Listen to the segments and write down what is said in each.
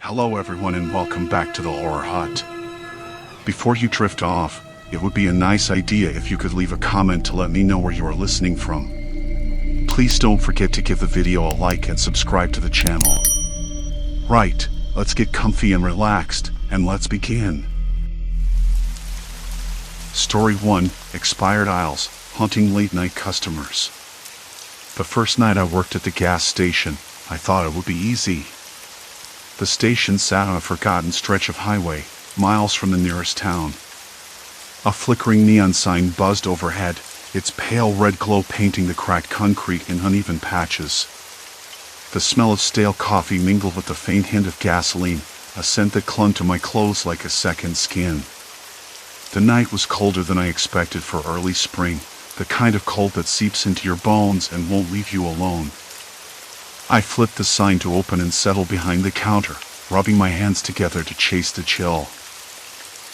Hello everyone and welcome back to the Horror Hut. Before you drift off, it would be a nice idea if you could leave a comment to let me know where you are listening from. Please don't forget to give the video a like and subscribe to the channel. Right, let's get comfy and relaxed, and let's begin. Story 1, Expired Aisles, Haunting Late Night Customers. The first night I worked at the gas station, I thought it would be easy. The station sat on a forgotten stretch of highway, miles from the nearest town. A flickering neon sign buzzed overhead, its pale red glow painting the cracked concrete in uneven patches. The smell of stale coffee mingled with the faint hint of gasoline, a scent that clung to my clothes like a second skin. The night was colder than I expected for early spring, the kind of cold that seeps into your bones and won't leave you alone. I flipped the sign to open and settle behind the counter, rubbing my hands together to chase the chill.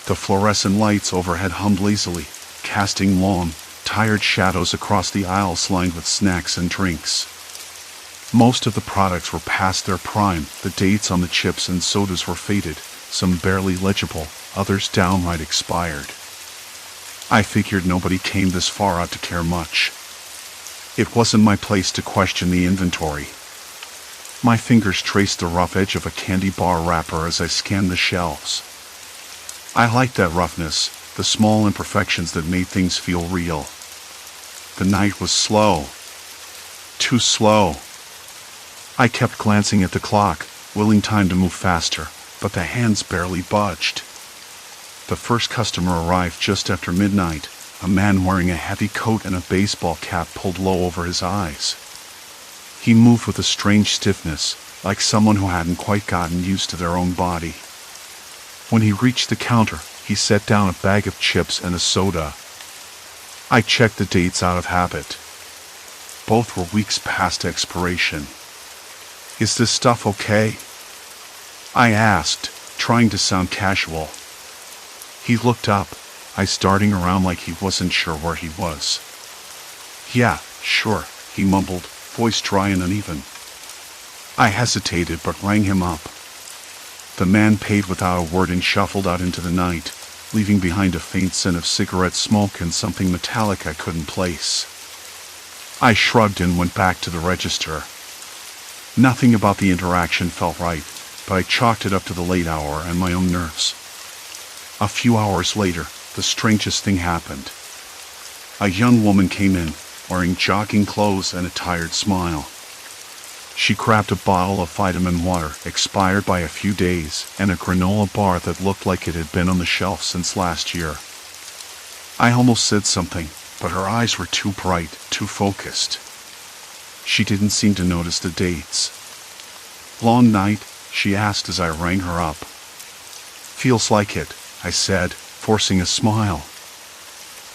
The fluorescent lights overhead hummed lazily, casting long, tired shadows across the aisles lined with snacks and drinks. Most of the products were past their prime, the dates on the chips and sodas were faded, some barely legible, others downright expired. I figured nobody came this far out to care much. It wasn't my place to question the inventory. My fingers traced the rough edge of a candy bar wrapper as I scanned the shelves. I liked that roughness, the small imperfections that made things feel real. The night was slow. Too slow. I kept glancing at the clock, willing time to move faster, but the hands barely budged. The first customer arrived just after midnight, a man wearing a heavy coat and a baseball cap pulled low over his eyes. He moved with a strange stiffness, like someone who hadn't quite gotten used to their own body. When he reached the counter, he set down a bag of chips and a soda. I checked the dates out of habit. Both were weeks past expiration. "Is this stuff okay?" I asked, trying to sound casual. He looked up, eyes darting around like he wasn't sure where he was. "Yeah, sure," he mumbled, voice dry and uneven. I hesitated but rang him up. The man paid without a word and shuffled out into the night, leaving behind a faint scent of cigarette smoke and something metallic I couldn't place. I shrugged and went back to the register. Nothing about the interaction felt right, but I chalked it up to the late hour and my own nerves. A few hours later, the strangest thing happened. A young woman came in, wearing jogging clothes and a tired smile. She grabbed a bottle of vitamin water, expired by a few days, and a granola bar that looked like it had been on the shelf since last year. I almost said something, but her eyes were too bright, too focused. She didn't seem to notice the dates. "Long night?" she asked as I rang her up. "Feels like it," I said, forcing a smile.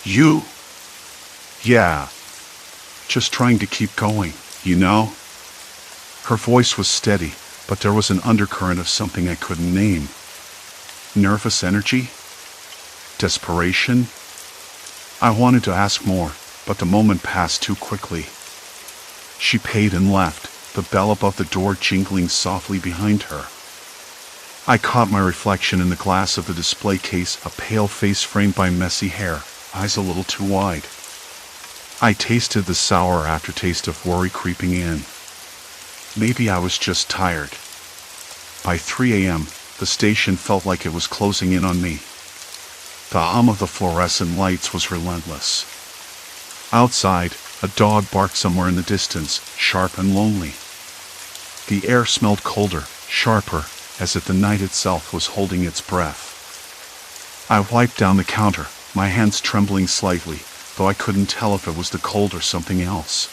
"You?" "Yeah. Just trying to keep going, you know?" Her voice was steady, but there was an undercurrent of something I couldn't name. Nervous energy? Desperation? I wanted to ask more, but the moment passed too quickly. She paid and left, the bell above the door jingling softly behind her. I caught my reflection in the glass of the display case, a pale face framed by messy hair, eyes a little too wide. I tasted the sour aftertaste of worry creeping in. Maybe I was just tired. By 3 a.m., the station felt like it was closing in on me. The hum of the fluorescent lights was relentless. Outside, a dog barked somewhere in the distance, sharp and lonely. The air smelled colder, sharper, as if the night itself was holding its breath. I wiped down the counter, my hands trembling slightly, though I couldn't tell if it was the cold or something else.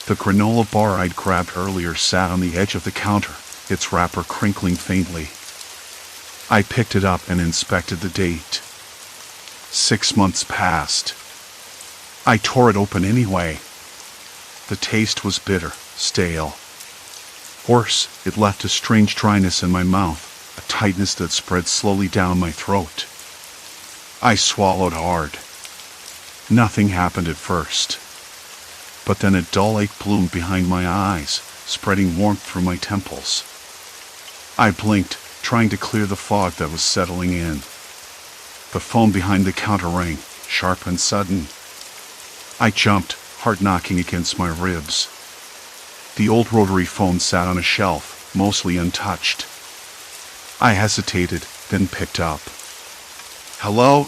The granola bar I'd grabbed earlier sat on the edge of the counter, its wrapper crinkling faintly. I picked it up and inspected the date. 6 months passed. I tore it open anyway. The taste was bitter, stale. Worse, it left a strange dryness in my mouth, a tightness that spread slowly down my throat. I swallowed hard. Nothing happened at first. But then a dull ache bloomed behind my eyes, spreading warmth through my temples. I blinked, trying to clear the fog that was settling in. The phone behind the counter rang, sharp and sudden. I jumped, heart knocking against my ribs. The old rotary phone sat on a shelf, mostly untouched. I hesitated, then picked up. Hello?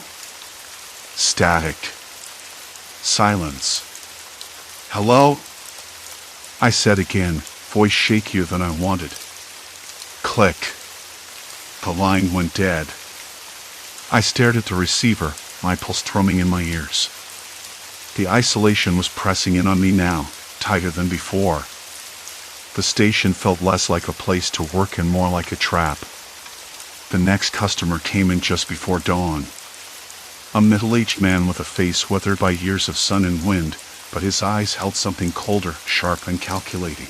Static. Silence. Hello? I said again, voice shakier than I wanted. Click. The line went dead. I stared at the receiver, my pulse thrumming in my ears. The isolation was pressing in on me now, tighter than before. The station felt less like a place to work and more like a trap. The next customer came in just before dawn. A middle-aged man with a face weathered by years of sun and wind, but his eyes held something colder, sharp and calculating.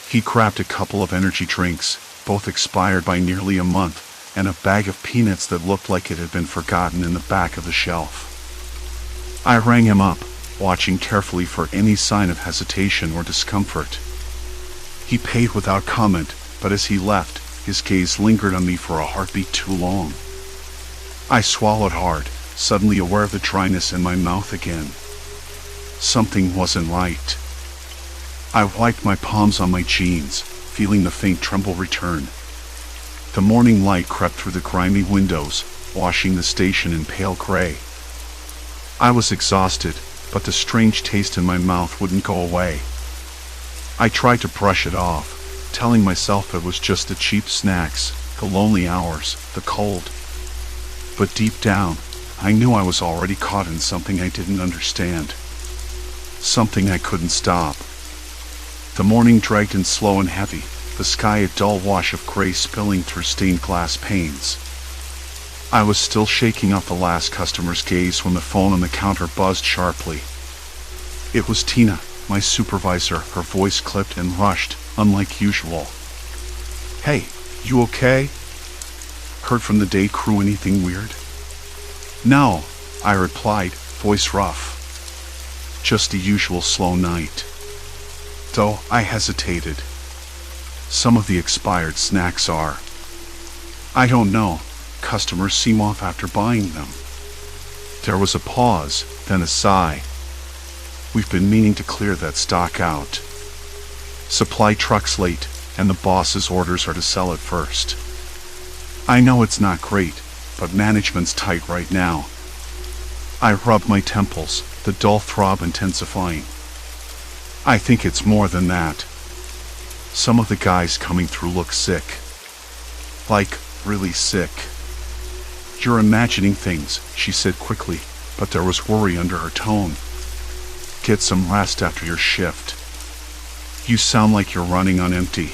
He grabbed a couple of energy drinks, both expired by nearly a month, and a bag of peanuts that looked like it had been forgotten in the back of the shelf. I rang him up, watching carefully for any sign of hesitation or discomfort. He paid without comment, but as he left, his gaze lingered on me for a heartbeat too long. I swallowed hard, suddenly aware of the dryness in my mouth again. Something wasn't right. I wiped my palms on my jeans, feeling the faint tremble return. The morning light crept through the grimy windows, washing the station in pale gray. I was exhausted, but the strange taste in my mouth wouldn't go away. I tried to brush it off, telling myself it was just the cheap snacks, the lonely hours, the cold. But deep down, I knew I was already caught in something I didn't understand. Something I couldn't stop. The morning dragged in slow and heavy, the sky a dull wash of gray spilling through stained glass panes. I was still shaking off the last customer's gaze when the phone on the counter buzzed sharply. It was Tina, my supervisor, her voice clipped and rushed, unlike usual. Hey, you okay? Heard from the day crew anything weird? No, I replied, voice rough. Just the usual slow night. Though I hesitated. Some of the expired snacks are. I don't know. Customers seem off after buying them. There was a pause, then a sigh. We've been meaning to clear that stock out. Supply truck's late, and the boss's orders are to sell it first. I know it's not great, but management's tight right now. I rub my temples, the dull throb intensifying. I think it's more than that. Some of the guys coming through look sick. Like, really sick. You're imagining things, she said quickly, but there was worry under her tone. Get some rest after your shift. You sound like you're running on empty.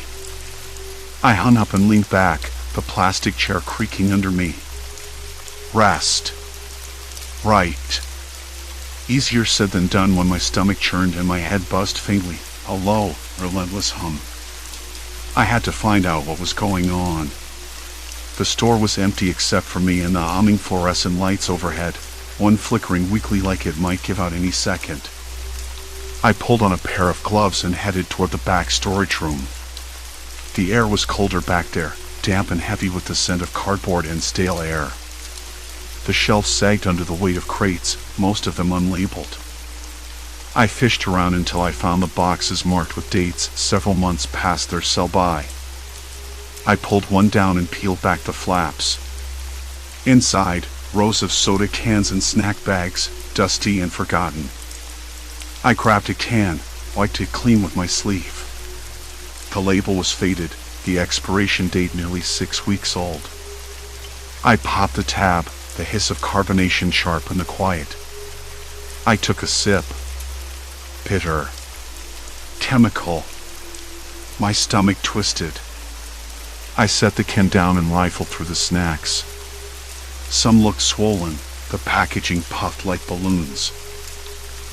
I hung up and leaned back, the plastic chair creaking under me. Rest. Right. Easier said than done when my stomach churned and my head buzzed faintly, a low, relentless hum. I had to find out what was going on. The store was empty except for me and the humming fluorescent lights overhead, one flickering weakly like it might give out any second. I pulled on a pair of gloves and headed toward the back storage room. The air was colder back there, damp and heavy with the scent of cardboard and stale air. The shelves sagged under the weight of crates, most of them unlabeled. I fished around until I found the boxes marked with dates several months past their sell-by. I pulled one down and peeled back the flaps. Inside, rows of soda cans and snack bags, dusty and forgotten. I grabbed a can, wiped it clean with my sleeve. The label was faded, the expiration date nearly 6 weeks old. I popped the tab, the hiss of carbonation sharp in the quiet. I took a sip. Bitter. Chemical. My stomach twisted. I set the can down and rifled through the snacks. Some looked swollen, the packaging puffed like balloons.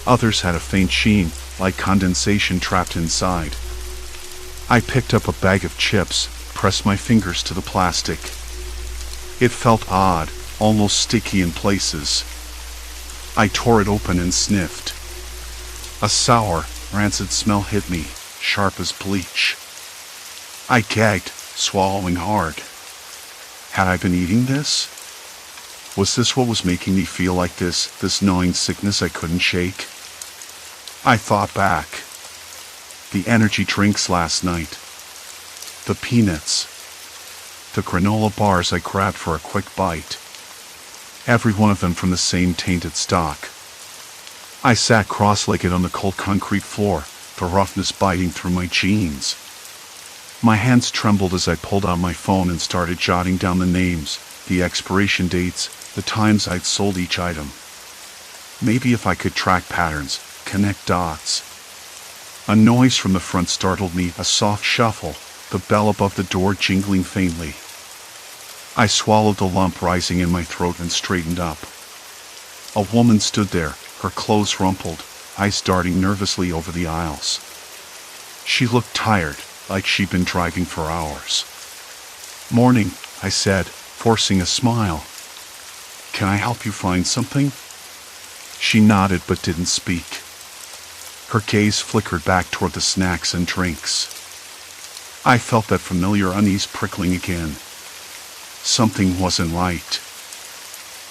Others had a faint sheen, like condensation trapped inside. I picked up a bag of chips, pressed my fingers to the plastic. It felt odd, almost sticky in places. I tore it open and sniffed. A sour, rancid smell hit me, sharp as bleach. I gagged, swallowing hard. Had I been eating this? Was this what was making me feel like this gnawing sickness I couldn't shake? I thought back. The energy drinks last night. The peanuts. The granola bars I grabbed for a quick bite. Every one of them from the same tainted stock. I sat cross-legged on the cold concrete floor, the roughness biting through my jeans. My hands trembled as I pulled out my phone and started jotting down the names, the expiration dates, the times I'd sold each item. Maybe if I could track patterns, connect dots. A noise from the front startled me, a soft shuffle, the bell above the door jingling faintly. I swallowed the lump rising in my throat and straightened up. A woman stood there, her clothes rumpled, eyes darting nervously over the aisles. She looked tired, like she'd been driving for hours. "Morning," I said, forcing a smile. "Can I help you find something?" She nodded but didn't speak. Her gaze flickered back toward the snacks and drinks. I felt that familiar unease prickling again. Something wasn't right.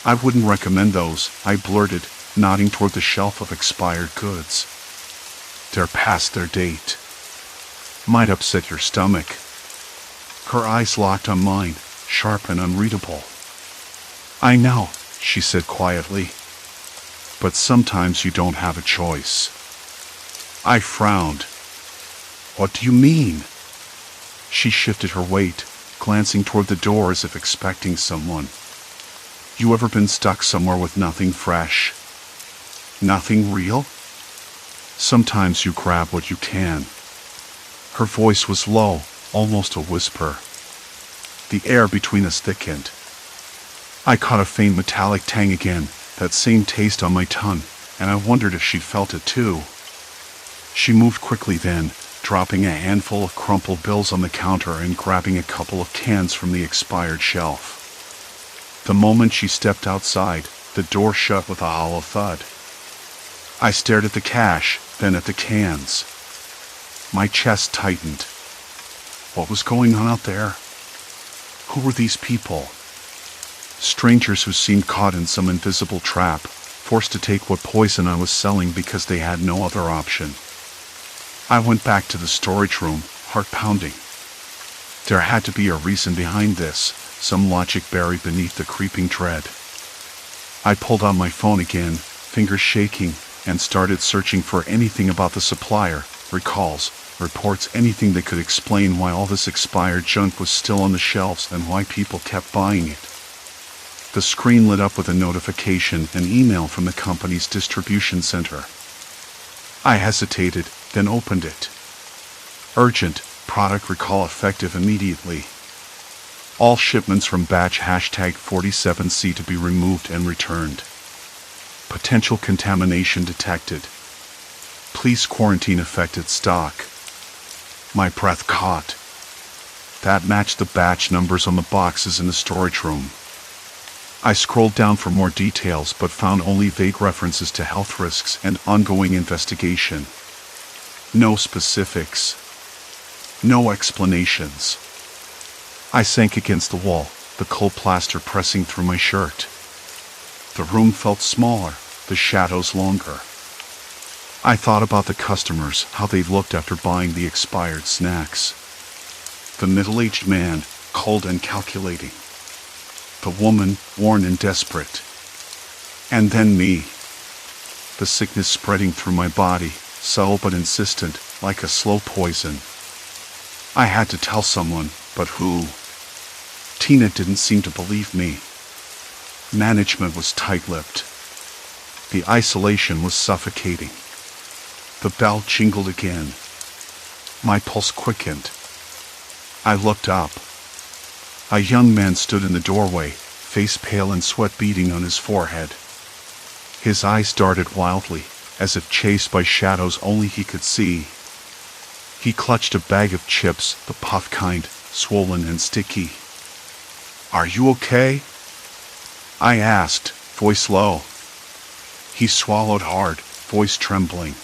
"I wouldn't recommend those," I blurted, nodding toward the shelf of expired goods. "They're past their date. Might upset your stomach." Her eyes locked on mine, sharp and unreadable. "I know," she said quietly. "But sometimes you don't have a choice." I frowned. "What do you mean?" She shifted her weight, glancing toward the door as if expecting someone. "You ever been stuck somewhere with nothing fresh? Nothing real? Sometimes you grab what you can." Her voice was low, almost a whisper. The air between us thickened. I caught a faint metallic tang again, that same taste on my tongue, and I wondered if she felt it too. She moved quickly then, dropping a handful of crumpled bills on the counter and grabbing a couple of cans from the expired shelf. The moment she stepped outside, the door shut with a hollow thud. I stared at the cash, then at the cans. My chest tightened. What was going on out there? Who were these people? Strangers who seemed caught in some invisible trap, forced to take what poison I was selling because they had no other option. I went back to the storage room, heart pounding. There had to be a reason behind this, some logic buried beneath the creeping dread. I pulled out my phone again, fingers shaking, and started searching for anything about the supplier, recalls, reports, anything that could explain why all this expired junk was still on the shelves and why people kept buying it. The screen lit up with a notification, an email from the company's distribution center. I hesitated, then opened it. Urgent, product recall effective immediately. All shipments from batch #47C to be removed and returned. Potential contamination detected. Please quarantine affected stock. My breath caught. That matched the batch numbers on the boxes in the storage room. I scrolled down for more details but found only vague references to health risks and ongoing investigation. No specifics. No explanations. I sank against the wall, the cold plaster pressing through my shirt. The room felt smaller, the shadows longer. I thought about the customers, how they looked after buying the expired snacks. The middle-aged man, cold and calculating. The woman, worn and desperate. And then me. The sickness spreading through my body, subtle but insistent, like a slow poison. I had to tell someone, but who? Tina didn't seem to believe me. Management was tight-lipped. The isolation was suffocating. The bell jingled again. My pulse quickened. I looked up. A young man stood in the doorway, face pale and sweat beading on his forehead. His eyes darted wildly, as if chased by shadows only he could see. He clutched a bag of chips, the puff kind, swollen and sticky. "Are you okay?" I asked, voice low. He swallowed hard, voice trembling.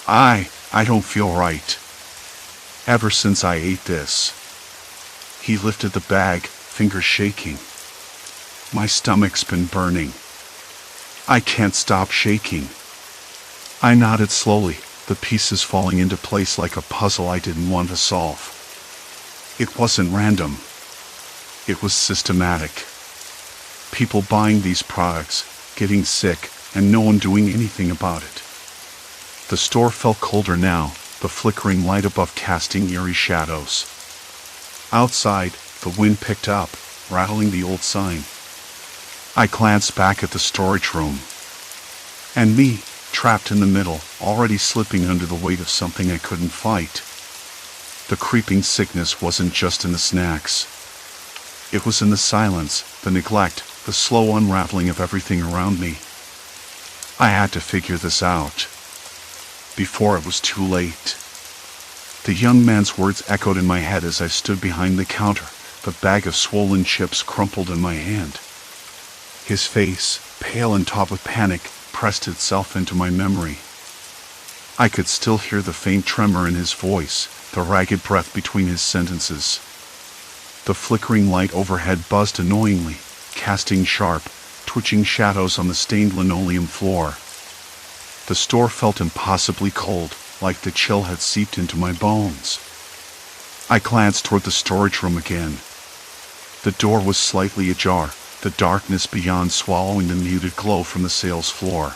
I don't feel right. Ever since I ate this. He lifted the bag, fingers shaking. My stomach's been burning. I can't stop shaking. I nodded slowly, the pieces falling into place like a puzzle I didn't want to solve. It wasn't random. It was systematic. People buying these products, getting sick, and no one doing anything about it. The store felt colder now, the flickering light above casting eerie shadows. Outside, the wind picked up, rattling the old sign. I glanced back at the storage room. And me, trapped in the middle, already slipping under the weight of something I couldn't fight. The creeping sickness wasn't just in the snacks. It was in the silence, the neglect, the slow unraveling of everything around me. I had to figure this out before it was too late. The young man's words echoed in my head as I stood behind the counter, the bag of swollen chips crumpled in my hand. His face, pale and taut with panic, pressed itself into my memory. I could still hear the faint tremor in his voice, the ragged breath between his sentences. The flickering light overhead buzzed annoyingly, casting sharp, twitching shadows on the stained linoleum floor. The store felt impossibly cold, like the chill had seeped into my bones. I glanced toward the storage room again. The door was slightly ajar, the darkness beyond swallowing the muted glow from the sales floor.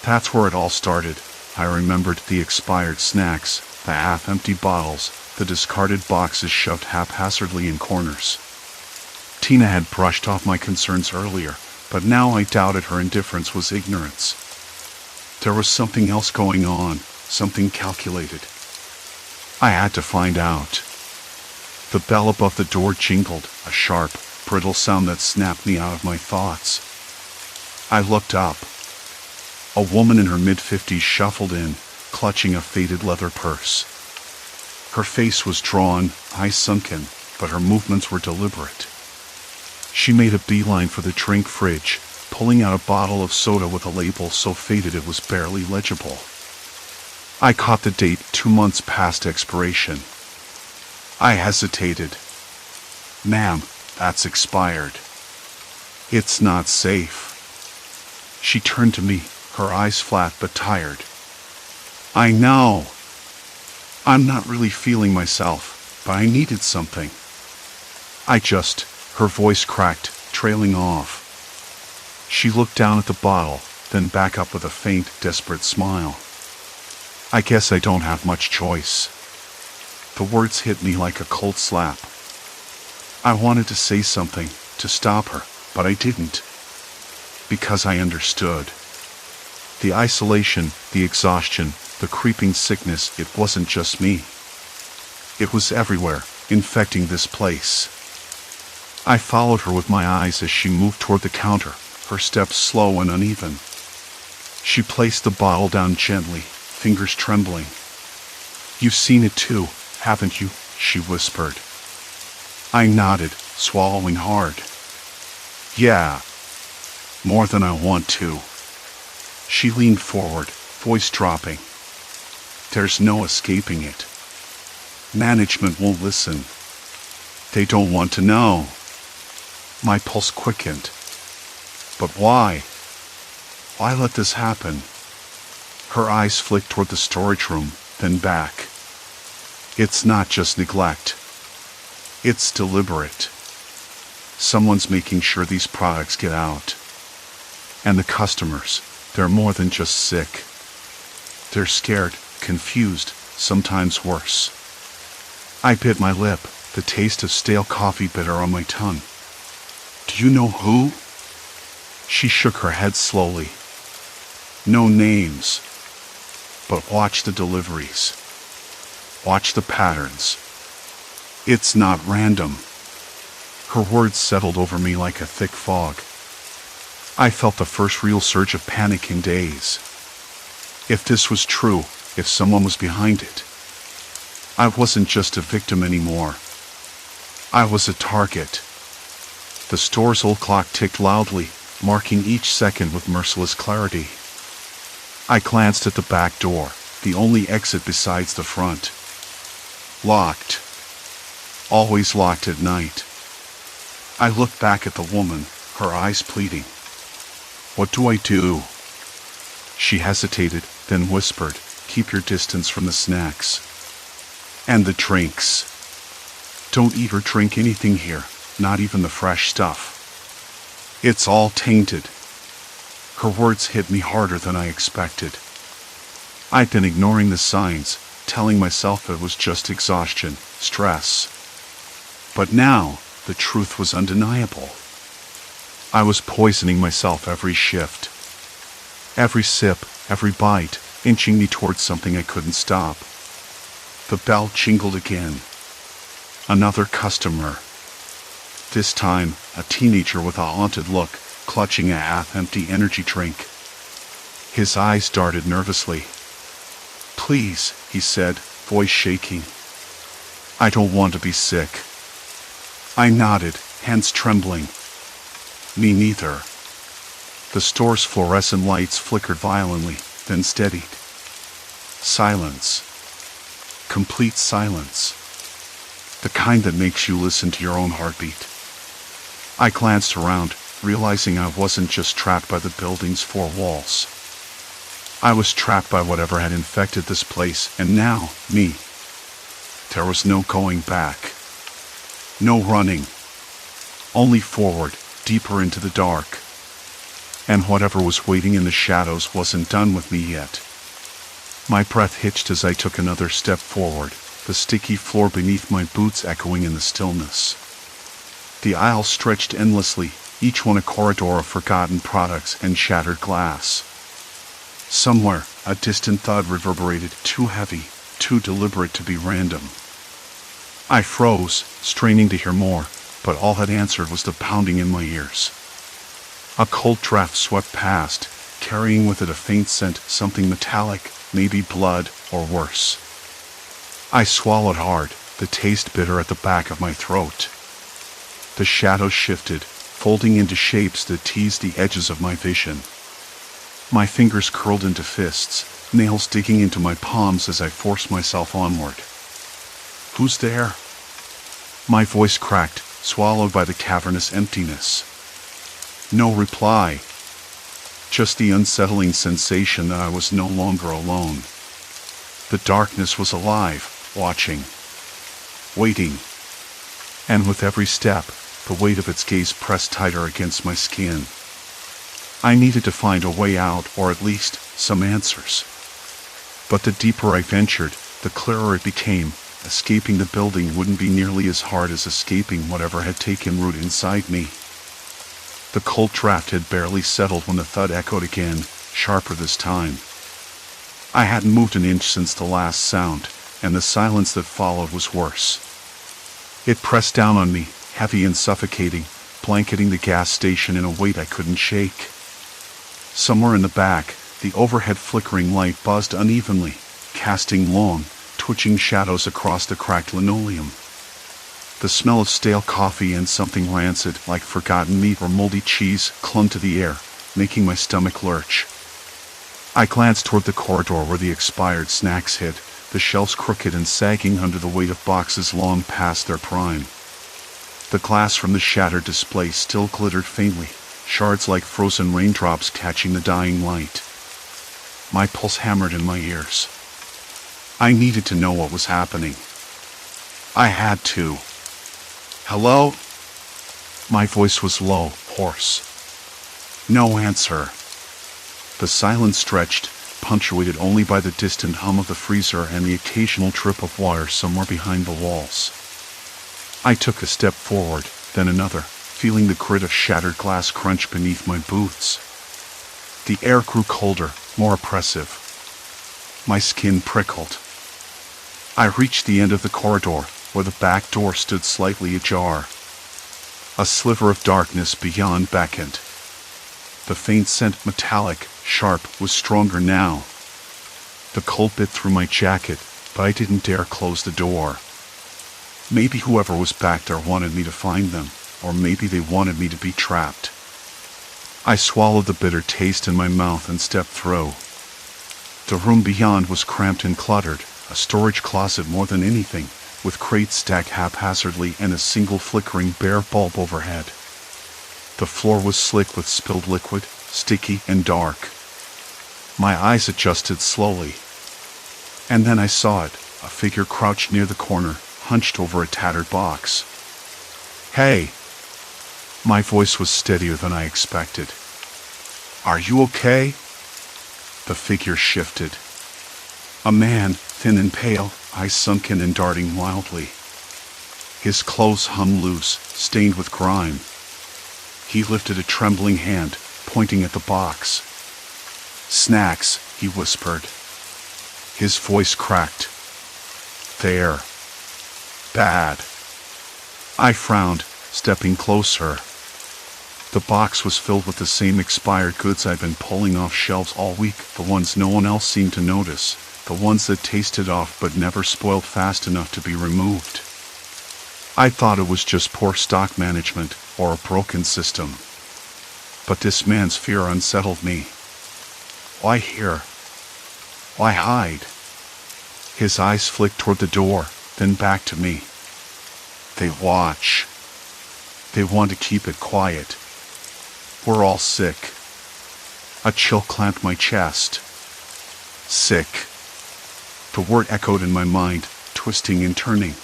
That's where it all started. I remembered the expired snacks, the half-empty bottles, the discarded boxes shoved haphazardly in corners. Tina had brushed off my concerns earlier, but now I doubted her indifference was ignorance. There was something else going on, something calculated. I had to find out. The bell above the door jingled, a sharp, brittle sound that snapped me out of my thoughts. I looked up. A woman in her mid-50s shuffled in, clutching a faded leather purse. Her face was drawn, eyes sunken, but her movements were deliberate. She made a beeline for the drink fridge, pulling out a bottle of soda with a label so faded it was barely legible. I caught the date, 2 months past expiration. I hesitated. "Ma'am, that's expired. It's not safe." She turned to me, her eyes flat but tired. "I know. I'm not really feeling myself, but I needed something. Her voice cracked, trailing off. She looked down at the bottle, then back up with a faint, desperate smile. "I guess I don't have much choice." The words hit me like a cold slap. I wanted to say something, to stop her, but I didn't. Because I understood. The isolation, the exhaustion, the creeping sickness, it wasn't just me. It was everywhere, infecting this place. I followed her with my eyes as she moved toward the counter, her steps slow and uneven. She placed the bottle down gently, fingers trembling. "You've seen it too, haven't you?" she whispered. I nodded, swallowing hard. "Yeah. More than I want to." She leaned forward, voice dropping. "There's no escaping it. Management won't listen. They don't want to know." My pulse quickened. But why? Why let this happen? Her eyes flicked toward the storage room, then back. It's not just neglect. It's deliberate. Someone's making sure these products get out. And the customers, they're more than just sick. They're scared, confused, sometimes worse. I bit my lip, the taste of stale coffee bitter on my tongue. "Do you know who?" She shook her head slowly. "No names. But watch the deliveries. Watch the patterns. It's not random." Her words settled over me like a thick fog. I felt the first real surge of panic in days. If this was true, if someone was behind it, I wasn't just a victim anymore. I was a target. The store's old clock ticked loudly, marking each second with merciless clarity. I glanced at the back door, the only exit besides the front. Locked. always locked at night. I looked back at the woman, her eyes pleading. "What do I do?" She hesitated, then whispered, "Keep your distance from the snacks. And the drinks. Don't eat or drink anything here, not even the fresh stuff. It's all tainted." Her words hit me harder than I expected. I'd been ignoring the signs, telling myself it was just exhaustion, stress. But now, the truth was undeniable. I was poisoning myself every shift. Every sip, every bite, inching me towards something I couldn't stop. The bell jingled again. Another customer. This time, a teenager with a haunted look, clutching a half-empty energy drink. His eyes darted nervously. "Please," he said, voice shaking. "I don't want to be sick." I nodded, hands trembling. "Me neither." The store's fluorescent lights flickered violently, then steadied. Silence. Complete silence. The kind that makes you listen to your own heartbeat. I glanced around, realizing I wasn't just trapped by the building's four walls. I was trapped by whatever had infected this place, and now, me. There was no going back. No running. Only forward, deeper into the dark. And whatever was waiting in the shadows wasn't done with me yet. My breath hitched as I took another step forward, the sticky floor beneath my boots echoing in the stillness. The aisles stretched endlessly, each one a corridor of forgotten products and shattered glass. Somewhere, a distant thud reverberated, too heavy, too deliberate to be random. I froze, straining to hear more, but all that answered was the pounding in my ears. A cold draft swept past, carrying with it a faint scent, something metallic, maybe blood, or worse. I swallowed hard, the taste bitter at the back of my throat. The shadows shifted, folding into shapes that teased the edges of my vision. My fingers curled into fists, nails digging into my palms as I forced myself onward. "Who's there?" My voice cracked, swallowed by the cavernous emptiness. No reply. Just the unsettling sensation that I was no longer alone. The darkness was alive, watching. Waiting. And with every step, the weight of its gaze pressed tighter against my skin. I needed to find a way out, or at least, some answers. But the deeper I ventured, the clearer it became. Escaping the building wouldn't be nearly as hard as escaping whatever had taken root inside me. The cold draft had barely settled when the thud echoed again, sharper this time. I hadn't moved an inch since the last sound, and the silence that followed was worse. It pressed down on me, heavy and suffocating, blanketing the gas station in a weight I couldn't shake. Somewhere in the back, the overhead flickering light buzzed unevenly, casting long, twitching shadows across the cracked linoleum. The smell of stale coffee and something rancid, like forgotten meat or moldy cheese, clung to the air, making my stomach lurch. I glanced toward the corridor where the expired snacks hid, the shelves crooked and sagging under the weight of boxes long past their prime. The glass from the shattered display still glittered faintly, shards like frozen raindrops catching the dying light. My pulse hammered in my ears. I needed to know what was happening. I had to. "Hello?" My voice was low, hoarse. No answer. The silence stretched, punctuated only by the distant hum of the freezer and the occasional drip of water somewhere behind the walls. I took a step forward, then another, feeling the grit of shattered glass crunch beneath my boots. The air grew colder, more oppressive. My skin prickled. I reached the end of the corridor, where the back door stood slightly ajar. A sliver of darkness beyond beckoned. The faint scent, metallic, sharp, was stronger now. The cold bit through my jacket, but I didn't dare close the door. Maybe whoever was back there wanted me to find them, or maybe they wanted me to be trapped. I swallowed the bitter taste in my mouth and stepped through. The room beyond was cramped and cluttered, a storage closet more than anything, with crates stacked haphazardly and a single flickering bare bulb overhead. The floor was slick with spilled liquid, sticky and dark. My eyes adjusted slowly. And then I saw it, a figure crouched near the corner, hunched over a tattered box. "Hey!" My voice was steadier than I expected. "Are you okay?" The figure shifted. A man, thin and pale, eyes sunken and darting wildly. His clothes hung loose, stained with grime. He lifted a trembling hand, pointing at the box. "Snacks," he whispered. His voice cracked. "They're bad." I frowned, stepping closer. The box was filled with the same expired goods I'd been pulling off shelves all week, the ones no one else seemed to notice, the ones that tasted off but never spoiled fast enough to be removed. I thought it was just poor stock management or a broken system. But this man's fear unsettled me. Why here? Why hide? His eyes flicked toward the door, then back to me. They watch. They want to keep it quiet. We're all sick. A chill clamped my chest. Sick. The word echoed in my mind, twisting and turning.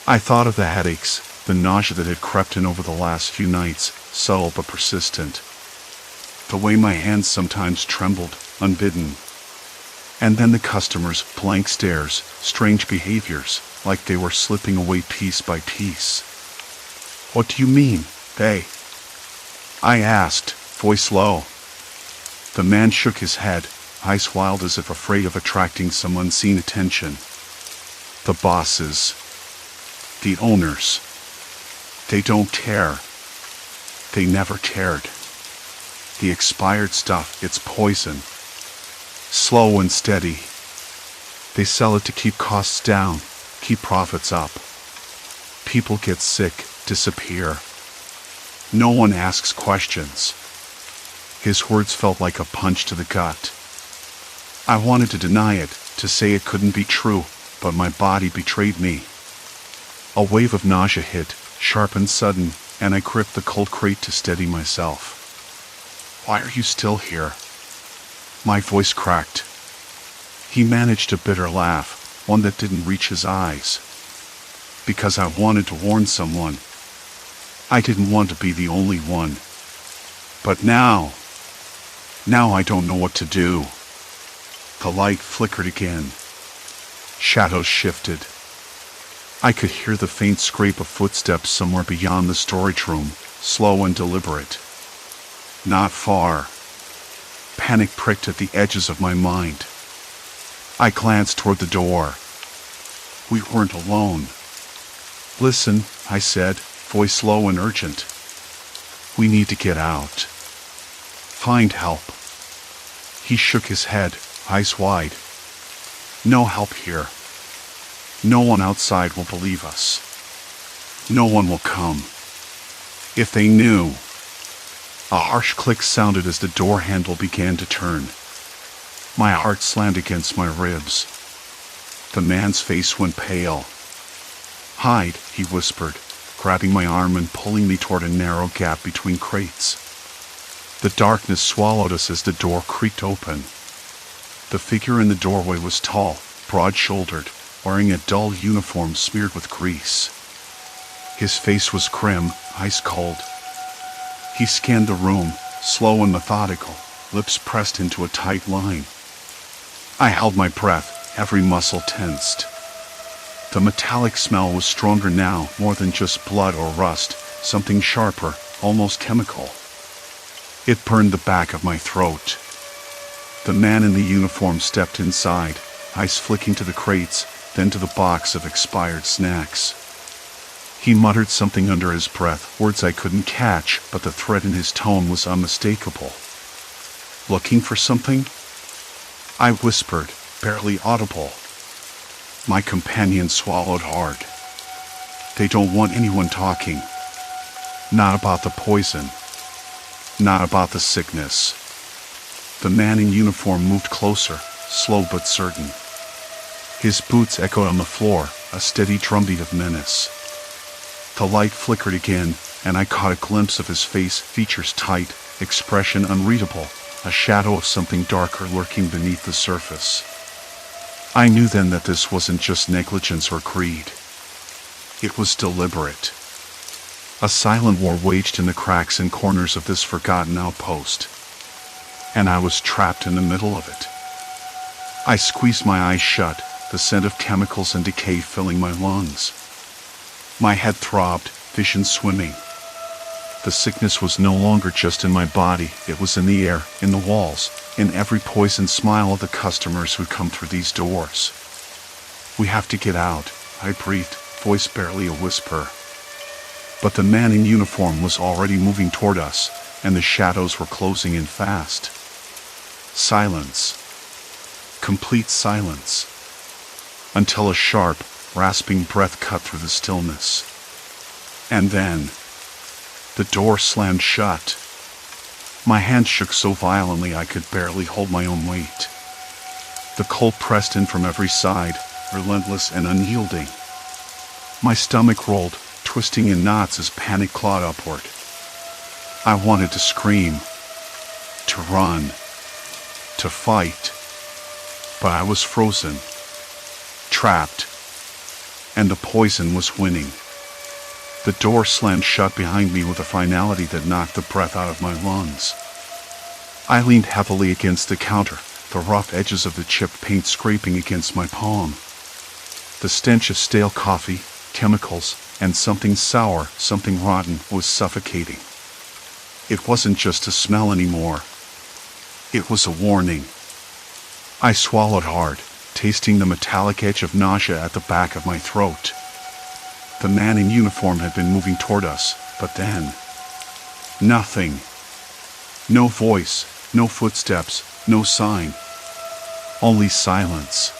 I thought of the headaches, the nausea that had crept in over the last few nights, subtle but persistent. The way my hands sometimes trembled, unbidden. And then the customers' blank stares, strange behaviors, like they were slipping away piece by piece. "What do you mean, they?" I asked, voice low. The man shook his head, eyes wild as if afraid of attracting some unseen attention. "The bosses. The owners. They don't care. They never cared. The expired stuff, it's poison. Slow and steady. They sell it to keep costs down, keep profits up. People get sick, disappear. No one asks questions." His words felt like a punch to the gut. I wanted to deny it, to say it couldn't be true, but my body betrayed me. A wave of nausea hit, sharp and sudden, and I gripped the cold crate to steady myself. "Why are you still here?" My voice cracked. He managed a bitter laugh, one that didn't reach his eyes. "Because I wanted to warn someone. I didn't want to be the only one. But now I don't know what to do." The light flickered again. Shadows shifted. I could hear the faint scrape of footsteps somewhere beyond the storage room, slow and deliberate. Not far. Panic pricked at the edges of my mind. I glanced toward the door. We weren't alone. "Listen," I said, voice low and urgent. "We need to get out. Find help." He shook his head, eyes wide. "No help here. No one outside will believe us. No one will come. If they knew." A harsh click sounded as the door handle began to turn. My heart slammed against my ribs. The man's face went pale. "Hide," he whispered, grabbing my arm and pulling me toward a narrow gap between crates. The darkness swallowed us as the door creaked open. The figure in the doorway was tall, broad-shouldered, wearing a dull uniform smeared with grease. His face was grim, ice cold. He scanned the room, slow and methodical, lips pressed into a tight line. I held my breath, every muscle tensed. The metallic smell was stronger now, more than just blood or rust, something sharper, almost chemical. It burned the back of my throat. The man in the uniform stepped inside, eyes flicking to the crates, then to the box of expired snacks. He muttered something under his breath, words I couldn't catch, but the threat in his tone was unmistakable. "Looking for something?" I whispered, barely audible. My companion swallowed hard. "They don't want anyone talking. Not about the poison. Not about the sickness." The man in uniform moved closer, slow but certain. His boots echoed on the floor, a steady drumbeat of menace. The light flickered again, and I caught a glimpse of his face, features tight, expression unreadable, a shadow of something darker lurking beneath the surface. I knew then that this wasn't just negligence or greed. It was deliberate. A silent war waged in the cracks and corners of this forgotten outpost. And I was trapped in the middle of it. I squeezed my eyes shut, the scent of chemicals and decay filling my lungs. My head throbbed, vision swimming. The sickness was no longer just in my body, it was in the air, in the walls, in every poisoned smile of the customers who'd come through these doors. "We have to get out," I breathed, voice barely a whisper. But the man in uniform was already moving toward us, and the shadows were closing in fast. Silence. Complete silence. Until a sharp, rasping breath cut through the stillness. And then, the door slammed shut. My hand shook so violently I could barely hold my own weight. The cold pressed in from every side, relentless and unyielding. My stomach rolled, twisting in knots as panic clawed upward. I wanted to scream, to run, to fight, but I was frozen, trapped, and the poison was winning. The door slammed shut behind me with a finality that knocked the breath out of my lungs. I leaned heavily against the counter, the rough edges of the chipped paint scraping against my palm. The stench of stale coffee, chemicals, and something sour, something rotten, was suffocating. It wasn't just a smell anymore. It was a warning. I swallowed hard, tasting the metallic edge of nausea at the back of my throat. The man in uniform had been moving toward us, but then, nothing. No voice, no footsteps, no sign. Only silence.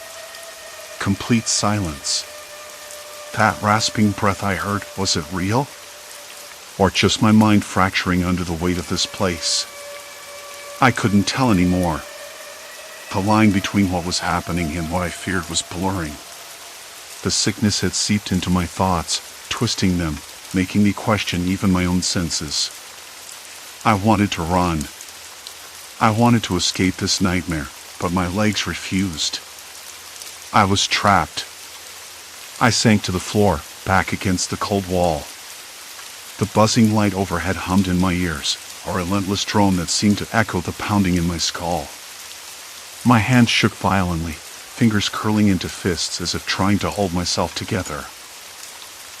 Complete silence. That rasping breath I heard, was it real? Or just my mind fracturing under the weight of this place? I couldn't tell anymore. The line between what was happening and what I feared was blurring. The sickness had seeped into my thoughts, twisting them, making me question even my own senses. I wanted to run. I wanted to escape this nightmare, but my legs refused. I was trapped. I sank to the floor, back against the cold wall. The buzzing light overhead hummed in my ears, a relentless drone that seemed to echo the pounding in my skull. My hands shook violently, fingers curling into fists as if trying to hold myself together.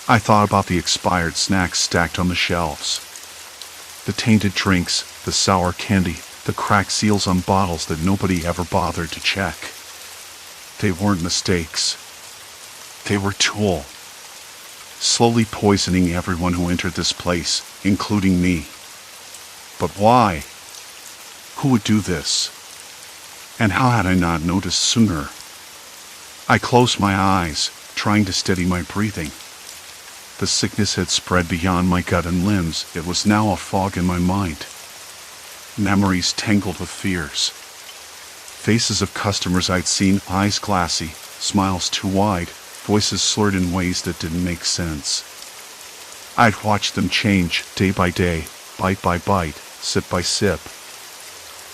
I thought about the expired snacks stacked on the shelves. The tainted drinks, the sour candy, the cracked seals on bottles that nobody ever bothered to check. They weren't mistakes. They were Tool. Slowly poisoning everyone who entered this place, including me. But why? Who would do this? And how had I not noticed sooner? I closed my eyes, trying to steady my breathing. The sickness had spread beyond my gut and limbs. It was now a fog in my mind. Memories tangled with fears. Faces of customers I'd seen, eyes glassy, smiles too wide, voices slurred in ways that didn't make sense. I'd watched them change, day by day, bite by bite, sip by sip.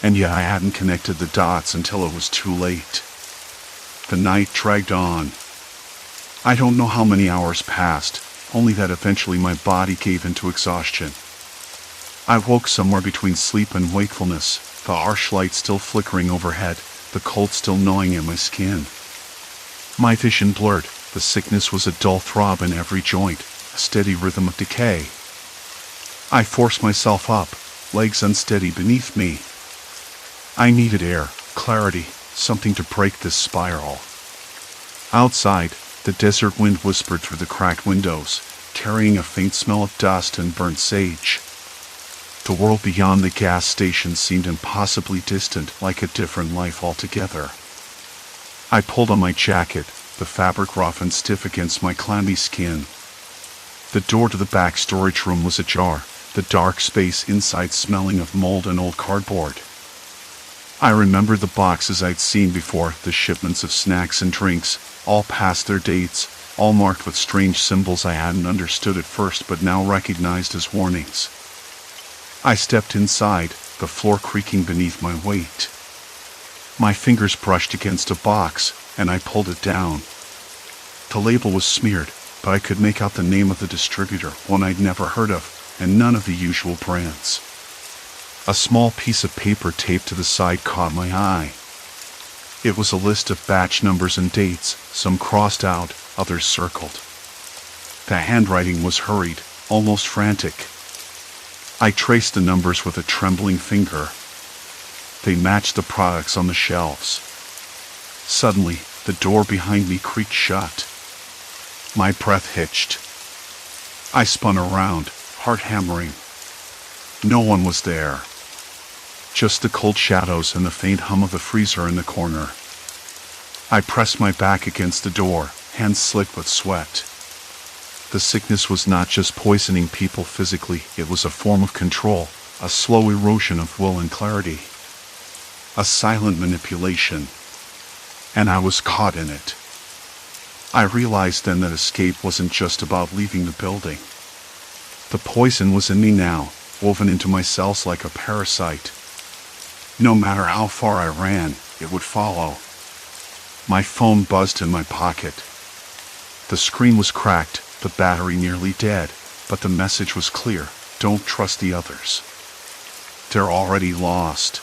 And yet I hadn't connected the dots until it was too late. The night dragged on. I don't know how many hours passed, only that eventually my body gave into exhaustion. I woke somewhere between sleep and wakefulness, the harsh light still flickering overhead, the cold still gnawing at my skin. My vision blurred, the sickness was a dull throb in every joint, a steady rhythm of decay. I forced myself up, legs unsteady beneath me. I needed air, clarity, something to break this spiral. Outside, the desert wind whispered through the cracked windows, carrying a faint smell of dust and burnt sage. The world beyond the gas station seemed impossibly distant, like a different life altogether. I pulled on my jacket, the fabric rough and stiff against my clammy skin. The door to the back storage room was ajar, the dark space inside smelling of mold and old cardboard. I remembered the boxes I'd seen before, the shipments of snacks and drinks, all past their dates, all marked with strange symbols I hadn't understood at first but now recognized as warnings. I stepped inside, the floor creaking beneath my weight. My fingers brushed against a box, and I pulled it down. The label was smeared, but I could make out the name of the distributor, one I'd never heard of, and none of the usual brands. A small piece of paper taped to the side caught my eye. It was a list of batch numbers and dates, some crossed out, others circled. The handwriting was hurried, almost frantic. I traced the numbers with a trembling finger. They matched the products on the shelves. Suddenly, the door behind me creaked shut. My breath hitched. I spun around, heart hammering. No one was there. Just the cold shadows and the faint hum of the freezer in the corner. I pressed my back against the door, hands slick with sweat. The sickness was not just poisoning people physically, it was a form of control, a slow erosion of will and clarity. A silent manipulation. And I was caught in it. I realized then that escape wasn't just about leaving the building. The poison was in me now, woven into my cells like a parasite. No matter how far I ran, it would follow. My phone buzzed in my pocket. The screen was cracked, the battery nearly dead, but the message was clear: don't trust the others. They're already lost.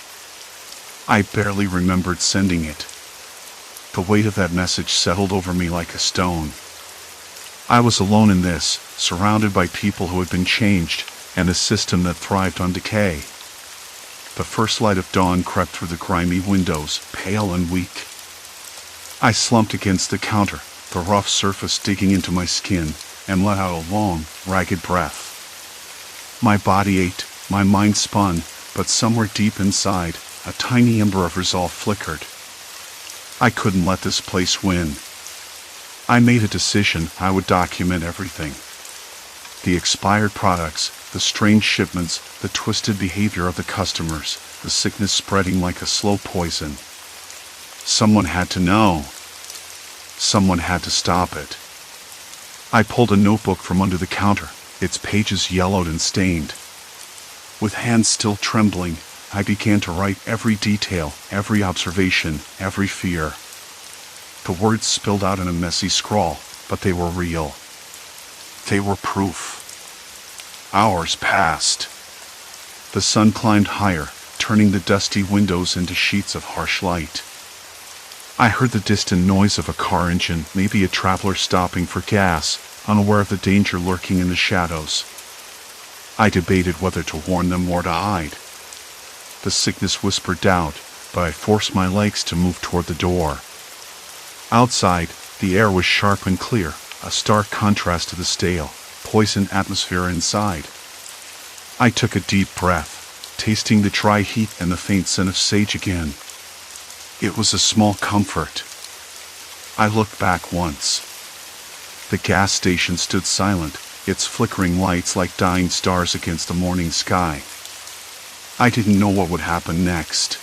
I barely remembered sending it. The weight of that message settled over me like a stone. I was alone in this, surrounded by people who had been changed, and a system that thrived on decay. The first light of dawn crept through the grimy windows, pale and weak. I slumped against the counter, the rough surface digging into my skin, and let out a long, ragged breath. My body ached, my mind spun, but somewhere deep inside, a tiny ember of resolve flickered. I couldn't let this place win. I made a decision: I would document everything. The expired products, the strange shipments, the twisted behavior of the customers, the sickness spreading like a slow poison. Someone had to know. Someone had to stop it. I pulled a notebook from under the counter, its pages yellowed and stained. With hands still trembling, I began to write every detail, every observation, every fear. The words spilled out in a messy scrawl, but they were real. They were proof. Hours passed. The sun climbed higher, turning the dusty windows into sheets of harsh light. I heard the distant noise of a car engine, maybe a traveler stopping for gas, unaware of the danger lurking in the shadows. I debated whether to warn them or to hide. The sickness whispered doubt, but I forced my legs to move toward the door. Outside, the air was sharp and clear, a stark contrast to the stale, poisoned atmosphere inside. I took a deep breath, tasting the dry heat and the faint scent of sage again. It was a small comfort. I looked back once. The gas station stood silent, its flickering lights like dying stars against the morning sky. I didn't know what would happen next.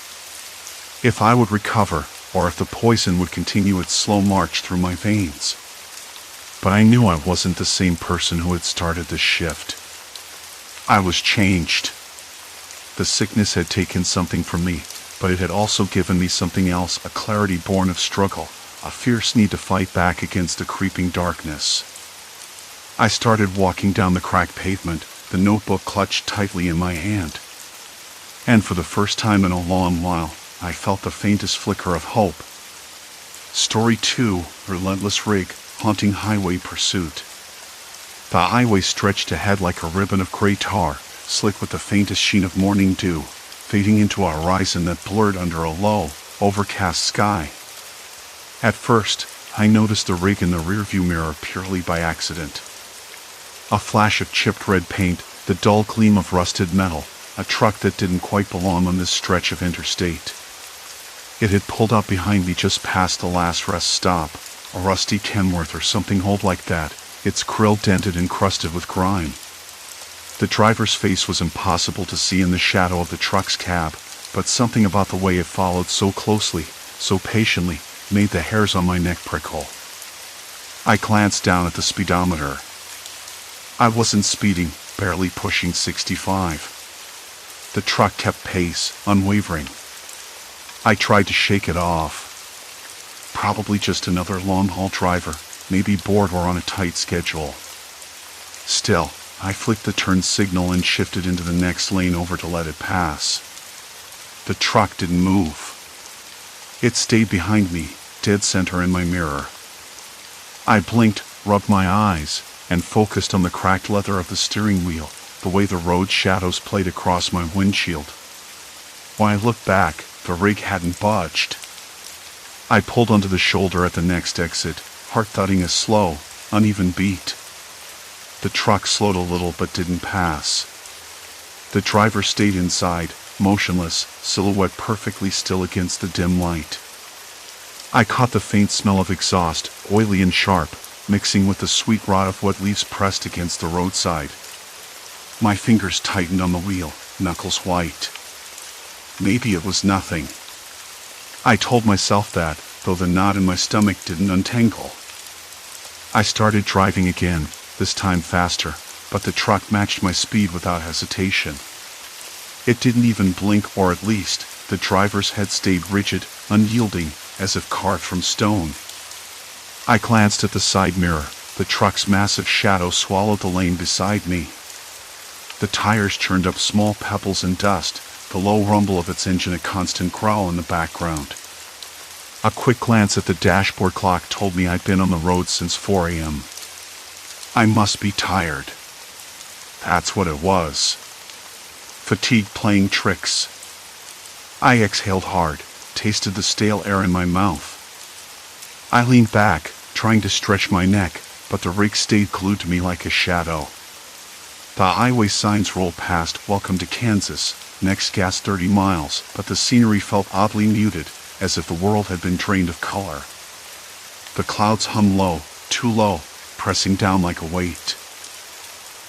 If I would recover, or if the poison would continue its slow march through my veins. But I knew I wasn't the same person who had started this shift. I was changed. The sickness had taken something from me, but it had also given me something else, a clarity born of struggle, a fierce need to fight back against the creeping darkness. I started walking down the cracked pavement, the notebook clutched tightly in my hand. And for the first time in a long while, I felt the faintest flicker of hope. Story 2, Relentless Rig, Haunting Highway Pursuit. The highway stretched ahead like a ribbon of gray tar, slick with the faintest sheen of morning dew, fading into a horizon that blurred under a low, overcast sky. At first, I noticed the rig in the rearview mirror purely by accident. A flash of chipped red paint, the dull gleam of rusted metal, a truck that didn't quite belong on this stretch of interstate. It had pulled up behind me just past the last rest stop, a rusty Kenworth or something old like that, its grill dented and crusted with grime. The driver's face was impossible to see in the shadow of the truck's cab, but something about the way it followed so closely, so patiently, made the hairs on my neck prickle. I glanced down at the speedometer. I wasn't speeding, barely pushing 65. The truck kept pace, unwavering. I tried to shake it off. Probably just another long-haul driver, maybe bored or on a tight schedule. Still, I flicked the turn signal and shifted into the next lane over to let it pass. The truck didn't move. It stayed behind me, dead center in my mirror. I blinked, rubbed my eyes, and focused on the cracked leather of the steering wheel, the way the road shadows played across my windshield. When I looked back, the rig hadn't budged. I pulled onto the shoulder at the next exit, heart thudding a slow, uneven beat. The truck slowed a little but didn't pass. The driver stayed inside, motionless, silhouette perfectly still against the dim light. I caught the faint smell of exhaust, oily and sharp, mixing with the sweet rot of wet leaves pressed against the roadside. My fingers tightened on the wheel, knuckles white. Maybe it was nothing. I told myself that, though the knot in my stomach didn't untangle. I started driving again, this time faster, but the truck matched my speed without hesitation. It didn't even blink, or at least, the driver's head stayed rigid, unyielding, as if carved from stone. I glanced at the side mirror. The truck's massive shadow swallowed the lane beside me. The tires churned up small pebbles and dust, the low rumble of its engine a constant growl in the background. A quick glance at the dashboard clock told me I'd been on the road since 4 a.m. I must be tired. That's what it was. Fatigue playing tricks. I exhaled hard, tasted the stale air in my mouth. I leaned back, trying to stretch my neck, but the rig stayed glued to me like a shadow. The highway signs rolled past, "Welcome to Kansas, next gas 30 miles," but the scenery felt oddly muted, as if the world had been drained of color. The clouds hummed low, too low, pressing down like a weight.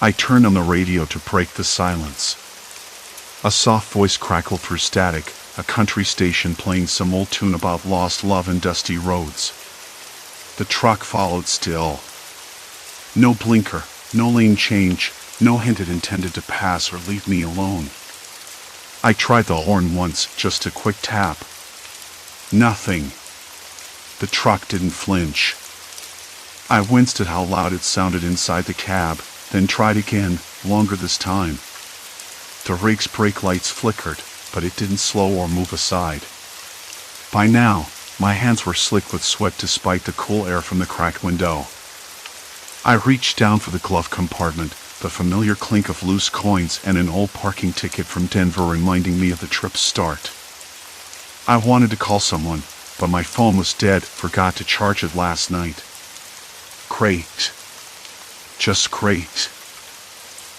I turned on the radio to break the silence. A soft voice crackled through static, a country station playing some old tune about lost love and dusty roads. The truck followed still. No blinker, no lane change, no hint it intended to pass or leave me alone. I tried the horn once, just a quick tap. Nothing. The truck didn't flinch. I winced at how loud it sounded inside the cab, then tried again, longer this time. The rig's brake lights flickered, but it didn't slow or move aside. By now, my hands were slick with sweat despite the cool air from the cracked window. I reached down for the glove compartment, the familiar clink of loose coins and an old parking ticket from Denver reminding me of the trip's start. I wanted to call someone, but my phone was dead, forgot to charge it last night. Great. Just great.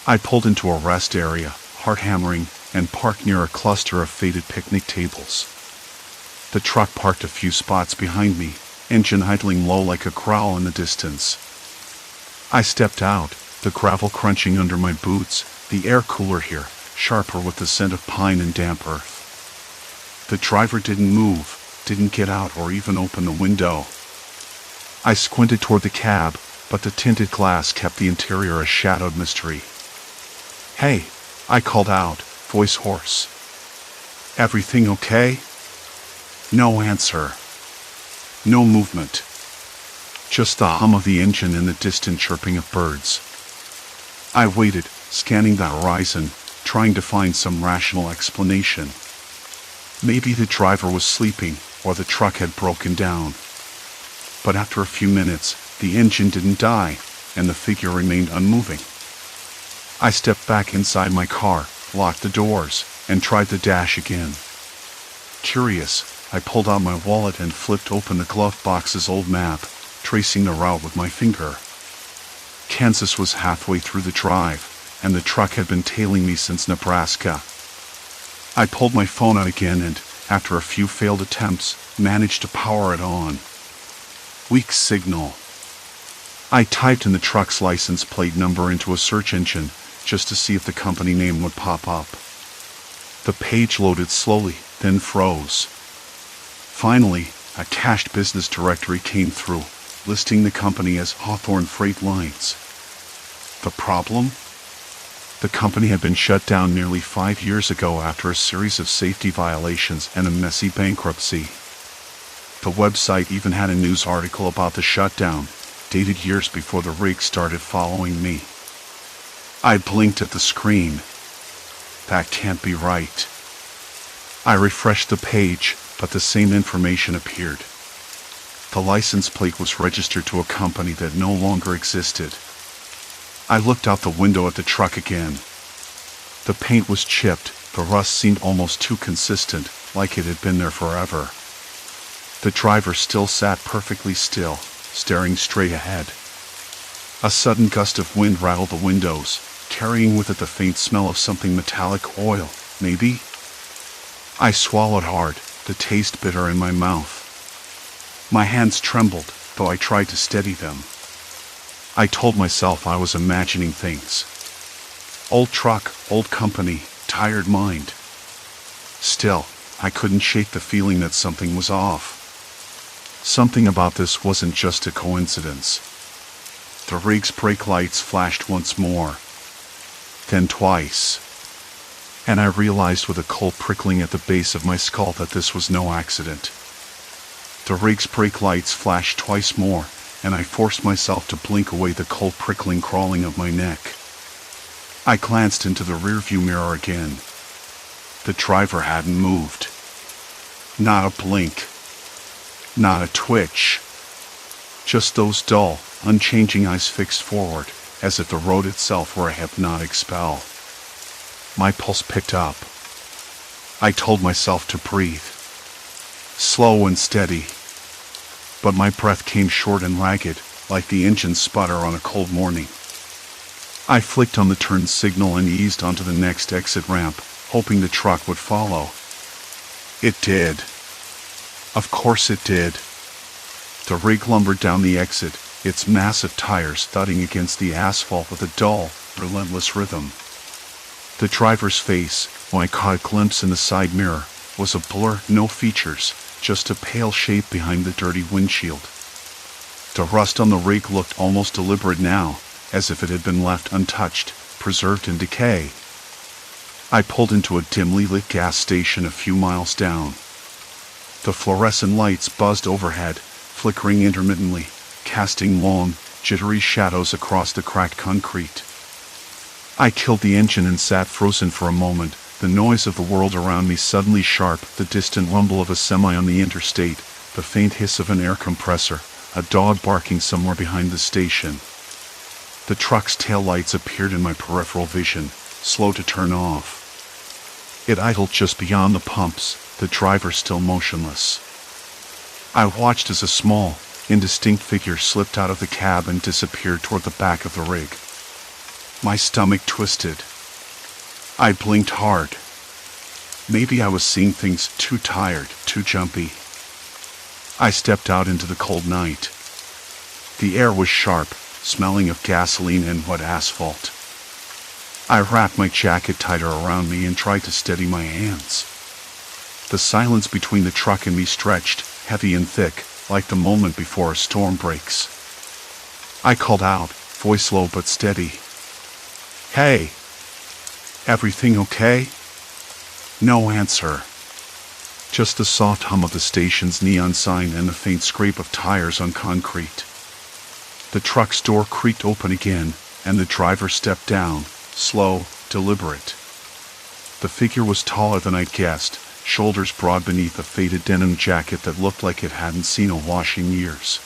I pulled into a rest area, heart hammering, and parked near a cluster of faded picnic tables. The truck parked a few spots behind me, engine idling low like a growl in the distance. I stepped out, the gravel crunching under my boots, the air cooler here, sharper with the scent of pine and damp earth. The driver didn't move, didn't get out or even open the window. I squinted toward the cab, but the tinted glass kept the interior a shadowed mystery. "Hey," I called out, voice hoarse. "Everything okay?" No answer. No movement. Just the hum of the engine and the distant chirping of birds. I waited, scanning the horizon, trying to find some rational explanation. Maybe the driver was sleeping, or the truck had broken down. But after a few minutes, the engine didn't die, and the figure remained unmoving. I stepped back inside my car, locked the doors, and tried the dash again. Curious, I pulled out my wallet and flipped open the glove box's old map, tracing the route with my finger. Kansas was halfway through the drive, and the truck had been tailing me since Nebraska. I pulled my phone out again and, after a few failed attempts, managed to power it on. Weak signal. I typed in the truck's license plate number into a search engine, just to see if the company name would pop up. The page loaded slowly, then froze. Finally, a cached business directory came through, listing the company as Hawthorne Freight Lines. The problem? The company had been shut down nearly 5 years ago after a series of safety violations and a messy bankruptcy. The website even had a news article about the shutdown, dated years before the rig started following me. I blinked at the screen. That can't be right. I refreshed the page, but the same information appeared. The license plate was registered to a company that no longer existed. I looked out the window at the truck again. The paint was chipped, the rust seemed almost too consistent, like it had been there forever. The driver still sat perfectly still, staring straight ahead. A sudden gust of wind rattled the windows, carrying with it the faint smell of something metallic, oil, maybe? I swallowed hard, the taste bitter in my mouth. My hands trembled, though I tried to steady them. I told myself I was imagining things. Old truck, old company, tired mind. Still, I couldn't shake the feeling that something was off. Something about this wasn't just a coincidence. The rig's brake lights flashed once more, then twice, and I realized with a cold prickling at the base of my skull that this was no accident. The rig's brake lights flashed twice more, and I forced myself to blink away the cold prickling crawling up my neck. I glanced into the rearview mirror again. The driver hadn't moved. Not a blink. Not a twitch. Just those dull, unchanging eyes fixed forward, as if the road itself were a hypnotic spell. My pulse picked up. I told myself to breathe. Slow and steady. But my breath came short and ragged, like the engine's sputter on a cold morning. I flicked on the turn signal and eased onto the next exit ramp, hoping the truck would follow. It did. Of course it did. The rig lumbered down the exit, its massive tires thudding against the asphalt with a dull, relentless rhythm. The driver's face, when I caught a glimpse in the side mirror, was a blur, no features, just a pale shape behind the dirty windshield. The rust on the rig looked almost deliberate now, as if it had been left untouched, preserved in decay. I pulled into a dimly lit gas station a few miles down. The fluorescent lights buzzed overhead, flickering intermittently, casting long, jittery shadows across the cracked concrete. I killed the engine and sat frozen for a moment, the noise of the world around me suddenly sharp, the distant rumble of a semi on the interstate, the faint hiss of an air compressor, a dog barking somewhere behind the station. The truck's taillights appeared in my peripheral vision, slow to turn off. It idled just beyond the pumps, the driver still motionless. I watched as a small, indistinct figure slipped out of the cab and disappeared toward the back of the rig. My stomach twisted. I blinked hard. Maybe I was seeing things, too tired, too jumpy. I stepped out into the cold night. The air was sharp, smelling of gasoline and wet asphalt. I wrapped my jacket tighter around me and tried to steady my hands. The silence between the truck and me stretched, heavy and thick, like the moment before a storm breaks. I called out, voice low but steady. "Hey! Everything okay?" No answer. Just the soft hum of the station's neon sign and the faint scrape of tires on concrete. The truck's door creaked open again, and the driver stepped down, slow, deliberate. The figure was taller than I'd guessed, shoulders broad beneath a faded denim jacket that looked like it hadn't seen a wash in years.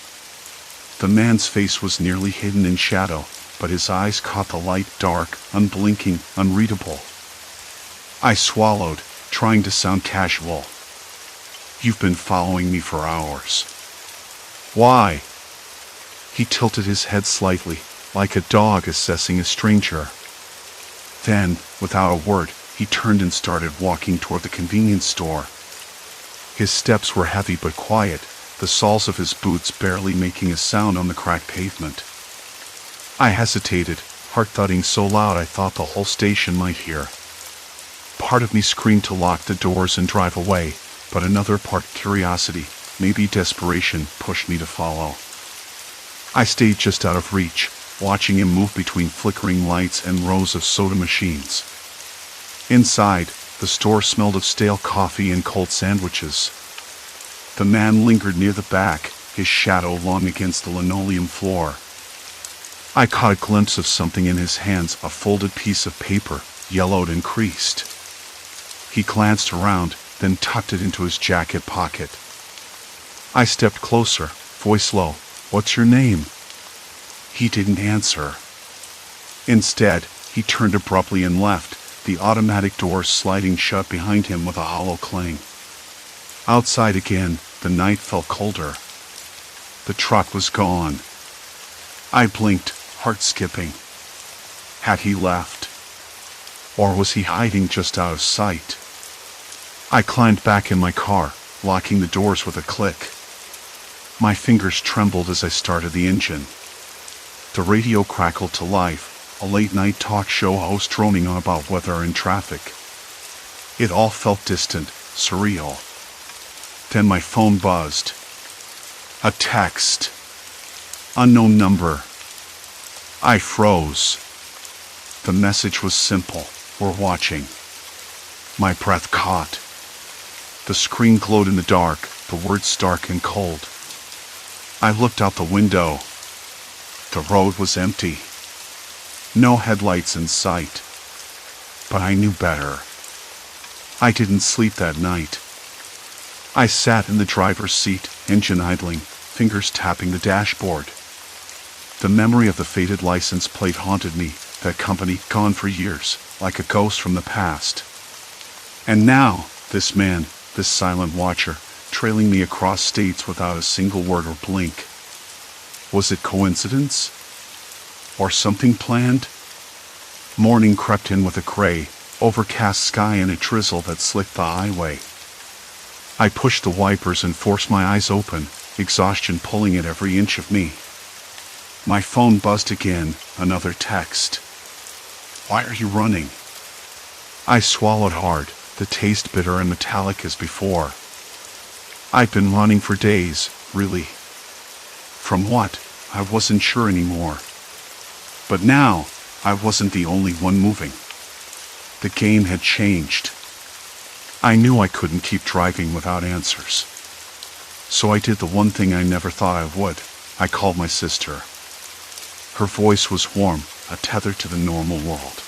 The man's face was nearly hidden in shadow, but his eyes caught the light, dark, unblinking, unreadable. I swallowed, trying to sound casual. "You've been following me for hours." "Why?" He tilted his head slightly, like a dog assessing a stranger. Then, without a word, he turned and started walking toward the convenience store. His steps were heavy but quiet, the soles of his boots barely making a sound on the cracked pavement. I hesitated, heart thudding so loud I thought the whole station might hear. Part of me screamed to lock the doors and drive away, but another part, curiosity, maybe desperation, pushed me to follow. I stayed just out of reach, watching him move between flickering lights and rows of soda machines. Inside, the store smelled of stale coffee and cold sandwiches. The man lingered near the back, his shadow long against the linoleum floor. I caught a glimpse of something in his hands, a folded piece of paper, yellowed and creased. He glanced around, then tucked it into his jacket pocket. I stepped closer, voice low. "What's your name?" He didn't answer. Instead, he turned abruptly and left, the automatic doors sliding shut behind him with a hollow clang. Outside again, the night felt colder. The truck was gone. I blinked, heart skipping. Had he left? Or was he hiding just out of sight? I climbed back in my car, locking the doors with a click. My fingers trembled as I started the engine. The radio crackled to life, a late-night talk show host droning on about weather and traffic. It all felt distant, surreal. Then my phone buzzed. A text. Unknown number. I froze. The message was simple. "We're watching." My breath caught. The screen glowed in the dark, the words stark and cold. I looked out the window. The road was empty. No headlights in sight. But I knew better. I didn't sleep that night. I sat in the driver's seat, engine idling, fingers tapping the dashboard. The memory of the faded license plate haunted me, that company gone for years, like a ghost from the past. And now, this man, this silent watcher, trailing me across states without a single word or blink. Was it coincidence? Or something planned? Morning crept in with a gray, overcast sky and a drizzle that slicked the highway. I pushed the wipers and forced my eyes open, exhaustion pulling at every inch of me. My phone buzzed again, another text. "Why are you running?" I swallowed hard, the taste bitter and metallic as before. I'd been running for days, really. From what? I wasn't sure anymore. But now, I wasn't the only one moving. The game had changed. I knew I couldn't keep driving without answers. So I did the one thing I never thought I would. I called my sister. Her voice was warm, a tether to the normal world.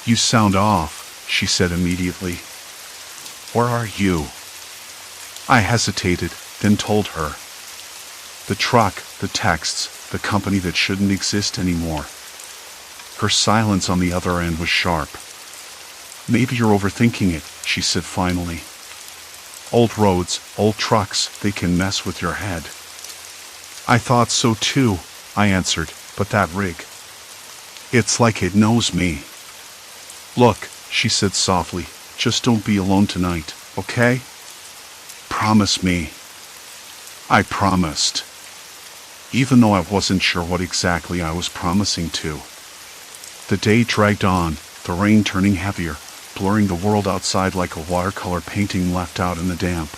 "You sound off," she said immediately. "Where are you?" I hesitated, then told her. The truck, the texts, the company that shouldn't exist anymore. Her silence on the other end was sharp. "Maybe you're overthinking it," she said finally. "Old roads, old trucks, they can mess with your head." "I thought so too," I answered, "but that rig. It's like it knows me." "Look," she said softly, "just don't be alone tonight, okay? Promise me." I promised. Even though I wasn't sure what exactly I was promising to. The day dragged on, the rain turning heavier, blurring the world outside like a watercolor painting left out in the damp.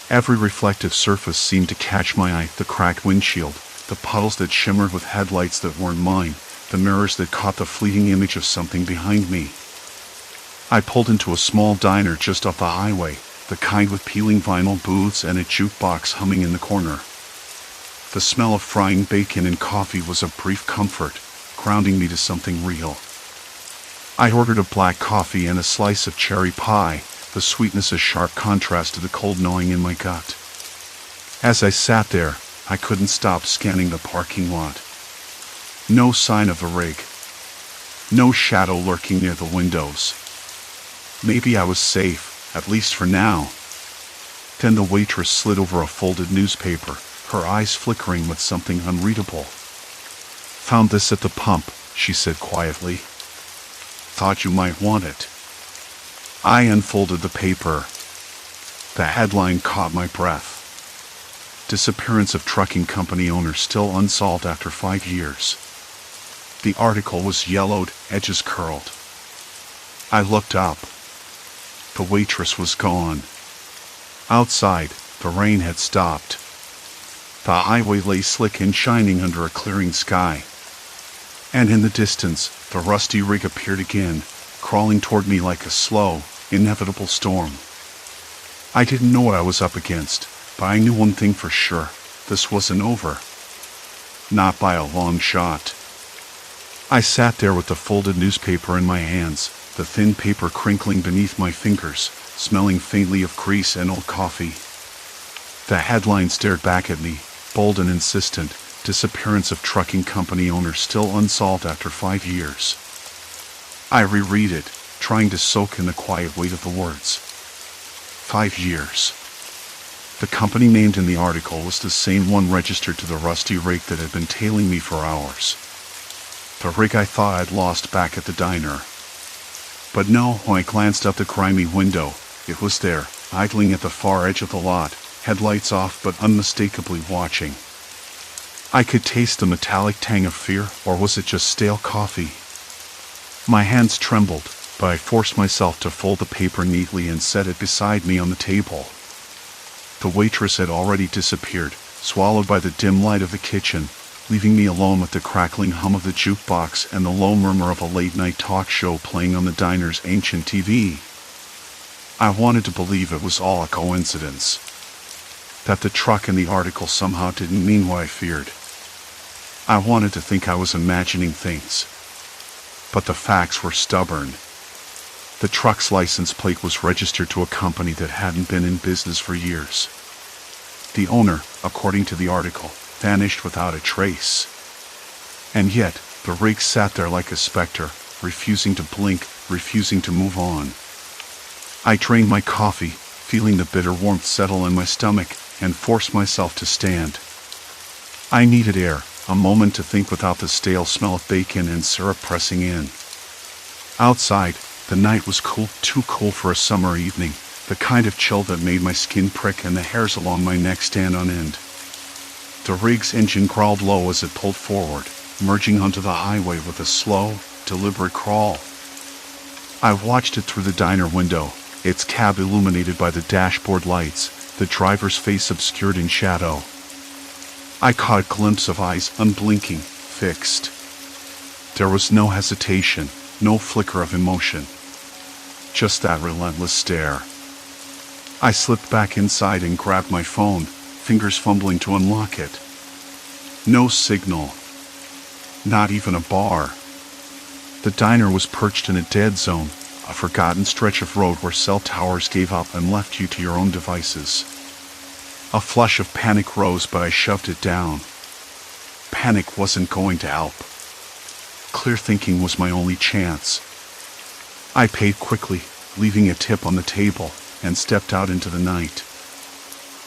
Every reflective surface seemed to catch my eye, the cracked windshield, the puddles that shimmered with headlights that weren't mine, the mirrors that caught the fleeting image of something behind me. I pulled into a small diner just off the highway, the kind with peeling vinyl booths and a jukebox humming in the corner. The smell of frying bacon and coffee was a brief comfort, grounding me to something real. I ordered a black coffee and a slice of cherry pie, the sweetness a sharp contrast to the cold gnawing in my gut. As I sat there, I couldn't stop scanning the parking lot. No sign of a rig. No shadow lurking near the windows. Maybe I was safe, at least for now. Then the waitress slid over a folded newspaper, her eyes flickering with something unreadable. "Found this at the pump," she said quietly. "Thought you might want it." I unfolded the paper. The headline caught my breath. Disappearance of trucking company owner still unsolved after 5 years. The article was yellowed, edges curled. I looked up. The waitress was gone. Outside, the rain had stopped. The highway lay slick and shining under a clearing sky. And in the distance, the rusty rig appeared again, crawling toward me like a slow, inevitable storm. I didn't know what I was up against, but I knew one thing for sure. This wasn't over. Not by a long shot. I sat there with the folded newspaper in my hands, the thin paper crinkling beneath my fingers, smelling faintly of grease and old coffee. The headline stared back at me, bold and insistent: disappearance of trucking company owner still unsolved after 5 years. I reread it, trying to soak in the quiet weight of the words. 5 years. The company named in the article was the same one registered to the rusty rig that had been tailing me for hours. The rig I thought I'd lost back at the diner. But no, when I glanced up the grimy window, it was there, idling at the far edge of the lot, headlights off but unmistakably watching. I could taste the metallic tang of fear, or was it just stale coffee? My hands trembled, but I forced myself to fold the paper neatly and set it beside me on the table. The waitress had already disappeared, swallowed by the dim light of the kitchen, leaving me alone with the crackling hum of the jukebox and the low murmur of a late-night talk show playing on the diner's ancient TV. I wanted to believe it was all a coincidence. That the truck in the article somehow didn't mean what I feared. I wanted to think I was imagining things. But the facts were stubborn. The truck's license plate was registered to a company that hadn't been in business for years. The owner, according to the article, vanished without a trace. And yet, the rig sat there like a specter, refusing to blink, refusing to move on. I drained my coffee, feeling the bitter warmth settle in my stomach, and forced myself to stand. I needed air, a moment to think without the stale smell of bacon and syrup pressing in. Outside, the night was cool, too cool for a summer evening, the kind of chill that made my skin prick and the hairs along my neck stand on end. The rig's engine crawled low as it pulled forward, merging onto the highway with a slow, deliberate crawl. I watched it through the diner window, its cab illuminated by the dashboard lights, the driver's face obscured in shadow. I caught a glimpse of eyes unblinking, fixed. There was no hesitation, no flicker of emotion. Just that relentless stare. I slipped back inside and grabbed my phone, fingers fumbling to unlock it. No signal. Not even a bar. The diner was perched in a dead zone, a forgotten stretch of road where cell towers gave up and left you to your own devices. A flush of panic rose, but I shoved it down. Panic wasn't going to help. Clear thinking was my only chance. I paid quickly, leaving a tip on the table, and stepped out into the night.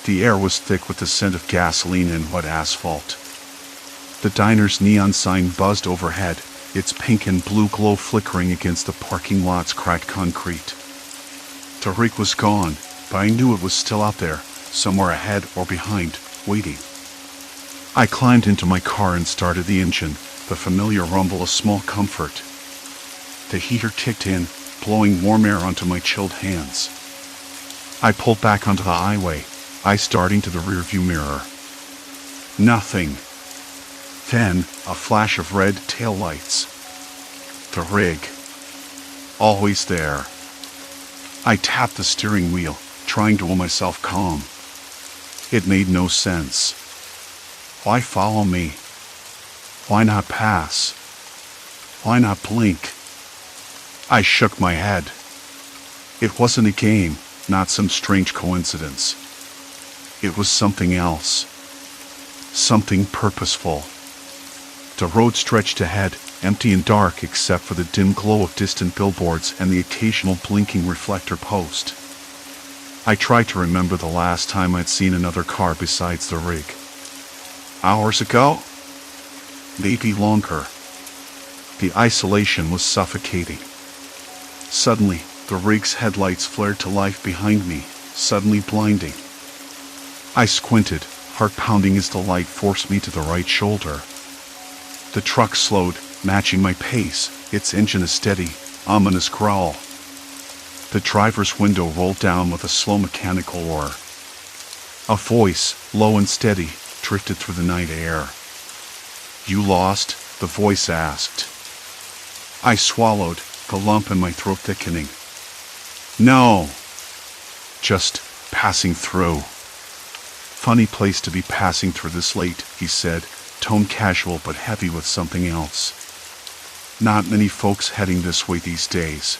The air was thick with the scent of gasoline and wet asphalt. The diner's neon sign buzzed overhead, its pink and blue glow flickering against the parking lot's cracked concrete. The rig was gone, but I knew it was still out there, somewhere ahead or behind, waiting. I climbed into my car and started the engine, the familiar rumble a small comfort. The heater kicked in, blowing warm air onto my chilled hands. I pulled back onto the highway, eyes darting to the rearview mirror. Nothing. Then, a flash of red taillights. The rig. Always there. I tapped the steering wheel, trying to will myself calm. It made no sense. Why follow me? Why not pass? Why not blink? I shook my head. It wasn't a game, not some strange coincidence. It was something else. Something purposeful. The road stretched ahead, empty and dark except for the dim glow of distant billboards and the occasional blinking reflector post. I tried to remember the last time I'd seen another car besides the rig. Hours ago? Maybe longer. The isolation was suffocating. Suddenly, the rig's headlights flared to life behind me, suddenly blinding. I squinted, heart pounding as the light forced me to the right shoulder. The truck slowed, matching my pace, its engine a steady, ominous growl. The driver's window rolled down with a slow mechanical roar. A voice, low and steady, drifted through the night air. "You lost?" the voice asked. I swallowed, the lump in my throat thickening. "No. Just passing through." "Funny place to be passing through this late," he said, tone casual but heavy with something else. "Not many folks heading this way these days."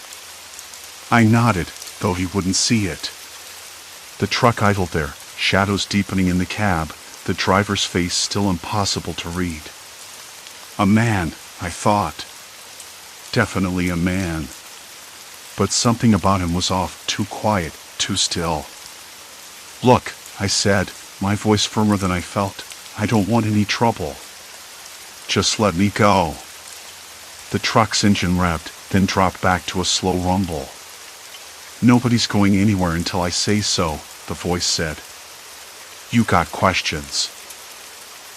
I nodded, though he wouldn't see it. The truck idled there, shadows deepening in the cab, the driver's face still impossible to read. A man, I thought. Definitely a man. But something about him was off, too quiet, too still. "Look," I said, my voice firmer than I felt, "I don't want any trouble. Just let me go." The truck's engine revved, then dropped back to a slow rumble. "Nobody's going anywhere until I say so," the voice said. "You got questions.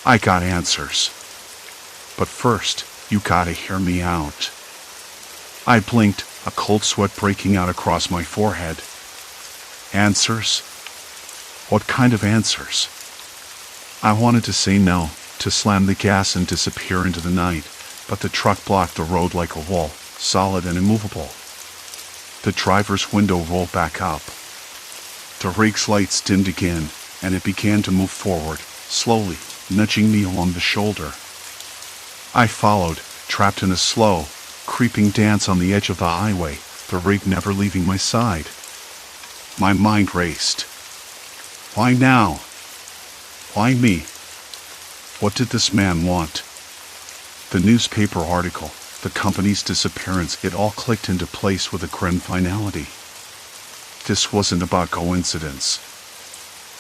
I got answers. But first, you gotta hear me out." I blinked, a cold sweat breaking out across my forehead. "Answers? What kind of answers?" I wanted to say no, to slam the gas and disappear into the night, but the truck blocked the road like a wall, solid and immovable. The driver's window rolled back up. The rig's lights dimmed again, and it began to move forward, slowly, nudging me along the shoulder. I followed, trapped in a slow, creeping dance on the edge of the highway, the rig never leaving my side. My mind raced. Why now? Why me? What did this man want? The newspaper article, the company's disappearance, it all clicked into place with a grim finality. This wasn't about coincidence.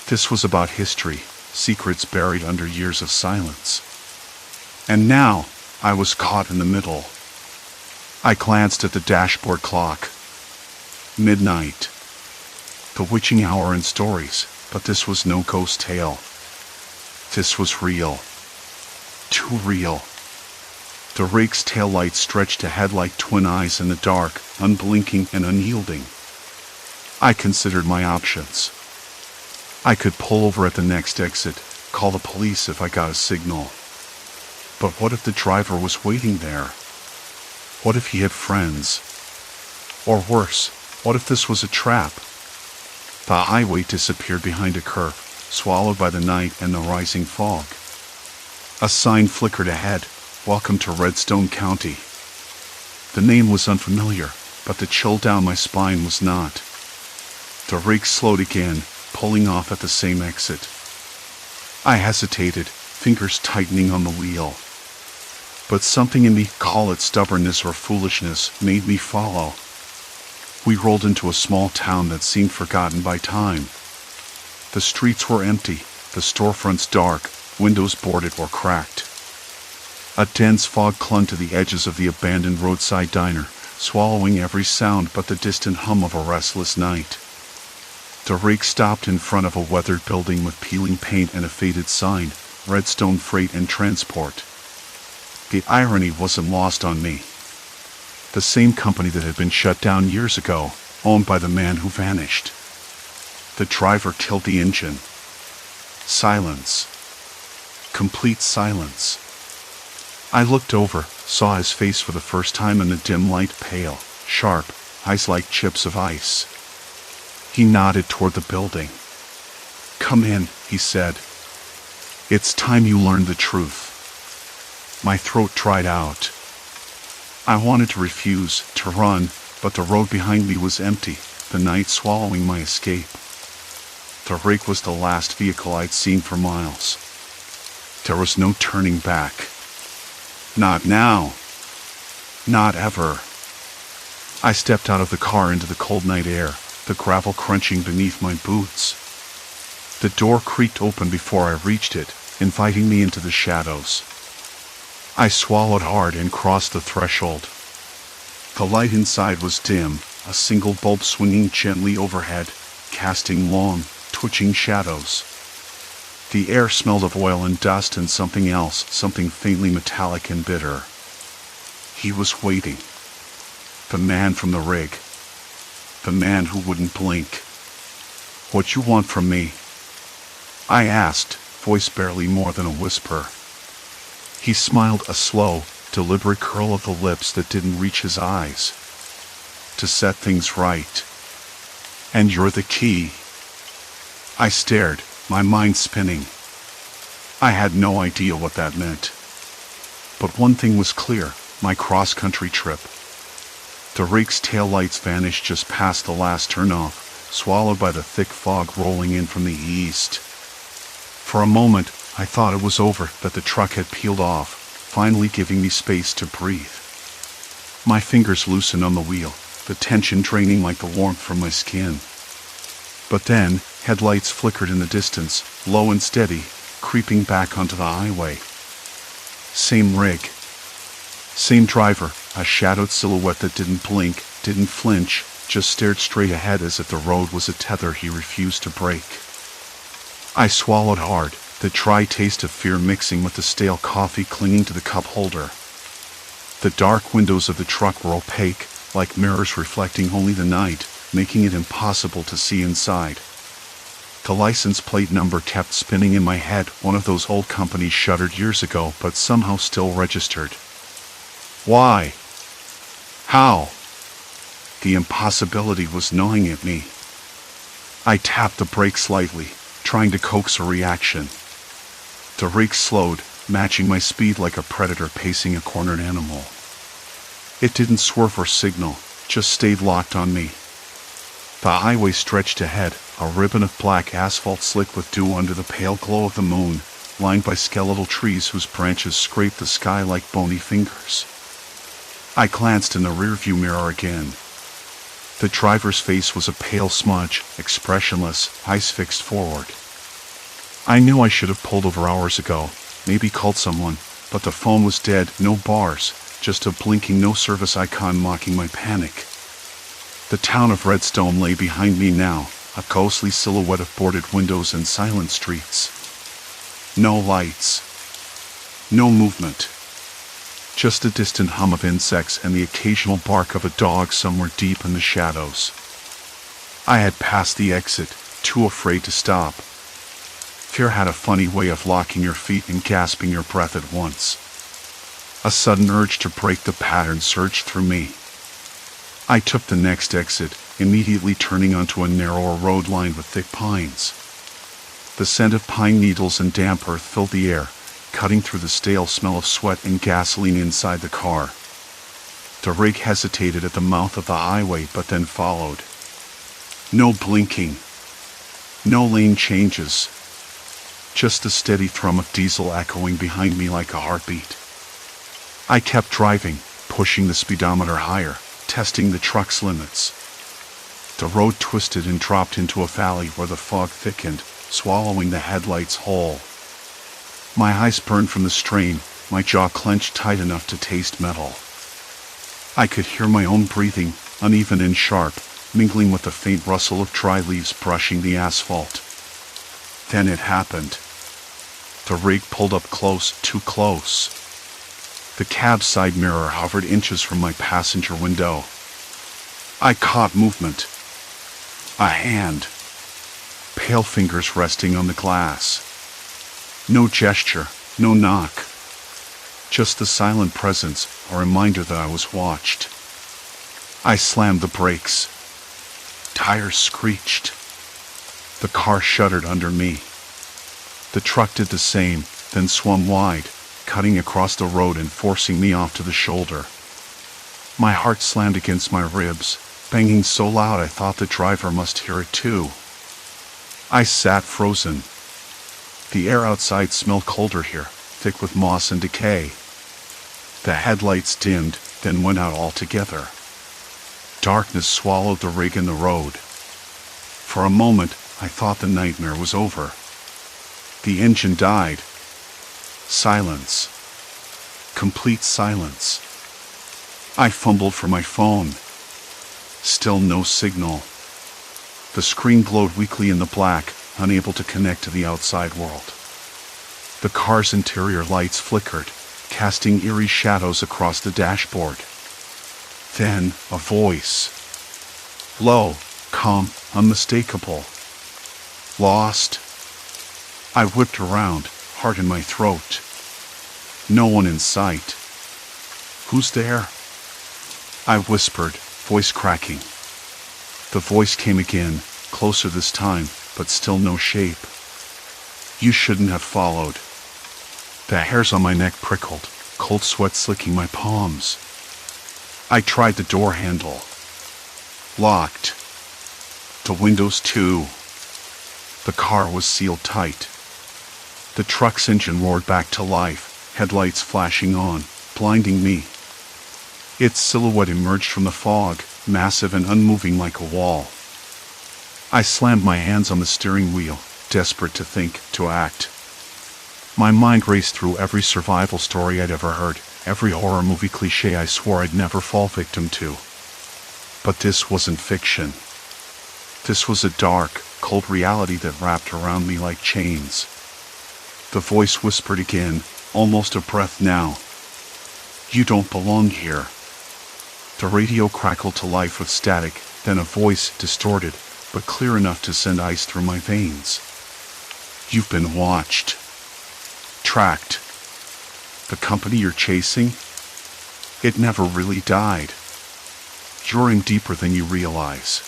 This was about history, secrets buried under years of silence. And now, I was caught in the middle. I glanced at the dashboard clock. Midnight. The witching hour in stories, but this was no ghost tale. This was real. Too real. The rig's taillights stretched ahead like twin eyes in the dark, unblinking and unyielding. I considered my options. I could pull over at the next exit, call the police if I got a signal. But what if the driver was waiting there? What if he had friends? Or worse, what if this was a trap? The highway disappeared behind a curve, swallowed by the night and the rising fog. A sign flickered ahead, "Welcome to Redstone County." The name was unfamiliar, but the chill down my spine was not. The rig slowed again, pulling off at the same exit. I hesitated, fingers tightening on the wheel. But something in me, call it stubbornness or foolishness, made me follow. We rolled into a small town that seemed forgotten by time. The streets were empty, the storefronts dark, windows boarded or cracked. A dense fog clung to the edges of the abandoned roadside diner, swallowing every sound but the distant hum of a restless night. The rig stopped in front of a weathered building with peeling paint and a faded sign, Redstone Freight and Transport. The irony wasn't lost on me. The same company that had been shut down years ago, owned by the man who vanished. The driver killed the engine. Silence. Complete silence. I looked over, saw his face for the first time in the dim light, pale, sharp, eyes like chips of ice. He nodded toward the building. "Come in," he said. "It's time you learned the truth." My throat dried out. I wanted to refuse, to run, but the road behind me was empty, the night swallowing my escape. The rig was the last vehicle I'd seen for miles. There was no turning back. Not now. Not ever. I stepped out of the car into the cold night air, the gravel crunching beneath my boots. The door creaked open before I reached it, inviting me into the shadows. I swallowed hard and crossed the threshold. The light inside was dim, a single bulb swinging gently overhead, casting long, twitching shadows. The air smelled of oil and dust and something else, something faintly metallic and bitter. He was waiting. The man from the rig. The man who wouldn't blink. "What you want from me?" I asked, voice barely more than a whisper. He smiled, a slow, deliberate curl of the lips that didn't reach his eyes. To set things right. And you're the key. I stared, my mind spinning. I had no idea what that meant. But one thing was clear, my cross-country trip. The rake's taillights vanished just past the last turnoff, swallowed by the thick fog rolling in from the east. For a moment, I thought it was over, that the truck had peeled off, finally giving me space to breathe. My fingers loosened on the wheel, the tension draining like the warmth from my skin. But then, headlights flickered in the distance, low and steady, creeping back onto the highway. Same rig. Same driver, a shadowed silhouette that didn't blink, didn't flinch, just stared straight ahead as if the road was a tether he refused to break. I swallowed hard, the dry taste of fear mixing with the stale coffee clinging to the cup holder. The dark windows of the truck were opaque, like mirrors reflecting only the night, making it impossible to see inside. The license plate number kept spinning in my head, one of those old companies shuttered years ago but somehow still registered. Why? How? The impossibility was gnawing at me. I tapped the brakes lightly, trying to coax a reaction. The rake slowed, matching my speed like a predator pacing a cornered animal. It didn't swerve or signal, just stayed locked on me. The highway stretched ahead, a ribbon of black asphalt slick with dew under the pale glow of the moon, lined by skeletal trees whose branches scraped the sky like bony fingers. I glanced in the rearview mirror again. The driver's face was a pale smudge, expressionless, eyes fixed forward. I knew I should have pulled over hours ago, maybe called someone, but the phone was dead, no bars, just a blinking no-service icon mocking my panic. The town of Redstone lay behind me now, a ghostly silhouette of boarded windows and silent streets. No lights. No movement. Just a distant hum of insects and the occasional bark of a dog somewhere deep in the shadows. I had passed the exit, too afraid to stop. Fear had a funny way of locking your feet and gasping your breath at once. A sudden urge to break the pattern surged through me. I took the next exit, immediately turning onto a narrower road lined with thick pines. The scent of pine needles and damp earth filled the air, cutting through the stale smell of sweat and gasoline inside the car. The rig hesitated at the mouth of the highway but then followed. No blinking. No lane changes. Just a steady thrum of diesel echoing behind me like a heartbeat. I kept driving, pushing the speedometer higher, testing the truck's limits. The road twisted and dropped into a valley where the fog thickened, swallowing the headlights whole. My eyes burned from the strain, my jaw clenched tight enough to taste metal. I could hear my own breathing, uneven and sharp, mingling with the faint rustle of dry leaves brushing the asphalt. Then it happened. The rig pulled up close, too close. The cab's side mirror hovered inches from my passenger window. I caught movement. A hand. Pale fingers resting on the glass. No gesture, no knock. Just the silent presence, a reminder that I was watched. I slammed the brakes. Tires screeched. The car shuddered under me. The truck did the same, then swung wide, cutting across the road and forcing me off to the shoulder. My heart slammed against my ribs, banging so loud I thought the driver must hear it too. I sat frozen. The air outside smelled colder here, thick with moss and decay. The headlights dimmed, then went out altogether. Darkness swallowed the rig and the road. For a moment, I thought the nightmare was over. The engine died. Silence. Complete silence. I fumbled for my phone. Still no signal. The screen glowed weakly in the black, unable to connect to the outside world. The car's interior lights flickered, casting eerie shadows across the dashboard. Then, a voice. Low, calm, unmistakable. Lost? I whipped around, heart in my throat. No one in sight. "Who's there?" I whispered, voice cracking. The voice came again, closer this time, but still no shape. "You shouldn't have followed." The hairs on my neck prickled, cold sweat slicking my palms. I tried the door handle. Locked. The windows too. The car was sealed tight. The truck's engine roared back to life, headlights flashing on, blinding me. Its silhouette emerged from the fog, massive and unmoving like a wall. I slammed my hands on the steering wheel, desperate to think, to act. My mind raced through every survival story I'd ever heard, every horror movie cliché I swore I'd never fall victim to. But this wasn't fiction. This was a dark, cold reality that wrapped around me like chains. The voice whispered again, almost a breath now. "You don't belong here." The radio crackled to life with static, then a voice, distorted, but clear enough to send ice through my veins. "You've been watched. Tracked. The company you're chasing? It never really died. You're in deeper than you realize."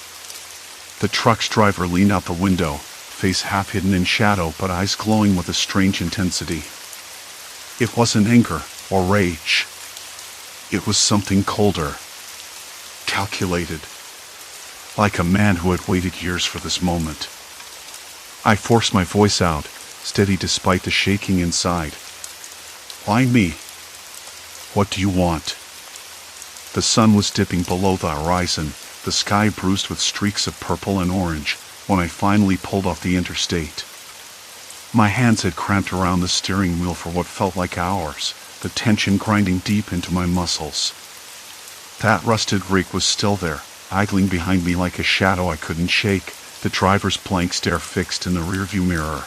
The truck's driver leaned out the window, face half hidden in shadow but eyes glowing with a strange intensity. It wasn't anger or rage. It was something colder. Calculated. Like a man who had waited years for this moment. I forced my voice out, steady despite the shaking inside. "Why me? What do you want?" The sun was dipping below the horizon, the sky bruised with streaks of purple and orange, when I finally pulled off the interstate. My hands had cramped around the steering wheel for what felt like hours, the tension grinding deep into my muscles. That rusted rig was still there, idling behind me like a shadow I couldn't shake, the driver's blank stare fixed in the rearview mirror.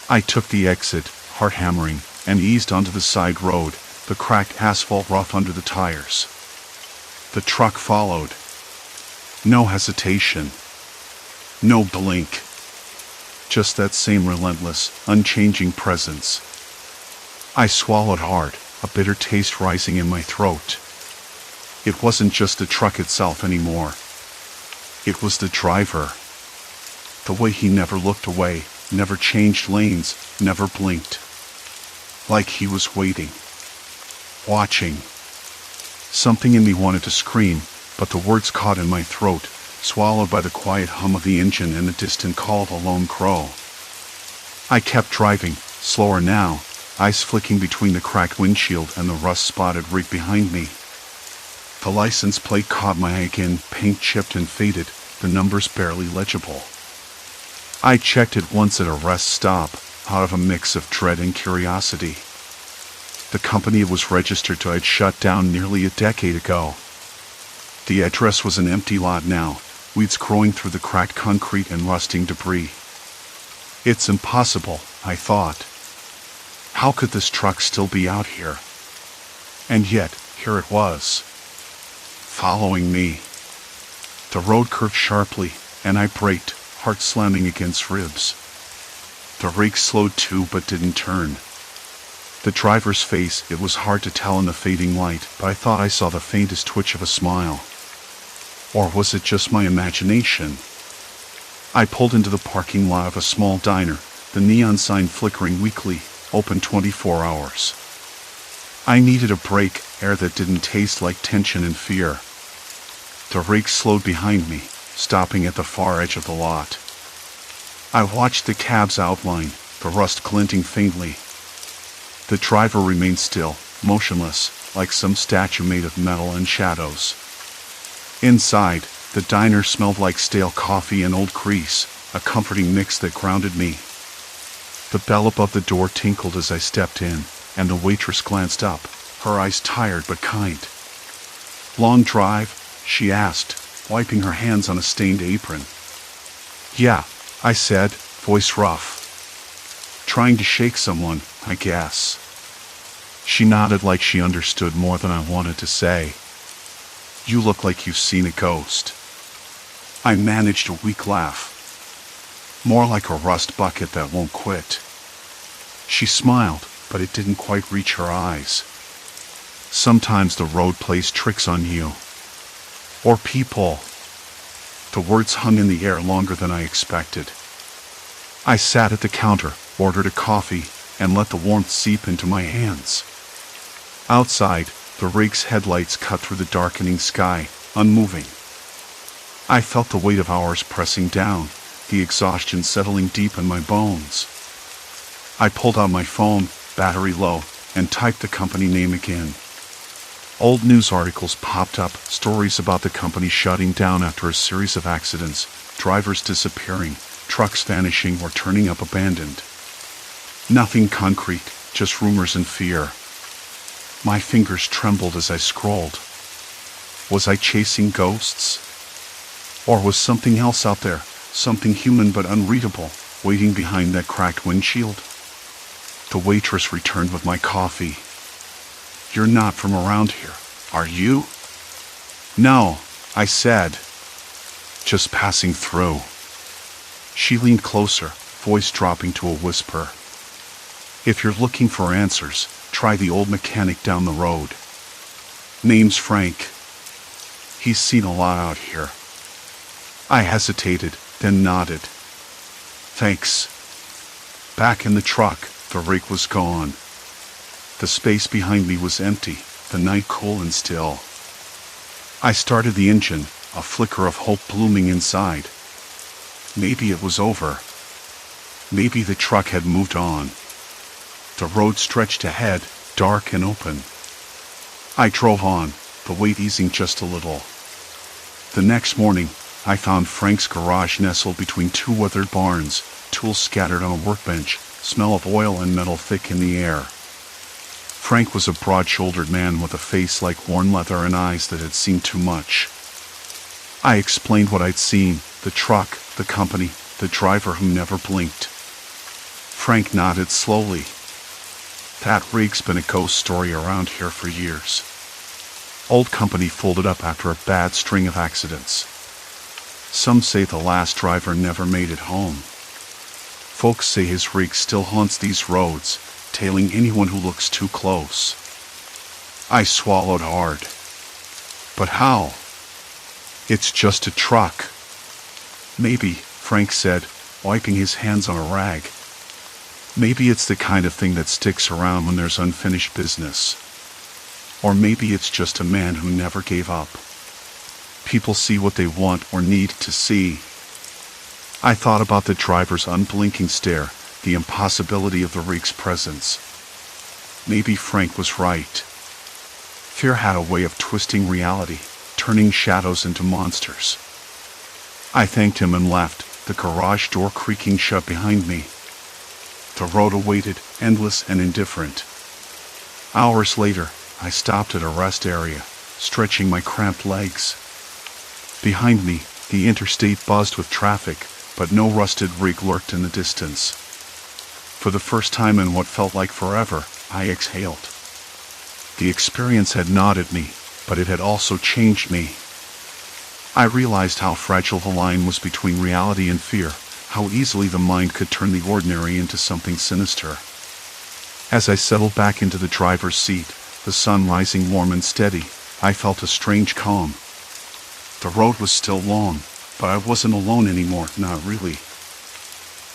I took the exit, heart hammering, and eased onto the side road, the cracked asphalt rough under the tires. The truck followed. No hesitation. No blink. Just that same relentless, unchanging presence. I swallowed hard, a bitter taste rising in my throat. It wasn't just the truck itself anymore. It was the driver. The way he never looked away, never changed lanes, never blinked. Like he was waiting. Watching. Something in me wanted to scream, but the words caught in my throat, swallowed by the quiet hum of the engine and the distant call of a lone crow. I kept driving, slower now, ice flicking between the cracked windshield and the rust-spotted rig behind me. The license plate caught my eye again, paint chipped and faded, the numbers barely legible. I checked it once at a rest stop, out of a mix of dread and curiosity. The company it was registered to had shut down nearly a decade ago. The address was an empty lot now, weeds growing through the cracked concrete and rusting debris. It's impossible, I thought. How could this truck still be out here? And yet, here it was. Following me. The road curved sharply, and I braked, heart slamming against ribs. The rig slowed too but didn't turn. The driver's face, it was hard to tell in the fading light, but I thought I saw the faintest twitch of a smile. Or was it just my imagination? I pulled into the parking lot of a small diner, the neon sign flickering weakly, open 24 hours. I needed a break, air that didn't taste like tension and fear. The rig slowed behind me, stopping at the far edge of the lot. I watched the cab's outline, the rust glinting faintly. The driver remained still, motionless, like some statue made of metal and shadows. Inside, the diner smelled like stale coffee and old grease, a comforting mix that grounded me. The bell above the door tinkled as I stepped in, and the waitress glanced up, her eyes tired but kind. "Long drive?" she asked, wiping her hands on a stained apron. "Yeah," I said, voice rough. "Trying to shake someone, I guess." She nodded like she understood more than I wanted to say. "You look like you've seen a ghost." I managed a weak laugh. more like a rust bucket that won't quit. She smiled, but it didn't quite reach her eyes. Sometimes the road plays tricks on you. Or people. The words hung in the air longer than I expected. I sat at the counter, ordered a coffee, and let the warmth seep into my hands. Outside, the rig's headlights cut through the darkening sky, unmoving. I felt the weight of hours pressing down, the exhaustion settling deep in my bones. I pulled out my phone, battery low, and typed the company name again. Old news articles popped up, stories about the company shutting down after a series of accidents, drivers disappearing, trucks vanishing or turning up abandoned. Nothing concrete, just rumors and fear. My fingers trembled as I scrolled. Was I chasing ghosts? Or was something else out there, something human but unreadable, waiting behind that cracked windshield? The waitress returned with my coffee. "You're not from around here, are you?" "No," I said. "Just passing through." She leaned closer, voice dropping to a whisper. "If you're looking for answers, try the old mechanic down the road. Name's Frank. He's seen a lot out here." I hesitated, then nodded. "Thanks." Back in the truck, the rig was gone. The space behind me was empty, the night cool and still. I started the engine, a flicker of hope blooming inside. Maybe it was over. Maybe the truck had moved on. The road stretched ahead, dark and open. I drove on, the weight easing just a little. The next morning, I found Frank's garage nestled between two weathered barns, tools scattered on a workbench, smell of oil and metal thick in the air. Frank was a broad-shouldered man with a face like worn leather and eyes that had seen too much. I explained what I'd seen, the truck, the company, the driver who never blinked. Frank nodded slowly. "That rig's been a ghost story around here for years. Old company folded up after a bad string of accidents. Some say the last driver never made it home. Folks say his rig still haunts these roads, tailing anyone who looks too close." I swallowed hard. "But how? It's just a truck." "Maybe," Frank said, wiping his hands on a rag. "Maybe it's the kind of thing that sticks around when there's unfinished business. Or maybe it's just a man who never gave up. People see what they want or need to see." I thought about the driver's unblinking stare, the impossibility of the rig's presence. Maybe Frank was right. Fear had a way of twisting reality, turning shadows into monsters. I thanked him and left, the garage door creaking shut behind me. The road awaited, endless and indifferent. Hours later, I stopped at a rest area, stretching my cramped legs. Behind me, the interstate buzzed with traffic, but no rusted rig lurked in the distance. For the first time in what felt like forever, I exhaled. The experience had gnawed me, but it had also changed me. I realized how fragile the line was between reality and fear, how easily the mind could turn the ordinary into something sinister. As I settled back into the driver's seat, the sun rising warm and steady, I felt a strange calm. The road was still long, but I wasn't alone anymore, not really.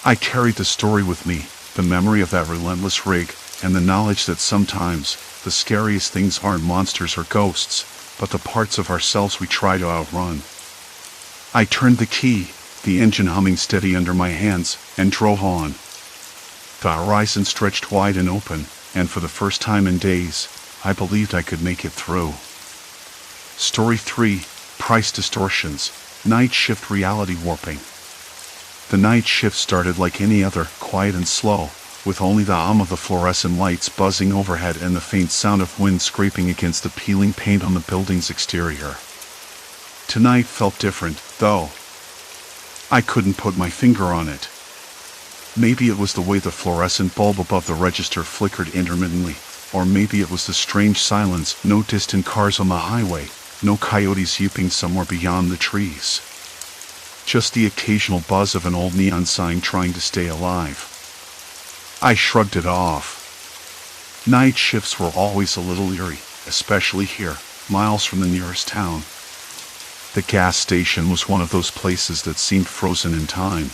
I carried the story with me, the memory of that relentless rig, and the knowledge that sometimes, the scariest things aren't monsters or ghosts, but the parts of ourselves we try to outrun. I turned the key, the engine humming steady under my hands, and drove on. The horizon stretched wide and open, and for the first time in days, I believed I could make it through. Story 3, Price Distortions, Night Shift Reality Warping. The night shift started like any other, quiet and slow, with only the hum of the fluorescent lights buzzing overhead and the faint sound of wind scraping against the peeling paint on the building's exterior. Tonight felt different, though. I couldn't put my finger on it. Maybe it was the way the fluorescent bulb above the register flickered intermittently, or maybe it was the strange silence, no distant cars on the highway, no coyotes yipping somewhere beyond the trees. just the occasional buzz of an old neon sign trying to stay alive. I shrugged it off. Night shifts were always a little eerie, especially here, miles from the nearest town. The gas station was one of those places that seemed frozen in time.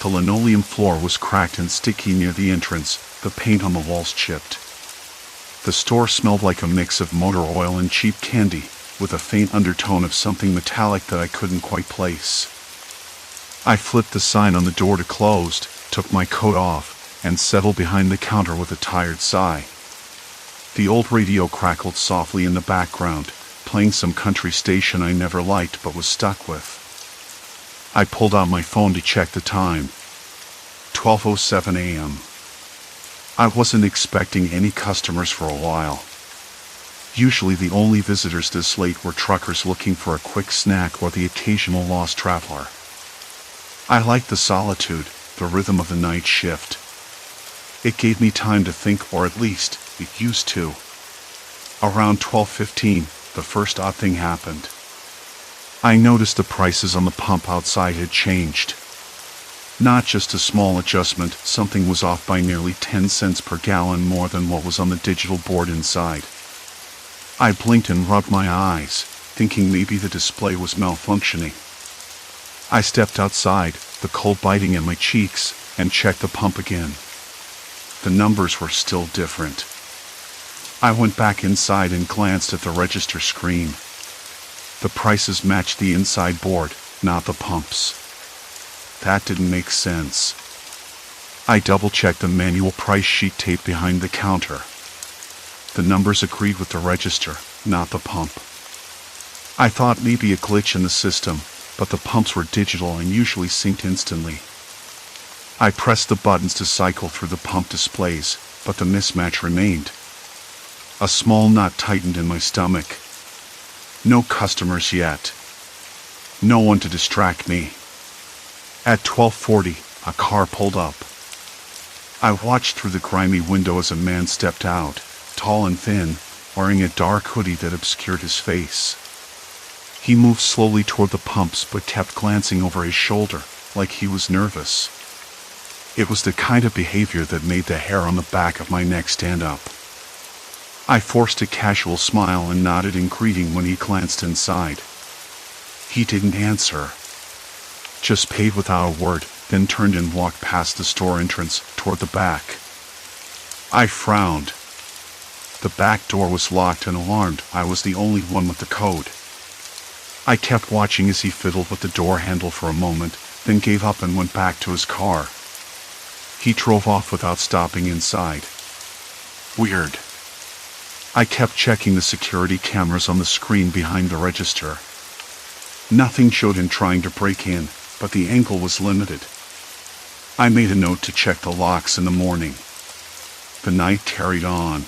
The linoleum floor was cracked and sticky near the entrance, the paint on the walls chipped. The store smelled like a mix of motor oil and cheap candy, with a faint undertone of something metallic that I couldn't quite place. I flipped the sign on the door to closed, took my coat off, and settled behind the counter with a tired sigh. The old radio crackled softly in the background, playing some country station I never liked but was stuck with. I pulled out my phone to check the time. 12:07 a.m. I wasn't expecting any customers for a while. Usually the only visitors this late were truckers looking for a quick snack or the occasional lost traveler. I liked the solitude, the rhythm of the night shift. It gave me time to think, or at least, it used to. Around 12:15, the first odd thing happened. I noticed the prices on the pump outside had changed. Not just a small adjustment, something was off by nearly 10 cents per gallon more than what was on the digital board inside. I blinked and rubbed my eyes, thinking maybe the display was malfunctioning. I stepped outside, the cold biting at my cheeks, and checked the pump again. The numbers were still different. I went back inside and glanced at the register screen. The prices matched the inside board, not the pumps. That didn't make sense. I double-checked the manual price sheet taped behind the counter. The numbers agreed with the register, not the pump. I thought maybe a glitch in the system, but the pumps were digital and usually synced instantly. I pressed the buttons to cycle through the pump displays, but the mismatch remained. A small knot tightened in my stomach. No customers yet. No one to distract me. At 12:40, a car pulled up. I watched through the grimy window as a man stepped out, tall and thin, wearing a dark hoodie that obscured his face. He moved slowly toward the pumps but kept glancing over his shoulder, like he was nervous. It was the kind of behavior that made the hair on the back of my neck stand up. I forced a casual smile and nodded in greeting when he glanced inside. He didn't answer. Just paid without a word, then turned and walked past the store entrance toward the back. I frowned. The back door was locked and alarmed I was the only one with the code. I kept watching as he fiddled with the door handle for a moment, then gave up and went back to his car. He drove off without stopping inside. Weird. I kept checking the security cameras on the screen behind the register. Nothing showed him trying to break in, but the angle was limited. I made a note to check the locks in the morning. The night carried on.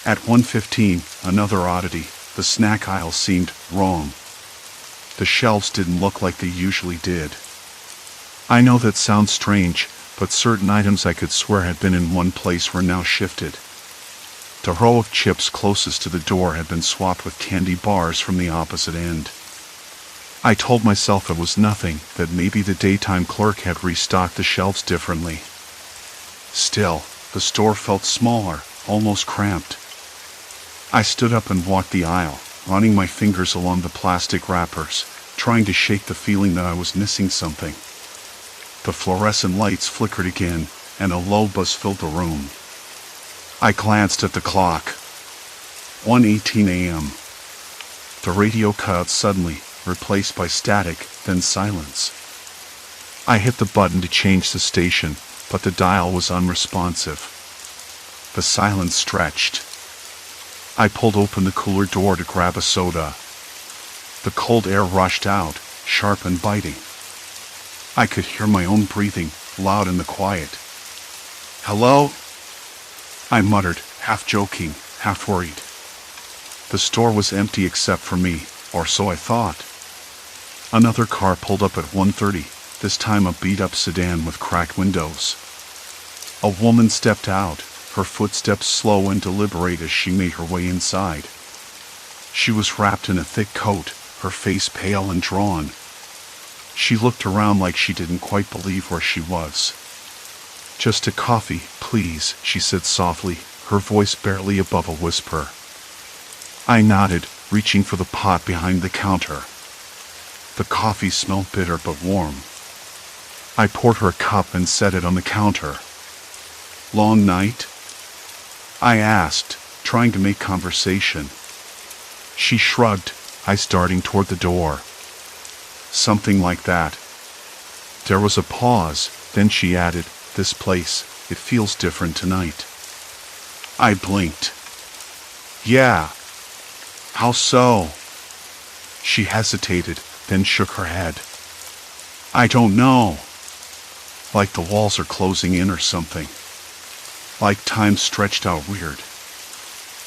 At 1:15, another oddity, the snack aisle seemed wrong. The shelves didn't look like they usually did. I know that sounds strange, but certain items I could swear had been in one place were now shifted. The row of chips closest to the door had been swapped with candy bars from the opposite end. I told myself it was nothing, that maybe the daytime clerk had restocked the shelves differently. Still, the store felt smaller, almost cramped. I stood up and walked the aisle, running my fingers along the plastic wrappers, trying to shake the feeling that I was missing something. The fluorescent lights flickered again, and a low buzz filled the room. I glanced at the clock. 1:18 a.m. The radio cut out suddenly, replaced by static, then silence. I hit the button to change the station, but the dial was unresponsive. The silence stretched. I pulled open the cooler door to grab a soda. The cold air rushed out, sharp and biting. I could hear my own breathing, loud in the quiet. "Hello?" I muttered, half joking, half worried. The store was empty except for me, or so I thought. Another car pulled up at 1:30, this time a beat-up sedan with cracked windows. A woman stepped out, her footsteps slow and deliberate as she made her way inside. She was wrapped in a thick coat, her face pale and drawn. She looked around like she didn't quite believe where she was. "Just a coffee, please," she said softly, her voice barely above a whisper. I nodded, reaching for the pot behind the counter. The coffee smelled bitter but warm. I poured her a cup and set it on the counter. "Long night?" I asked, trying to make conversation. She shrugged, eyes darting toward the door. "Something like that." There was a pause, then she added, "This place, it feels different tonight." I blinked. "Yeah. How so?" She hesitated, then shook her head. "I don't know. Like the walls are closing in or something. Like time stretched out weird."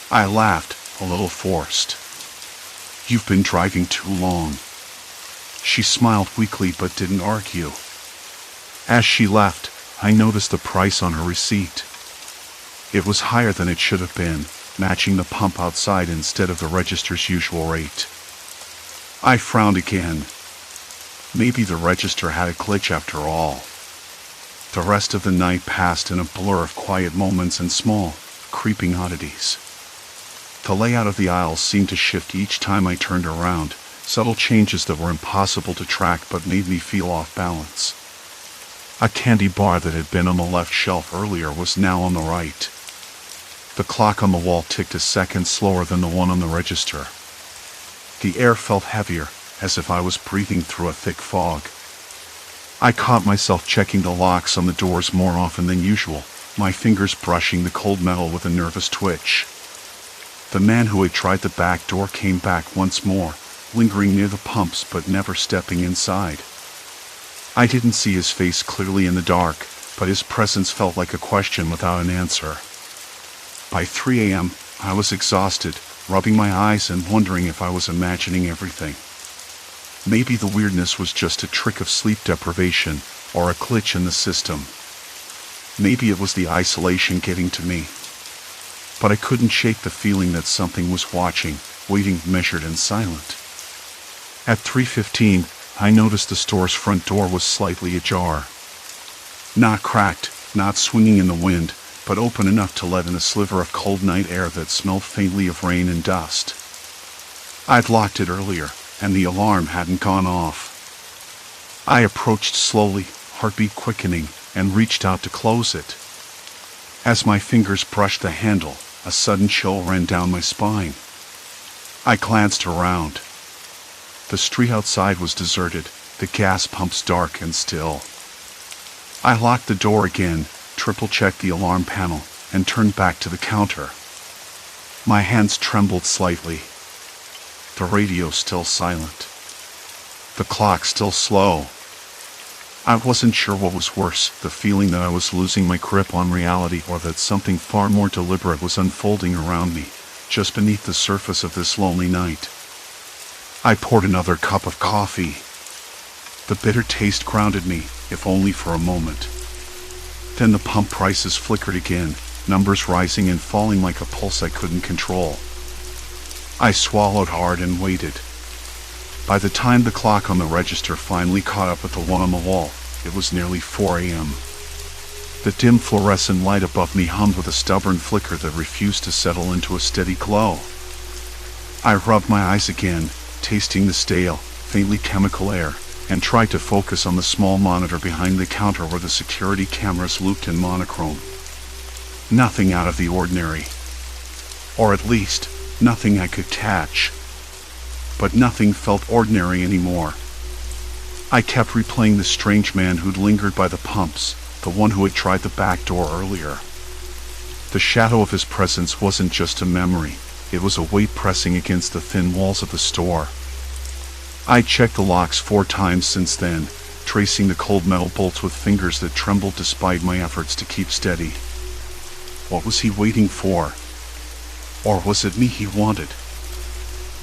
I laughed, a little forced. "You've been driving too long." She smiled weakly but didn't argue. As she left, I noticed the price on her receipt. It was higher than it should have been, matching the pump outside instead of the register's usual rate. I frowned again. Maybe the register had a glitch after all. The rest of the night passed in a blur of quiet moments and small, creeping oddities. The layout of the aisles seemed to shift each time I turned around, subtle changes that were impossible to track but made me feel off balance. A candy bar that had been on the left shelf earlier was now on the right. The clock on the wall ticked a second slower than the one on the register. The air felt heavier, as if I was breathing through a thick fog. I caught myself checking the locks on the doors more often than usual, my fingers brushing the cold metal with a nervous twitch. The man who had tried the back door came back once more, lingering near the pumps but never stepping inside. I didn't see his face clearly in the dark, but his presence felt like a question without an answer. By 3 a.m., I was exhausted, rubbing my eyes and wondering if I was imagining everything. Maybe the weirdness was just a trick of sleep deprivation, or a glitch in the system. Maybe it was the isolation getting to me. But I couldn't shake the feeling that something was watching, waiting, measured and silent. At 3:15, I noticed the store's front door was slightly ajar. Not cracked, not swinging in the wind, but open enough to let in a sliver of cold night air that smelled faintly of rain and dust. I'd locked it earlier, and the alarm hadn't gone off. I approached slowly, heartbeat quickening, and reached out to close it. As my fingers brushed the handle, a sudden chill ran down my spine. I glanced around. The street outside was deserted, the gas pumps dark and still. I locked the door again, triple-checked the alarm panel, and turned back to the counter. My hands trembled slightly. The radio still silent. The clock still slow. I wasn't sure what was worse, the feeling that I was losing my grip on reality or that something far more deliberate was unfolding around me, just beneath the surface of this lonely night. I poured another cup of coffee. The bitter taste grounded me, if only for a moment. Then the pump prices flickered again, numbers rising and falling like a pulse I couldn't control. I swallowed hard and waited. By the time the clock on the register finally caught up with the one on the wall, it was nearly 4 a.m. The dim fluorescent light above me hummed with a stubborn flicker that refused to settle into a steady glow. I rubbed my eyes again, tasting the stale, faintly chemical air, and tried to focus on the small monitor behind the counter where the security cameras looped in monochrome. Nothing out of the ordinary. Or at least, nothing I could catch. But nothing felt ordinary anymore. I kept replaying the strange man who'd lingered by the pumps, the one who had tried the back door earlier. The shadow of his presence wasn't just a memory, it was a weight pressing against the thin walls of the store. I'd checked the locks 4 times since then, tracing the cold metal bolts with fingers that trembled despite my efforts to keep steady. What was he waiting for? Or was it me he wanted?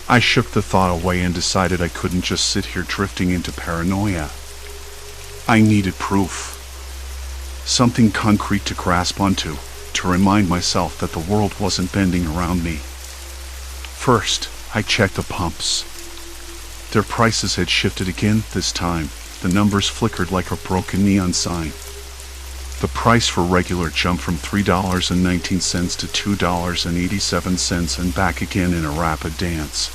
I shook the thought away and decided I couldn't just sit here drifting into paranoia. I needed proof. Something concrete to grasp onto, to remind myself that the world wasn't bending around me. First, I checked the pumps. Their prices had shifted again this time, The numbers flickered like a broken neon sign. The price for regular jumped from $3.19 to $2.87 and back again in a rapid dance.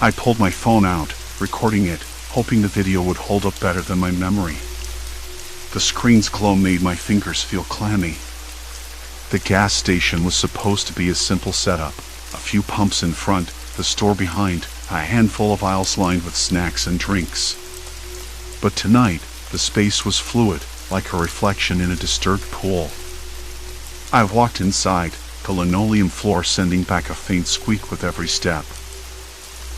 I pulled my phone out, recording it, hoping the video would hold up better than my memory. The screen's glow made my fingers feel clammy. The gas station was supposed to be a simple setup: a few pumps in front, the store behind, a handful of aisles lined with snacks and drinks. But tonight, the space was fluid, like a reflection in a disturbed pool. I walked inside, the linoleum floor sending back a faint squeak with every step.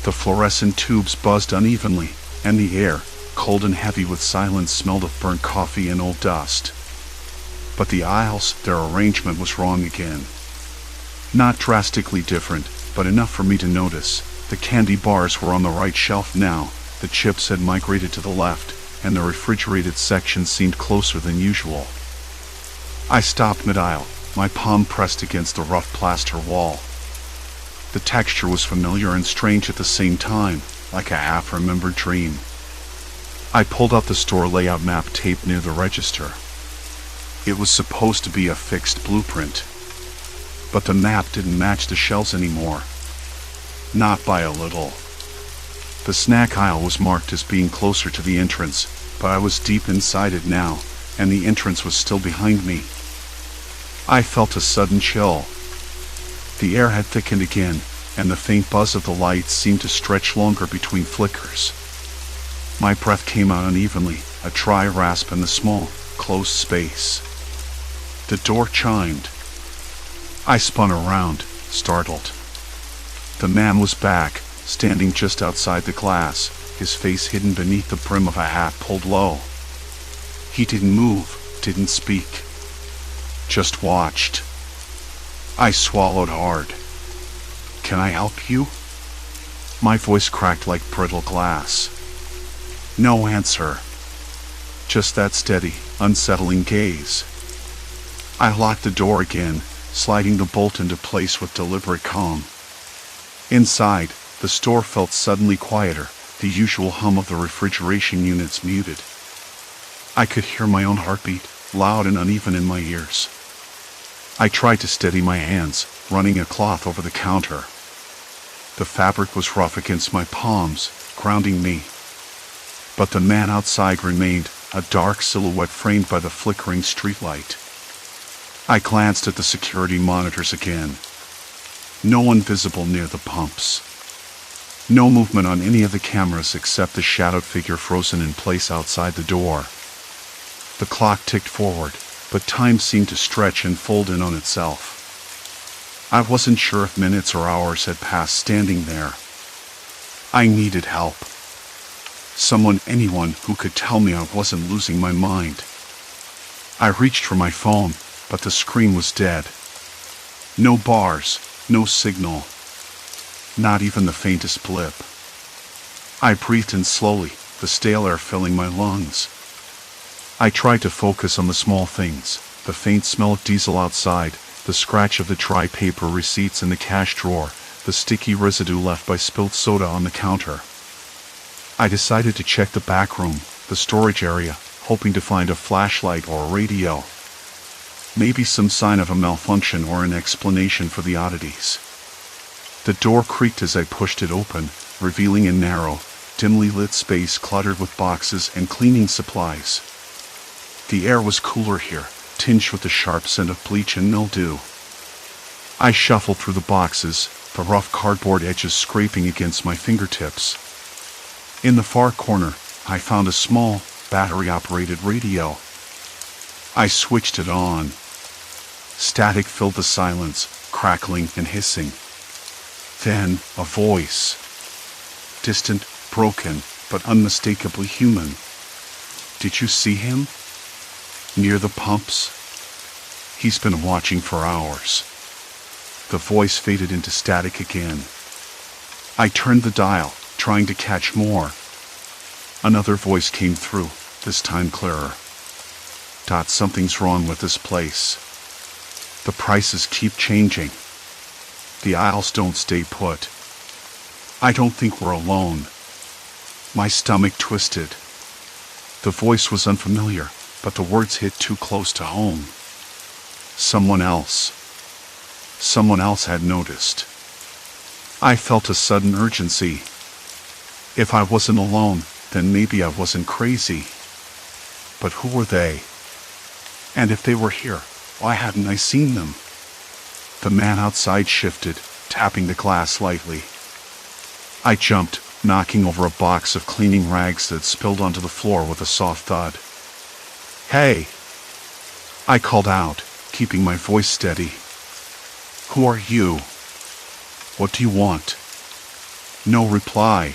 The fluorescent tubes buzzed unevenly, and the air, cold and heavy with silence, smelled of burnt coffee and old dust. But the aisles, their arrangement was wrong again. Not drastically different, but enough for me to notice. The candy bars were on the right shelf now, the chips had migrated to the left, and the refrigerated section seemed closer than usual. I stopped mid-aisle, my palm pressed against the rough plaster wall. The texture was familiar and strange at the same time, like a half-remembered dream. I pulled out the store layout map taped near the register. It was supposed to be a fixed blueprint. But the map didn't match the shelves anymore. Not by a little. The snack aisle was marked as being closer to the entrance, but I was deep inside it now, and the entrance was still behind me. I felt a sudden chill. The air had thickened again, and the faint buzz of the lights seemed to stretch longer between flickers. My breath came out unevenly, a dry rasp in the small, closed space. The door chimed. I spun around, startled. The man was back, standing just outside the glass, his face hidden beneath the brim of a hat pulled low. He didn't move, didn't speak. Just watched. I swallowed hard. "Can I help you?" My voice cracked like brittle glass. No answer. Just that steady, unsettling gaze. I locked the door again, sliding the bolt into place with deliberate calm. Inside, the store felt suddenly quieter, the usual hum of the refrigeration units muted. I could hear my own heartbeat, loud and uneven in my ears. I tried to steady my hands, running a cloth over the counter. The fabric was rough against my palms, grounding me. But the man outside remained, a dark silhouette framed by the flickering streetlight. I glanced at the security monitors again. No one visible near the pumps. No movement on any of the cameras except the shadowed figure frozen in place outside the door. The clock ticked forward, but time seemed to stretch and fold in on itself. I wasn't sure if minutes or hours had passed standing there. I needed help. Anyone who could tell me I wasn't losing my mind. I reached for my phone, but the screen was dead. No bars, no signal. Not even the faintest blip. I breathed in slowly, the stale air filling my lungs. I tried to focus on the small things, the faint smell of diesel outside, the scratch of the dry paper receipts in the cash drawer, the sticky residue left by spilled soda on the counter. I decided to check the back room, the storage area, hoping to find a flashlight or a radio. Maybe some sign of a malfunction or an explanation for the oddities. The door creaked as I pushed it open, revealing a narrow, dimly lit space cluttered with boxes and cleaning supplies. The air was cooler here, tinged with the sharp scent of bleach and mildew. I shuffled through the boxes, the rough cardboard edges scraping against my fingertips. In the far corner, I found a small, battery-operated radio. I switched it on. Static filled the silence, crackling and hissing. Then, a voice. Distant, broken, but unmistakably human. "Did you see him? Near the pumps? He's been watching for hours." The voice faded into static again. I turned the dial, trying to catch more. Another voice came through, this time clearer. Something's wrong with this place. The prices keep changing. The aisles don't stay put. I don't think we're alone. My stomach twisted. The voice was unfamiliar, but the words hit too close to home. Someone else had noticed. I felt a sudden urgency. If I wasn't alone, then maybe I wasn't crazy. But who were they? And if they were here, why hadn't I seen them? The man outside shifted, tapping the glass lightly. I jumped, knocking over a box of cleaning rags that spilled onto the floor with a soft thud. "Hey!" I called out, keeping my voice steady. "Who are you? What do you want?" No reply.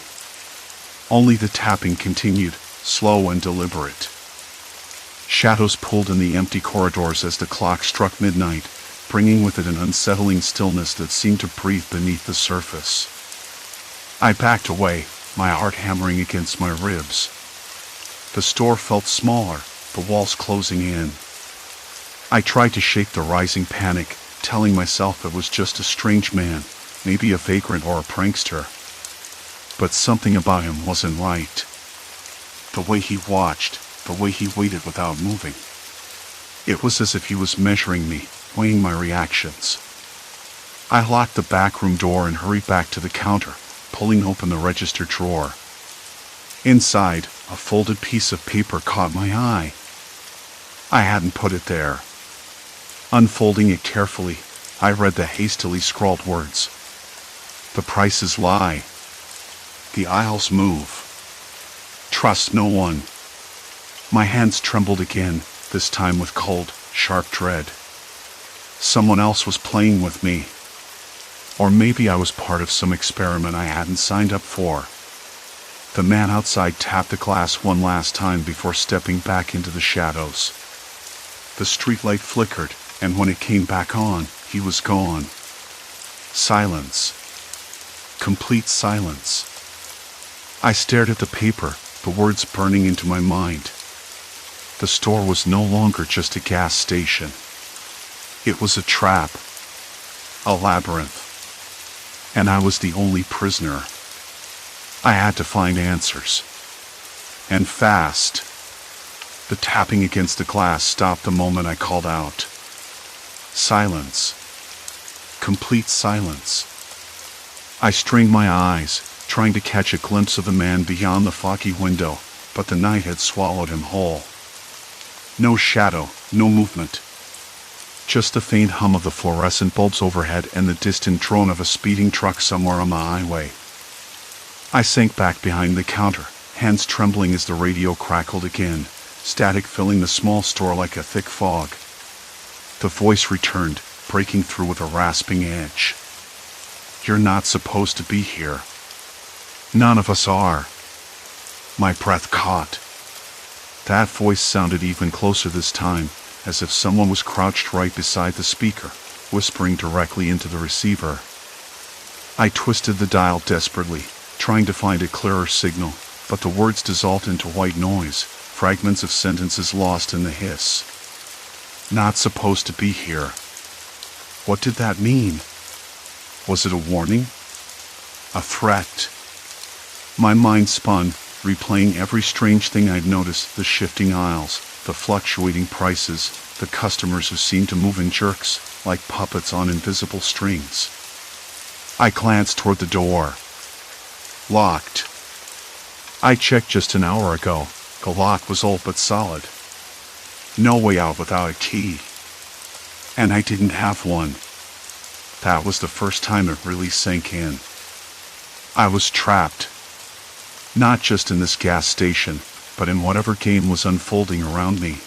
Only the tapping continued, slow and deliberate. Shadows pulled in the empty corridors as the clock struck midnight, bringing with it an unsettling stillness that seemed to breathe beneath the surface. I backed away, my heart hammering against my ribs. The store felt smaller, the walls closing in. I tried to shake the rising panic, telling myself it was just a strange man, maybe a vagrant or a prankster. But something about him wasn't right. The way he watched, the way he waited without moving. It was as if he was measuring me, weighing my reactions. I locked the backroom door and hurried back to the counter, pulling open the register drawer. Inside, a folded piece of paper caught my eye. I hadn't put it there. Unfolding it carefully, I read the hastily scrawled words. "The prices lie. The aisles move. Trust no one." My hands trembled again, this time with cold, sharp dread. Someone else was playing with me. Or maybe I was part of some experiment I hadn't signed up for. The man outside tapped the glass one last time before stepping back into the shadows. The streetlight flickered, and when it came back on, he was gone. Silence. Complete silence. I stared at the paper, the words burning into my mind. The store was no longer just a gas station. It was a trap. A labyrinth. And I was the only prisoner. I had to find answers. And fast. The tapping against the glass stopped the moment I called out. Silence. Complete silence. I strained my eyes, trying to catch a glimpse of the man beyond the foggy window, but the night had swallowed him whole. No shadow, no movement. Just the faint hum of the fluorescent bulbs overhead and the distant drone of a speeding truck somewhere on the highway. I sank back behind the counter, hands trembling as the radio crackled again, static filling the small store like a thick fog. The voice returned, breaking through with a rasping edge. "You're not supposed to be here. None of us are." My breath caught. That voice sounded even closer this time, as if someone was crouched right beside the speaker, whispering directly into the receiver. I twisted the dial desperately, trying to find a clearer signal, but the words dissolved into white noise, fragments of sentences lost in the hiss. Not supposed to be here. What did that mean? Was it a warning? A threat? My mind spun, replaying every strange thing I'd noticed, the shifting aisles, the fluctuating prices, the customers who seemed to move in jerks, like puppets on invisible strings. I glanced toward the door. Locked. I checked just an hour ago. The lock was old but solid. No way out without a key. And I didn't have one. That was the first time it really sank in. I was trapped. Not just in this gas station, but in whatever game was unfolding around me.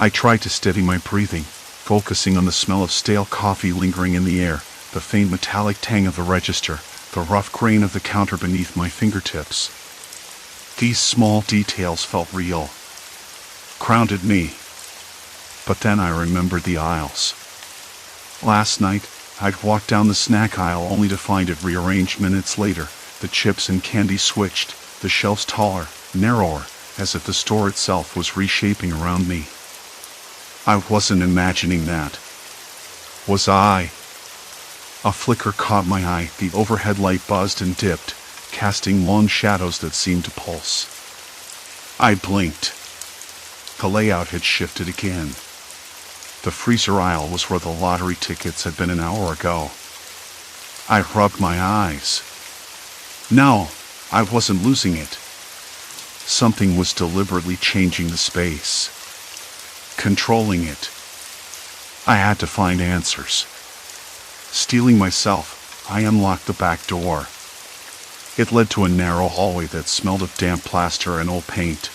I tried to steady my breathing, focusing on the smell of stale coffee lingering in the air, the faint metallic tang of the register, the rough grain of the counter beneath my fingertips. These small details felt real, grounded me. But then I remembered the aisles. Last night, I'd walked down the snack aisle only to find it rearranged minutes later, the chips and candy switched, the shelves taller, narrower, as if the store itself was reshaping around me. I wasn't imagining that. Was I? A flicker caught my eye, the overhead light buzzed and dipped, casting long shadows that seemed to pulse. I blinked. The layout had shifted again. The freezer aisle was where the lottery tickets had been an hour ago. I rubbed my eyes. No, I wasn't losing it. Something was deliberately changing the space, controlling it. I had to find answers. Steeling myself, I unlocked the back door. It led to a narrow hallway that smelled of damp plaster and old paint.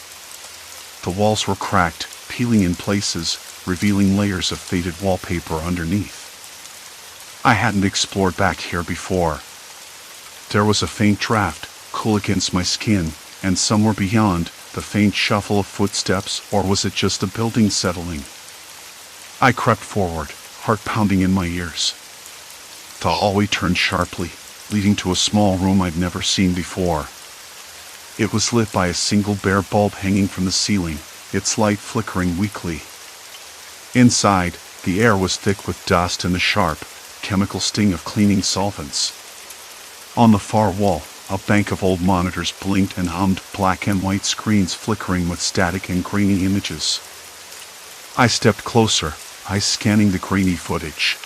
The walls were cracked, peeling in places, revealing layers of faded wallpaper underneath. I hadn't explored back here before. There was a faint draft, cool against my skin, and somewhere beyond, the faint shuffle of footsteps, or was it just the building settling? I crept forward, heart pounding in my ears. The hallway turned sharply, leading to a small room I'd never seen before. It was lit by a single bare bulb hanging from the ceiling, its light flickering weakly. Inside, the air was thick with dust and the sharp, chemical sting of cleaning solvents. On the far wall, a bank of old monitors blinked and hummed, black and white screens flickering with static and grainy images. I stepped closer, eyes scanning the grainy footage.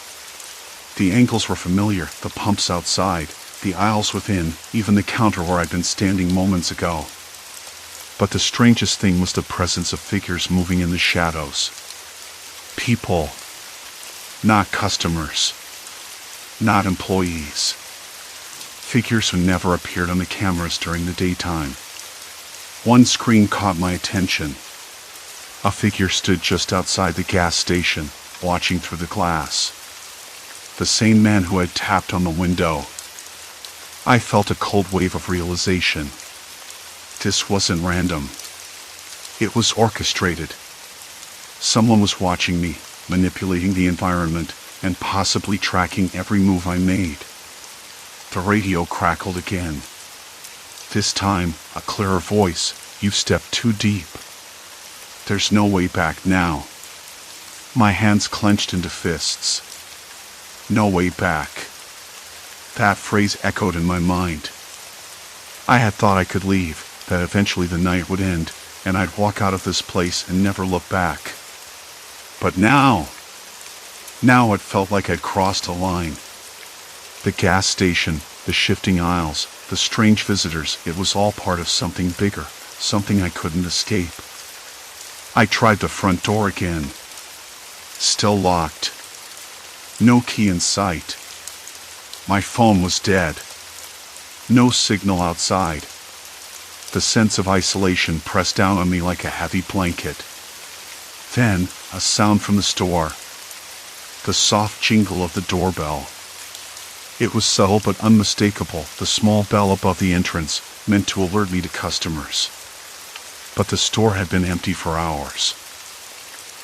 The angles were familiar, the pumps outside, the aisles within, even the counter where I'd been standing moments ago. But the strangest thing was the presence of figures moving in the shadows. People. Not customers. Not employees. Figures who never appeared on the cameras during the daytime. One screen caught my attention. A figure stood just outside the gas station, watching through the glass. The same man who had tapped on the window. I felt a cold wave of realization. This wasn't random. It was orchestrated. Someone was watching me, manipulating the environment, and possibly tracking every move I made. The radio crackled again. This time, a clearer voice. You've stepped too deep. There's no way back now. My hands clenched into fists. No way back. That phrase echoed in my mind. I had thought I could leave, that eventually the night would end, and I'd walk out of this place and never look back. But now it felt like I'd crossed a line. The gas station, the shifting aisles, the strange visitors, it was all part of something bigger, something I couldn't escape. I tried the front door again. Still locked. No key in sight. My phone was dead. No signal outside. The sense of isolation pressed down on me like a heavy blanket. Then, a sound from the store. The soft jingle of the doorbell. It was subtle but unmistakable, the small bell above the entrance, meant to alert me to customers. But the store had been empty for hours.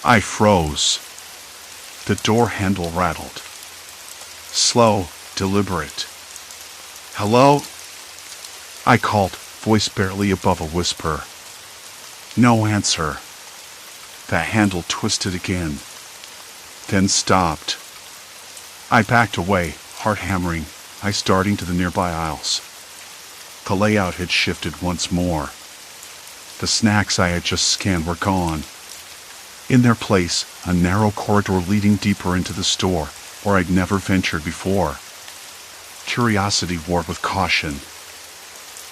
I froze. The door handle rattled. Slow, deliberate. Hello? I called, voice barely above a whisper. No answer. The handle twisted again, then stopped. I backed away, heart hammering, eyes darting to the nearby aisles. The layout had shifted once more. The snacks I had just scanned were gone. In their place, a narrow corridor leading deeper into the store, where I'd never ventured before. Curiosity warred with caution.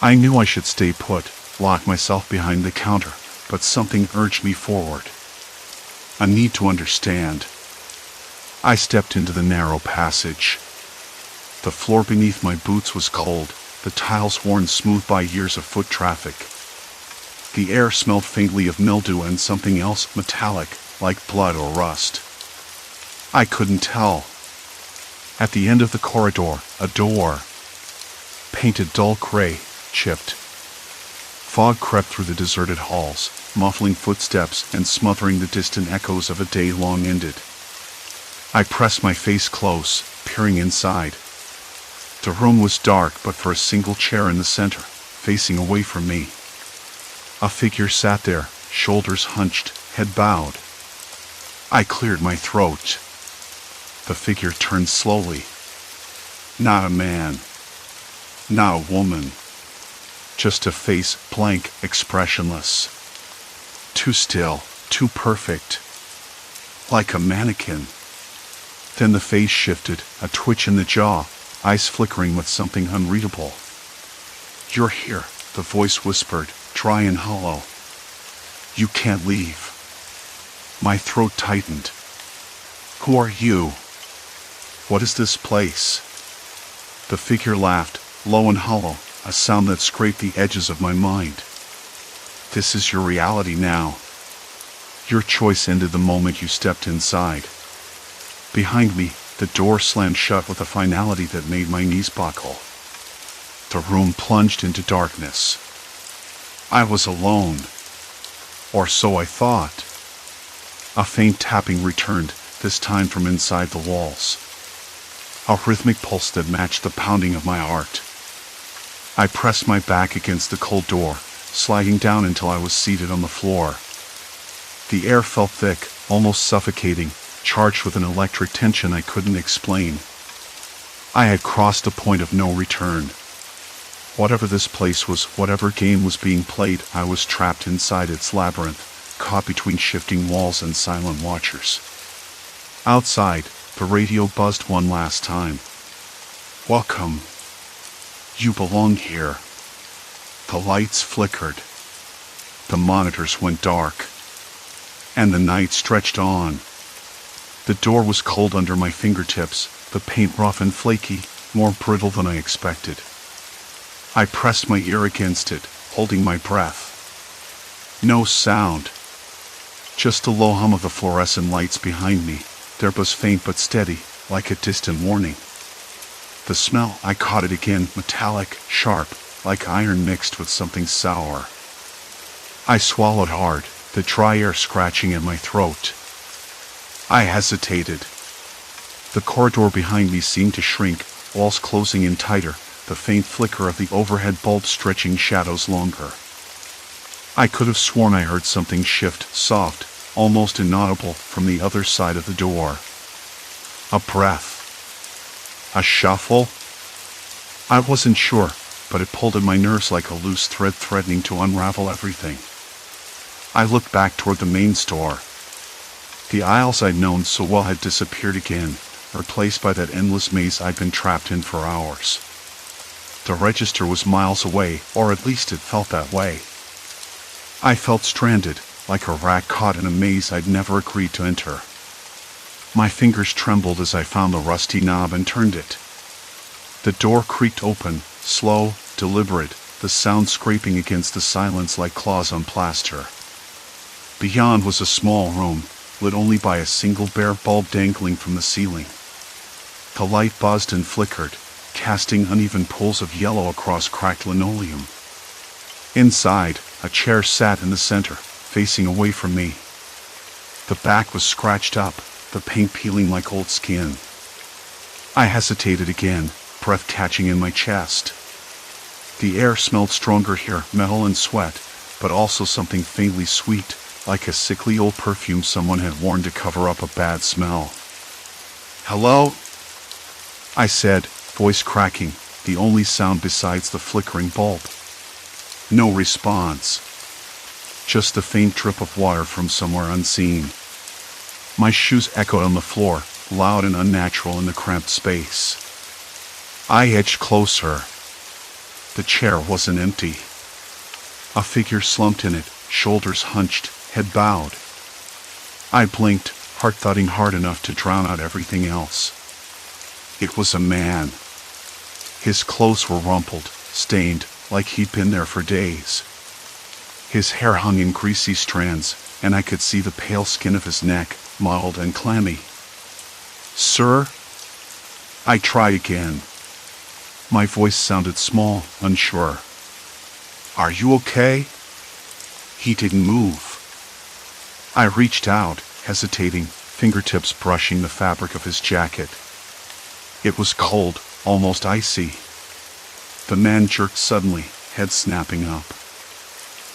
I knew I should stay put, lock myself behind the counter, but something urged me forward. A need to understand. I stepped into the narrow passage. The floor beneath my boots was cold, the tiles worn smooth by years of foot traffic. The air smelled faintly of mildew and something else metallic, like blood or rust. I couldn't tell. At the end of the corridor, a door. Painted dull gray, chipped. Fog crept through the deserted halls, muffling footsteps and smothering the distant echoes of a day long ended. I pressed my face close, peering inside. The room was dark but for a single chair in the center, facing away from me. A figure sat there, shoulders hunched, head bowed. I cleared my throat. The figure turned slowly. Not a man. Not a woman. Just a face, blank, expressionless. Too still, too perfect. Like a mannequin. Then the face shifted, a twitch in the jaw, eyes flickering with something unreadable. "You're here," the voice whispered, dry and hollow. "You can't leave." My throat tightened. "Who are you? What is this place?" The figure laughed, low and hollow, a sound that scraped the edges of my mind. "This is your reality now. Your choice ended the moment you stepped inside." Behind me, the door slammed shut with a finality that made my knees buckle. The room plunged into darkness. I was alone. Or so I thought. A faint tapping returned, this time from inside the walls. A rhythmic pulse that matched the pounding of my heart. I pressed my back against the cold door, sliding down until I was seated on the floor. The air felt thick, almost suffocating, charged with an electric tension I couldn't explain. I had crossed a point of no return. Whatever this place was, whatever game was being played, I was trapped inside its labyrinth, caught between shifting walls and silent watchers. Outside, the radio buzzed one last time. "Welcome. You belong here." The lights flickered. The monitors went dark. And the night stretched on. The door was cold under my fingertips, the paint rough and flaky, more brittle than I expected. I pressed my ear against it, holding my breath. No sound. Just the low hum of the fluorescent lights behind me, their buzz faint but steady, like a distant warning. The smell, I caught it again, metallic, sharp, like iron mixed with something sour. I swallowed hard, the dry air scratching at my throat. I hesitated. The corridor behind me seemed to shrink, walls closing in tighter, the faint flicker of the overhead bulb stretching shadows longer. I could have sworn I heard something shift, soft, almost inaudible, from the other side of the door. A breath. A shuffle? I wasn't sure, but it pulled at my nerves like a loose thread threatening to unravel everything. I looked back toward the main store. The aisles I'd known so well had disappeared again, replaced by that endless maze I'd been trapped in for hours. The register was miles away, or at least it felt that way. I felt stranded, like a rat caught in a maze I'd never agreed to enter. My fingers trembled as I found the rusty knob and turned it. The door creaked open, slow, deliberate, the sound scraping against the silence like claws on plaster. Beyond was a small room, lit only by a single bare bulb dangling from the ceiling. The light buzzed and flickered, casting uneven pools of yellow across cracked linoleum. Inside, a chair sat in the center, facing away from me. The back was scratched up, the paint peeling like old skin. I hesitated again, breath catching in my chest. The air smelled stronger here, metal and sweat, but also something faintly sweet, like a sickly old perfume someone had worn to cover up a bad smell. "Hello?" I said, voice cracking, the only sound besides the flickering bulb. No response. Just the faint drip of water from somewhere unseen. My shoes echoed on the floor, loud and unnatural in the cramped space. I edged closer. The chair wasn't empty. A figure slumped in it, shoulders hunched, head bowed. I blinked, heart thudding hard enough to drown out everything else. It was a man. His clothes were rumpled, stained, like he'd been there for days. His hair hung in greasy strands, and I could see the pale skin of his neck, mottled and clammy. "Sir?" I tried again. My voice sounded small, unsure. "Are you okay?" He didn't move. I reached out, hesitating, fingertips brushing the fabric of his jacket. It was cold, almost icy. The man jerked suddenly, head snapping up.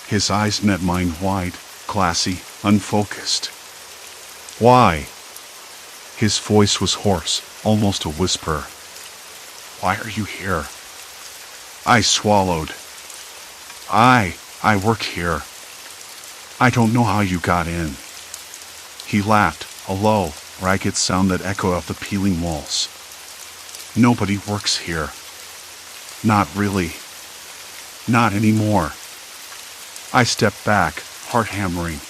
His eyes met mine wide, glassy, unfocused. "Why?" His voice was hoarse, almost a whisper. "Why are you here?" I swallowed. I work here." I don't know how you got in. He laughed, a low, ragged sound that echoed off the peeling walls. Nobody works here. Not really. Not anymore. I stepped back, heart hammering.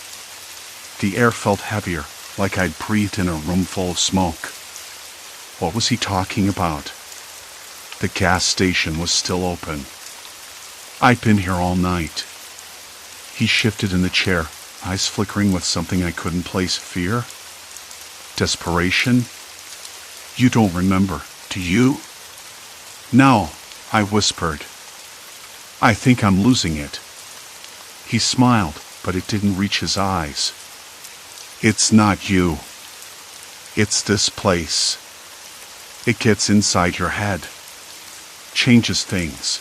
The air felt heavier, like I'd breathed in a room full of smoke. What was he talking about? The gas station was still open. I'd been here all night. He shifted in the chair, eyes flickering with something I couldn't place. Fear? Desperation? You don't remember, do you? No, I whispered. I think I'm losing it. He smiled, but it didn't reach his eyes. It's not you. It's this place. It gets inside your head. Changes things.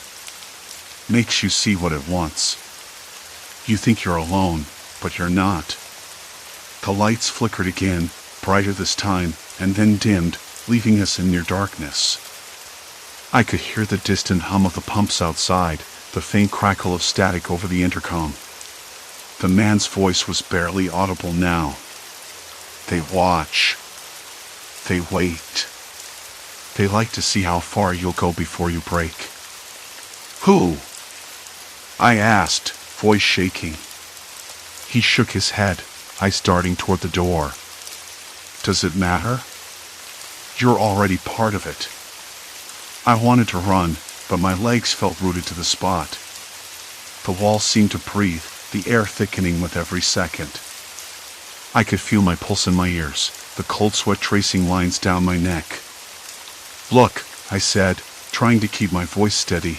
Makes you see what it wants. You think you're alone, but you're not. The lights flickered again, brighter this time, and then dimmed, leaving us in near darkness. I could hear the distant hum of the pumps outside, the faint crackle of static over the intercom. The man's voice was barely audible now. They watch. They wait. They like to see how far you'll go before you break. Who? I asked, voice shaking. He shook his head, eyes darting toward the door. Does it matter? You're already part of it. I wanted to run, but my legs felt rooted to the spot. The wall seemed to breathe, the air thickening with every second. I could feel my pulse in my ears, the cold sweat tracing lines down my neck. Look, I said, trying to keep my voice steady.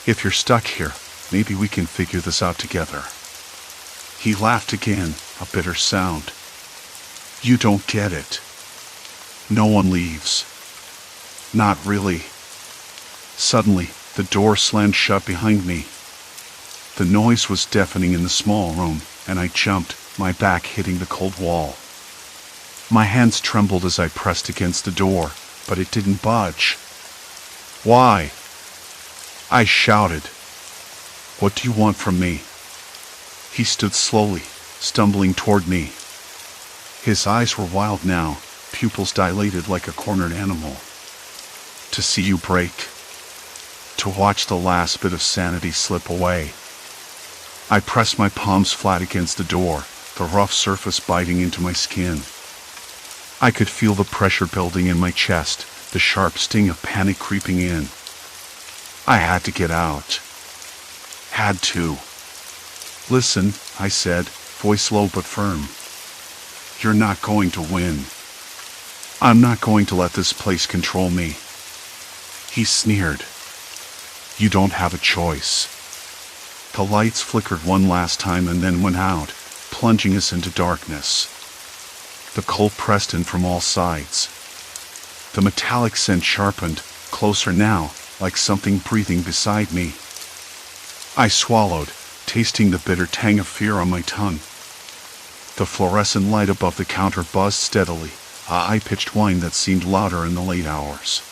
If you're stuck here, maybe we can figure this out together. He laughed again, a bitter sound. You don't get it. No one leaves. Not really. Suddenly, the door slammed shut behind me. The noise was deafening in the small room, and I jumped, my back hitting the cold wall. My hands trembled as I pressed against the door, but it didn't budge. Why? I shouted. What do you want from me? He stood slowly, stumbling toward me. His eyes were wild now, pupils dilated like a cornered animal. To see you break. To watch the last bit of sanity slip away. I pressed my palms flat against the door, the rough surface biting into my skin. I could feel the pressure building in my chest, the sharp sting of panic creeping in. I had to get out. Had to. Listen, I said, voice low but firm. You're not going to win. I'm not going to let this place control me. He sneered. You don't have a choice. The lights flickered one last time and then went out, plunging us into darkness. The cold pressed in from all sides. The metallic scent sharpened, closer now, like something breathing beside me. I swallowed, tasting the bitter tang of fear on my tongue. The fluorescent light above the counter buzzed steadily, a high-pitched whine that seemed louder in the late hours.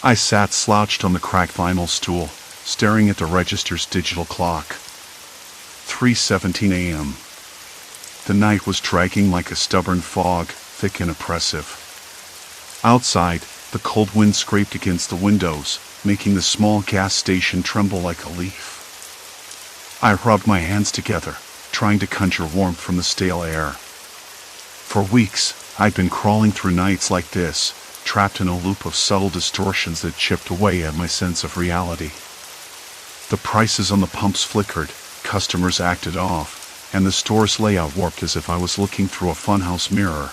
I sat slouched on the cracked vinyl stool, staring at the register's digital clock. 3:17 a.m. The night was dragging like a stubborn fog, thick and oppressive. Outside, the cold wind scraped against the windows, making the small gas station tremble like a leaf. I rubbed my hands together, trying to conjure warmth from the stale air. For weeks, I'd been crawling through nights like this, trapped in a loop of subtle distortions that chipped away at my sense of reality. The prices on the pumps flickered, customers acted off, and the store's layout warped as if I was looking through a funhouse mirror.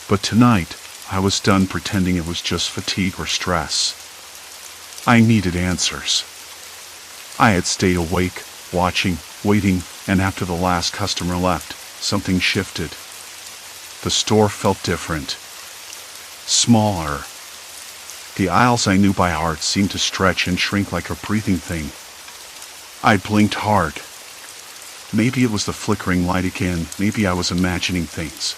But tonight, I was done pretending it was just fatigue or stress. I needed answers. I had stayed awake, watching, waiting, and after the last customer left, something shifted. The store felt different. Smaller. The aisles I knew by heart seemed to stretch and shrink like a breathing thing. I blinked hard. Maybe it was the flickering light again, maybe I was imagining things.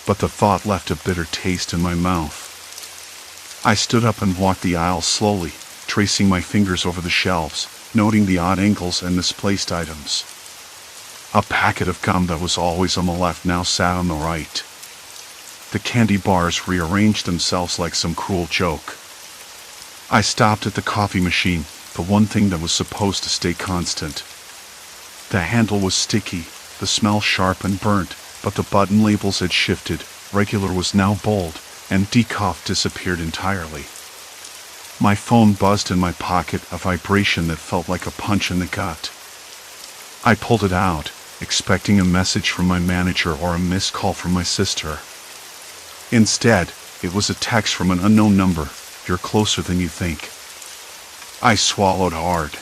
But the thought left a bitter taste in my mouth. I stood up and walked the aisle slowly, tracing my fingers over the shelves, noting the odd angles and misplaced items. A packet of gum that was always on the left now sat on the right. The candy bars rearranged themselves like some cruel joke. I stopped at the coffee machine, the one thing that was supposed to stay constant. The handle was sticky, the smell sharp and burnt, but the button labels had shifted. Regular was now bold, and decaf disappeared entirely. My phone buzzed in my pocket, a vibration that felt like a punch in the gut. I pulled it out, expecting a message from my manager or a missed call from my sister. Instead, it was a text from an unknown number. You're closer than you think. I swallowed hard.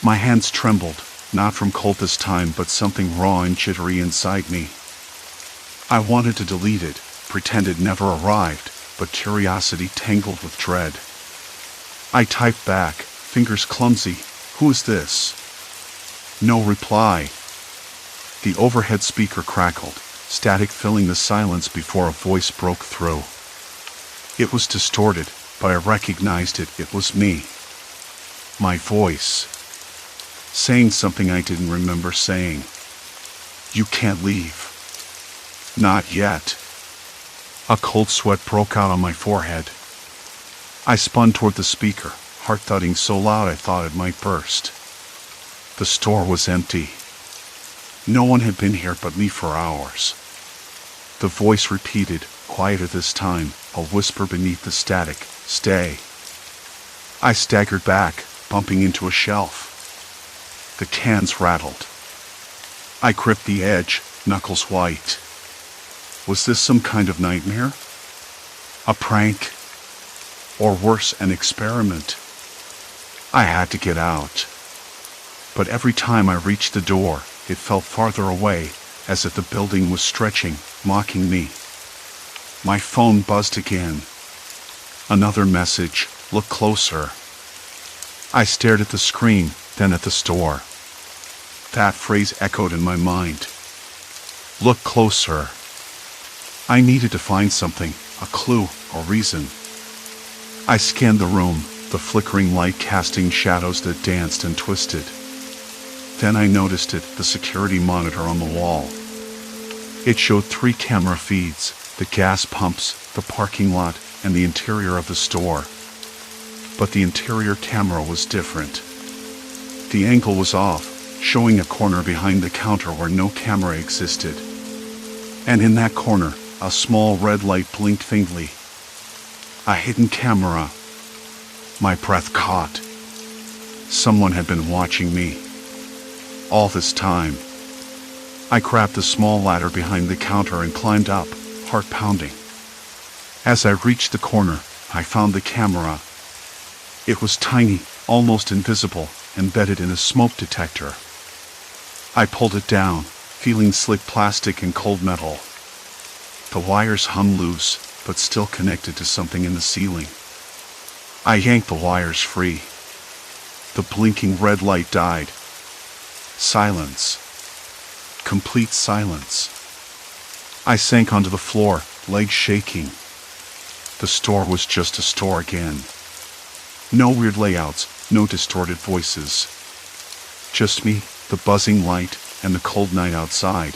My hands trembled, not from cold this time, but something raw and jittery inside me. I wanted to delete it, pretend it never arrived, but curiosity tangled with dread. I typed back, fingers clumsy, "Who is this?" No reply. The overhead speaker crackled, static filling the silence before a voice broke through. It was distorted, but I recognized it. It was me. My voice. Saying something I didn't remember saying. "You can't leave." Not yet. A cold sweat broke out on my forehead. I spun toward the speaker, heart thudding so loud I thought it might burst. The store was empty. No one had been here but me for hours. The voice repeated, quieter this time, a whisper beneath the static, "Stay." I staggered back, bumping into a shelf. The cans rattled. I gripped the edge, knuckles white. Was this some kind of nightmare? A prank? Or worse, an experiment? I had to get out. But every time I reached the door, it felt farther away, as if the building was stretching, mocking me. My phone buzzed again. Another message, "Look closer." I stared at the screen, then at the store. That phrase echoed in my mind. Look closer. I needed to find something, a clue, a reason. I scanned the room, the flickering light casting shadows that danced and twisted. Then I noticed it, the security monitor on the wall. It showed 3 camera feeds, the gas pumps, the parking lot, and the interior of the store. But the interior camera was different. The angle was off, showing a corner behind the counter where no camera existed. And in that corner, a small red light blinked faintly. A hidden camera. My breath caught. Someone had been watching me. All this time. I grabbed the small ladder behind the counter and climbed up, heart pounding. As I reached the corner, I found the camera. It was tiny, almost invisible, embedded in a smoke detector. I pulled it down, feeling slick plastic and cold metal. The wires hung loose, but still connected to something in the ceiling. I yanked the wires free. The blinking red light died. Silence. Complete silence. I sank onto the floor, legs shaking. The store was just a store again. No weird layouts, no distorted voices. Just me, the buzzing light, and the cold night outside.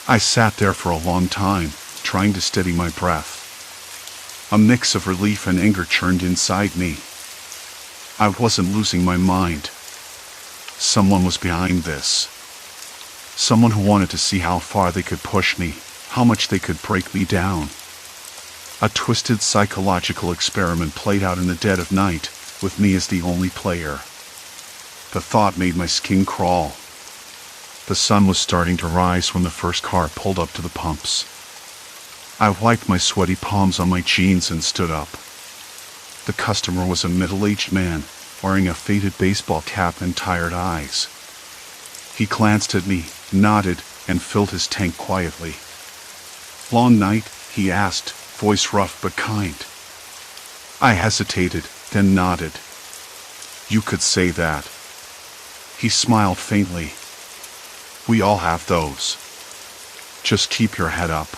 I sat there for a long time, trying to steady my breath. A mix of relief and anger churned inside me. I wasn't losing my mind. Someone was behind this. Someone who wanted to see how far they could push me, how much they could break me down. A twisted psychological experiment played out in the dead of night, with me as the only player. The thought made my skin crawl. The sun was starting to rise when the first car pulled up to the pumps. I wiped my sweaty palms on my jeans and stood up. The customer was a middle-aged man, wearing a faded baseball cap and tired eyes. He glanced at me, nodded, and filled his tank quietly. "Long night?" he asked, voice rough but kind. I hesitated, then nodded. "You could say that." He smiled faintly. "We all have those. Just keep your head up."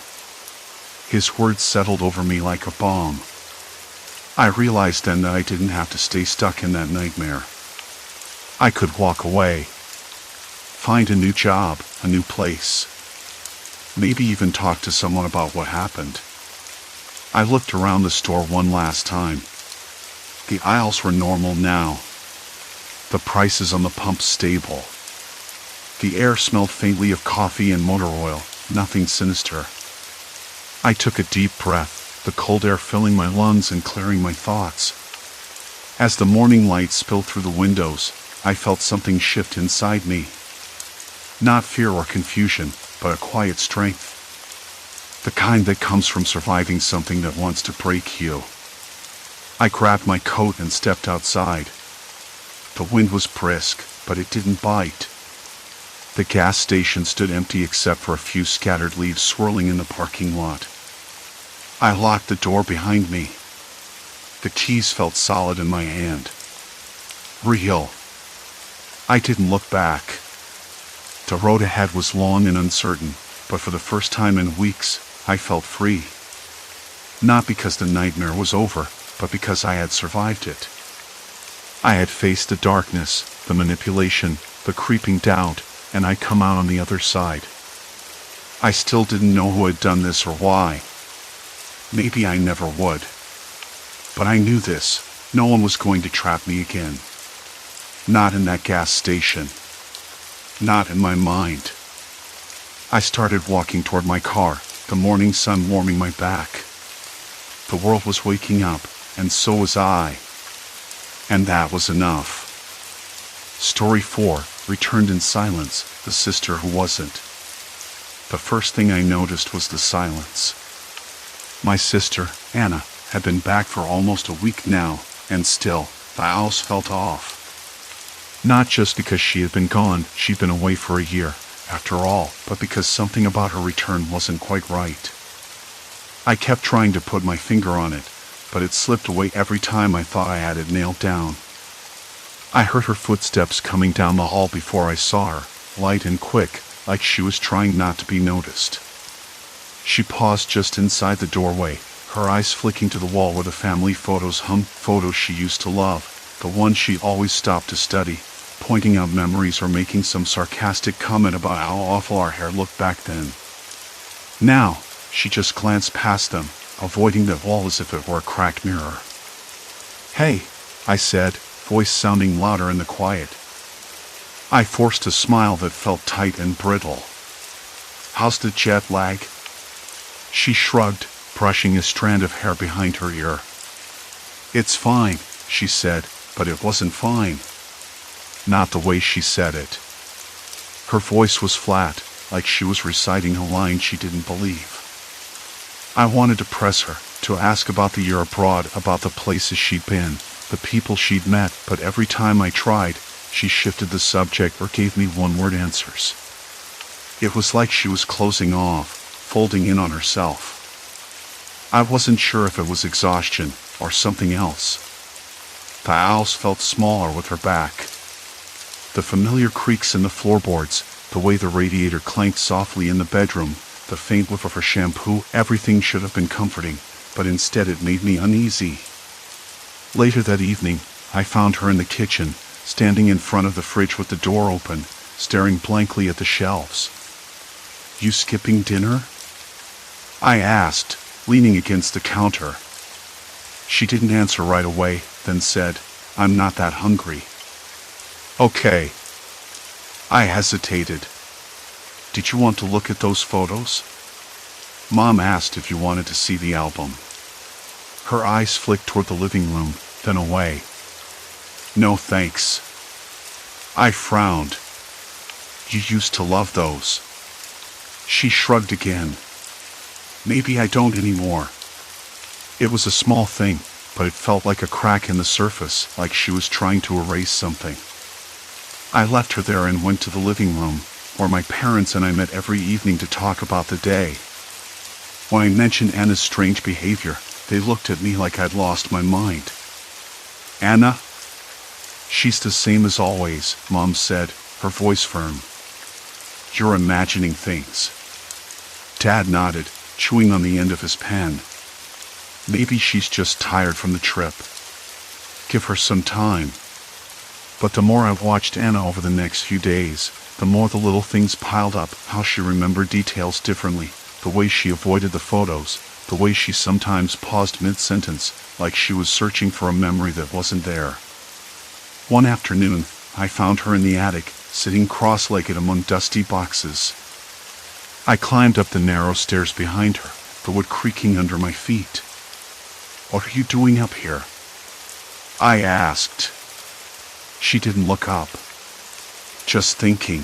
His words settled over me like a balm. I realized then that I didn't have to stay stuck in that nightmare. I could walk away. find a new job, a new place. Maybe even talk to someone about what happened. I looked around the store one last time. The aisles were normal now. The prices on the pump stable. The air smelled faintly of coffee and motor oil, nothing sinister. I took a deep breath, the cold air filling my lungs and clearing my thoughts. As the morning light spilled through the windows, I felt something shift inside me. Not fear or confusion, but a quiet strength. The kind that comes from surviving something that wants to break you. I grabbed my coat and stepped outside. The wind was brisk, but it didn't bite. The gas station stood empty except for a few scattered leaves swirling in the parking lot. I locked the door behind me. The keys felt solid in my hand. Real. I didn't look back. The road ahead was long and uncertain, but for the first time in weeks, I felt free. Not because the nightmare was over, but because I had survived it. I had faced the darkness, the manipulation, the creeping doubt, and I'd come out on the other side. I still didn't know who had done this or why. Maybe I never would. But I knew this. No one was going to trap me again. Not in that gas station. Not in my mind. I started walking toward my car, the morning sun warming my back. The world was waking up, and so was I. And that was enough. Story 4, returned in silence, the sister who wasn't. The first thing I noticed was the silence. My sister, Anna, had been back for almost a week now, and still, the house felt off. Not just because she had been gone, she'd been away for a year, after all, but because something about her return wasn't quite right. I kept trying to put my finger on it, but it slipped away every time I thought I had it nailed down. I heard her footsteps coming down the hall before I saw her, light and quick, like she was trying not to be noticed. She paused just inside the doorway, her eyes flicking to the wall where the family photos hung, photos she used to love, the ones she always stopped to study, pointing out memories or making some sarcastic comment about how awful our hair looked back then. Now, she just glanced past them, avoiding the wall as if it were a cracked mirror. "Hey," I said, voice sounding louder in the quiet. I forced a smile that felt tight and brittle. "How's the jet lag?" She shrugged, brushing a strand of hair behind her ear. "It's fine," she said, but it wasn't fine. Not the way she said it. Her voice was flat, like she was reciting a line she didn't believe. I wanted to press her, to ask about the year abroad, about the places she'd been, the people she'd met, but every time I tried, she shifted the subject or gave me one-word answers. It was like she was closing off, folding in on herself. I wasn't sure if it was exhaustion or something else. The house felt smaller with her back. The familiar creaks in the floorboards, the way the radiator clanked softly in the bedroom, the faint whiff of her shampoo, everything should have been comforting, but instead it made me uneasy. Later that evening, I found her in the kitchen, standing in front of the fridge with the door open, staring blankly at the shelves. "You skipping dinner?" I asked, leaning against the counter. She didn't answer right away, then said, "I'm not that hungry." "Okay." I hesitated. "Did you want to look at those photos?" Mom asked if you wanted to see the album. Her eyes flicked toward the living room, then away. "No thanks." I frowned. "You used to love those." She shrugged again. "Maybe I don't anymore." It was a small thing, but it felt like a crack in the surface, like she was trying to erase something. I left her there and went to the living room, where my parents and I met every evening to talk about the day. When I mentioned Anna's strange behavior, they looked at me like I'd lost my mind. "Anna?" "She's the same as always," Mom said, her voice firm. "You're imagining things." Dad nodded, chewing on the end of his pen. "Maybe she's just tired from the trip. Give her some time." But the more I watched Anna over the next few days, the more the little things piled up. How she remembered details differently, the way she avoided the photos, the way she sometimes paused mid-sentence, like she was searching for a memory that wasn't there. One afternoon, I found her in the attic, sitting cross-legged among dusty boxes. I climbed up the narrow stairs behind her, the wood creaking under my feet. "What are you doing up here?" I asked. She didn't look up. Just thinking.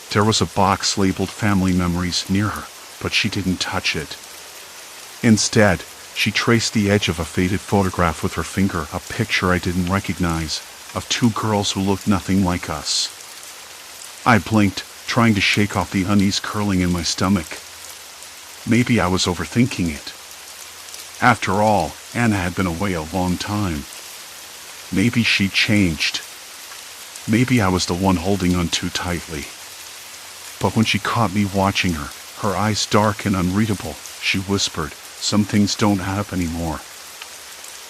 There was a box labeled Family Memories near her, but she didn't touch it. Instead, she traced the edge of a faded photograph with her finger, a picture I didn't recognize, of two girls who looked nothing like us. I blinked, trying to shake off the unease curling in my stomach. Maybe I was overthinking it. After all, Anna had been away a long time. Maybe she'd changed. Maybe I was the one holding on too tightly. But when she caught me watching her, her eyes dark and unreadable, she whispered, "Some things don't add up anymore."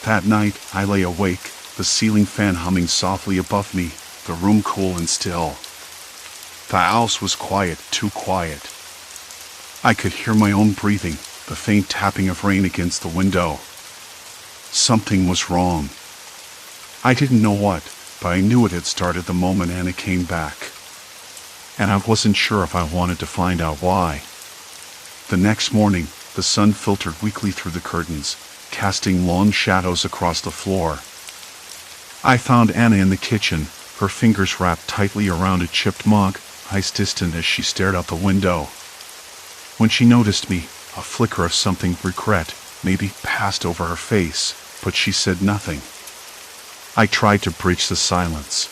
That night, I lay awake, the ceiling fan humming softly above me, the room cool and still. The house was quiet, too quiet. I could hear my own breathing, the faint tapping of rain against the window. Something was wrong. I didn't know what, but I knew it had started the moment Anna came back. And I wasn't sure if I wanted to find out why. The next morning, the sun filtered weakly through the curtains, casting long shadows across the floor. I found Anna in the kitchen, her fingers wrapped tightly around a chipped mug, eyes distant as she stared out the window. When she noticed me, a flicker of something regret maybe passed over her face, but she said nothing. I tried to bridge the silence.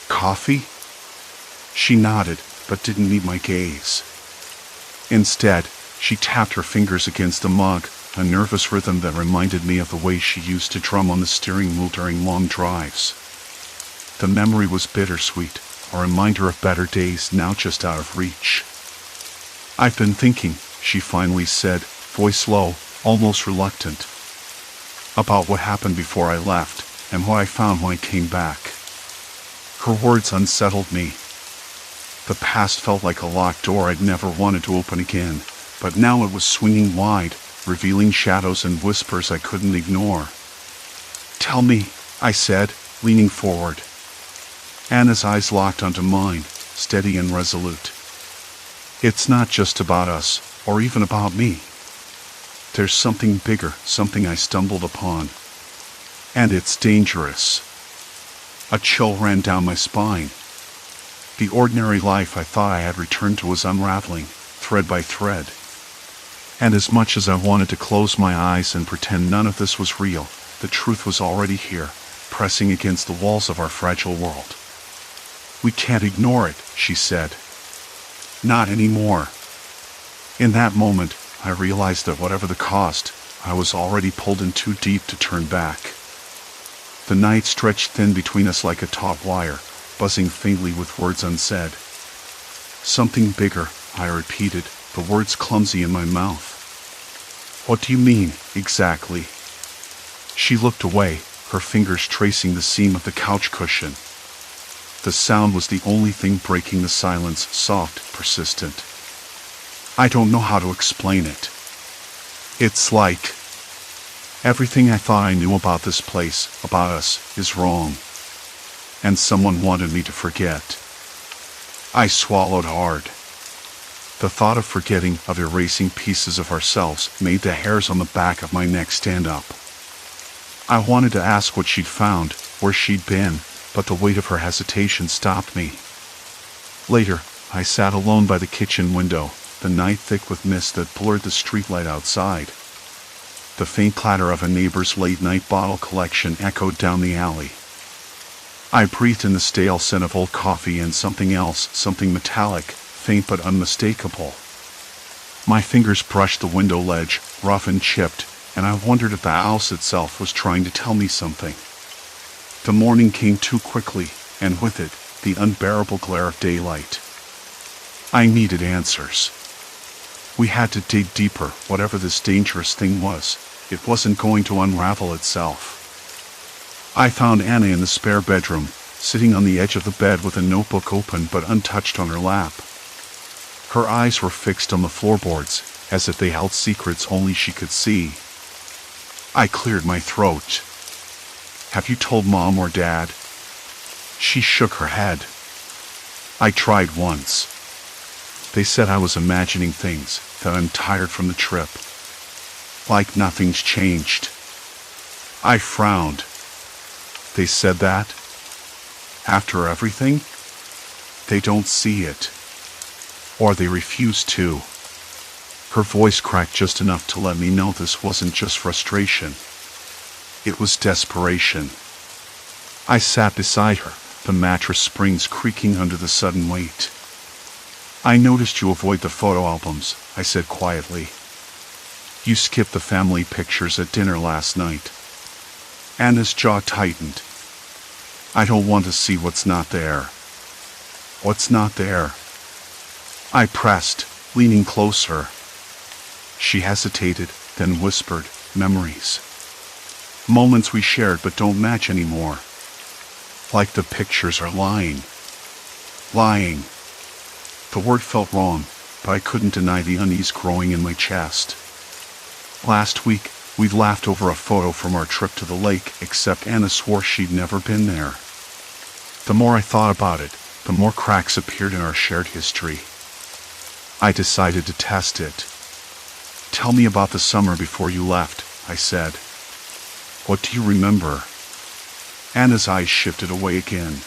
"Coffee?" She nodded, but didn't meet my gaze. Instead, she tapped her fingers against the mug, a nervous rhythm that reminded me of the way she used to drum on the steering wheel during long drives. The memory was bittersweet, a reminder of better days now just out of reach. "I've been thinking," she finally said, voice low, almost reluctant, "about what happened before I left, and what I found when I came back." Her words unsettled me. The past felt like a locked door I'd never wanted to open again, but now it was swinging wide, revealing shadows and whispers I couldn't ignore. "Tell me," I said, leaning forward. Anna's eyes locked onto mine, steady and resolute. "It's not just about us, or even about me. There's something bigger, something I stumbled upon. And it's dangerous." A chill ran down my spine. The ordinary life I thought I had returned to was unraveling, thread by thread. And as much as I wanted to close my eyes and pretend none of this was real, the truth was already here, pressing against the walls of our fragile world. "We can't ignore it," she said. "Not anymore." In that moment, I realized that whatever the cost, I was already pulled in too deep to turn back. The night stretched thin between us like a taut wire, buzzing faintly with words unsaid. "Something bigger," I repeated, the words clumsy in my mouth. "What do you mean, exactly?" She looked away, her fingers tracing the seam of the couch cushion. The sound was the only thing breaking the silence, soft, persistent. "I don't know how to explain it. It's like everything I thought I knew about this place, about us, is wrong. And someone wanted me to forget." I swallowed hard. The thought of forgetting, of erasing pieces of ourselves, made the hairs on the back of my neck stand up. I wanted to ask what she'd found, where she'd been, but the weight of her hesitation stopped me. Later, I sat alone by the kitchen window, the night thick with mist that blurred the streetlight outside. The faint clatter of a neighbor's late-night bottle collection echoed down the alley. I breathed in the stale scent of old coffee and something else, something metallic, faint but unmistakable. My fingers brushed the window ledge, rough and chipped, and I wondered if the house itself was trying to tell me something. The morning came too quickly, and with it, the unbearable glare of daylight. I needed answers. We had to dig deeper, whatever this dangerous thing was. It wasn't going to unravel itself. I found Anna in the spare bedroom, sitting on the edge of the bed with a notebook open but untouched on her lap. Her eyes were fixed on the floorboards, as if they held secrets only she could see. I cleared my throat. "Have you told Mom or Dad?" She shook her head. "I tried once. They said I was imagining things, that I'm tired from the trip. Like nothing's changed." I frowned. "They said that? After everything? They don't see it. Or they refuse to." Her voice cracked just enough to let me know this wasn't just frustration. It was desperation. I sat beside her, the mattress springs creaking under the sudden weight. "I noticed you avoid the photo albums," I said quietly. "You skipped the family pictures at dinner last night." Anna's jaw tightened. "I don't want to see what's not there." "What's not there?" I pressed, leaning closer. She hesitated, then whispered, "Memories. Moments we shared but don't match anymore. Like the pictures are lying." Lying. The word felt wrong, but I couldn't deny the unease growing in my chest. Last week, we'd laughed over a photo from our trip to the lake, except Anna swore she'd never been there. The more I thought about it, the more cracks appeared in our shared history. I decided to test it. "Tell me about the summer before you left," I said. "What do you remember?" Anna's eyes shifted away again.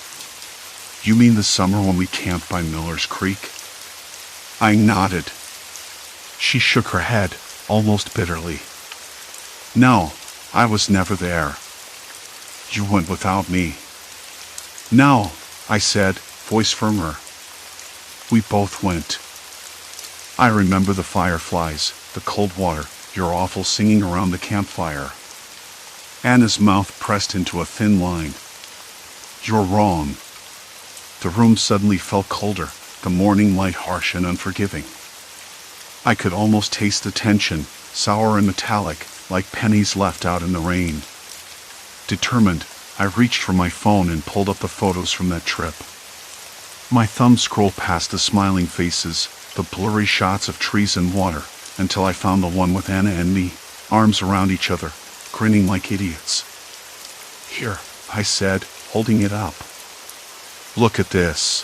"You mean the summer when we camped by Miller's Creek?" I nodded. She shook her head, almost bitterly. "No, I was never there. You went without me." "No," I said, voice firmer. "We both went. I remember the fireflies, the cold water, your awful singing around the campfire." Anna's mouth pressed into a thin line. "You're wrong." The room suddenly felt colder, the morning light harsh and unforgiving. I could almost taste the tension, sour and metallic, like pennies left out in the rain. Determined, I reached for my phone and pulled up the photos from that trip. My thumb scrolled past the smiling faces, the blurry shots of trees and water, until I found the one with Anna and me, arms around each other, grinning like idiots. "Here," I said, holding it up. "Look at this."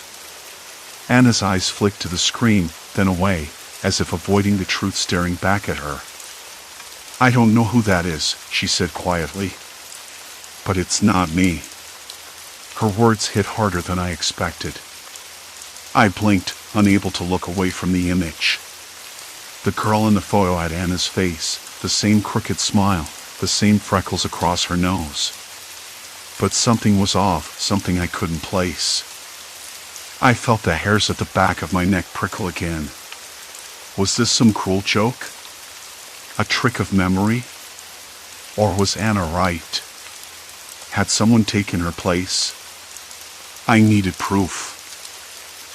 Anna's eyes flicked to the screen, then away, as if avoiding the truth staring back at her. "I don't know who that is," she said quietly. "But it's not me." Her words hit harder than I expected. I blinked, unable to look away from the image. The girl in the photo had Anna's face, the same crooked smile, the same freckles across her nose. But something was off, something I couldn't place. I felt the hairs at the back of my neck prickle again. Was this some cruel joke? A trick of memory? Or was Anna right? Had someone taken her place? I needed proof.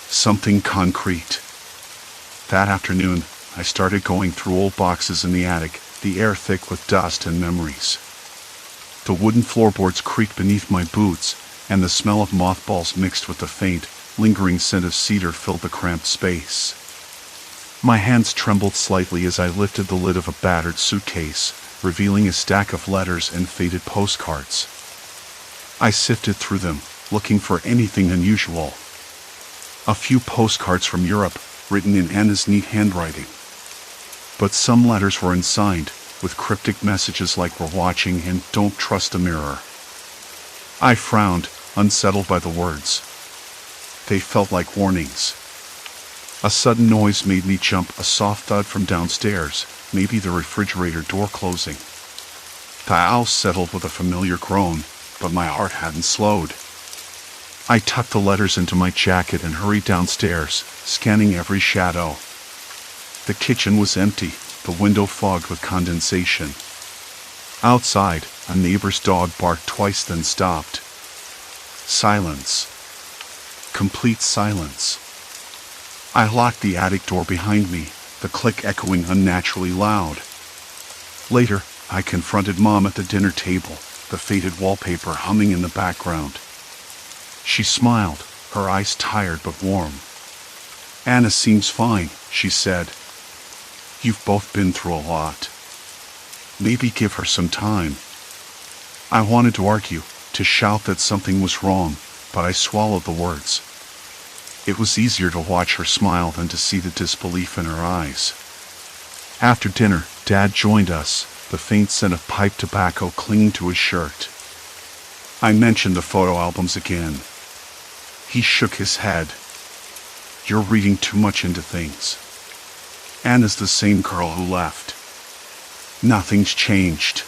Something concrete. That afternoon, I started going through old boxes in the attic, the air thick with dust and memories. The wooden floorboards creaked beneath my boots, and the smell of mothballs mixed with the faint, lingering scent of cedar filled the cramped space. My hands trembled slightly as I lifted the lid of a battered suitcase, revealing a stack of letters and faded postcards. I sifted through them, looking for anything unusual. A few postcards from Europe, written in Anna's neat handwriting. But some letters were unsigned, with cryptic messages like "we're watching" and "don't trust a mirror." I frowned, unsettled by the words. They felt like warnings. A sudden noise made me jump, a soft thud from downstairs, maybe the refrigerator door closing. The house settled with a familiar groan, but my heart hadn't slowed. I tucked the letters into my jacket and hurried downstairs, scanning every shadow. The kitchen was empty, the window fogged with condensation. Outside, a neighbor's dog barked twice then stopped. Silence. Complete silence. I locked the attic door behind me, the click echoing unnaturally loud. Later, I confronted Mom at the dinner table, the faded wallpaper humming in the background. She smiled, her eyes tired but warm. "Anna seems fine," she said. "You've both been through a lot. Maybe give her some time." I wanted to argue, to shout that something was wrong, but I swallowed the words. It was easier to watch her smile than to see the disbelief in her eyes. After dinner, Dad joined us, the faint scent of pipe tobacco clinging to his shirt. I mentioned the photo albums again. He shook his head. "You're reading too much into things. Anna's the same girl who left. Nothing's changed."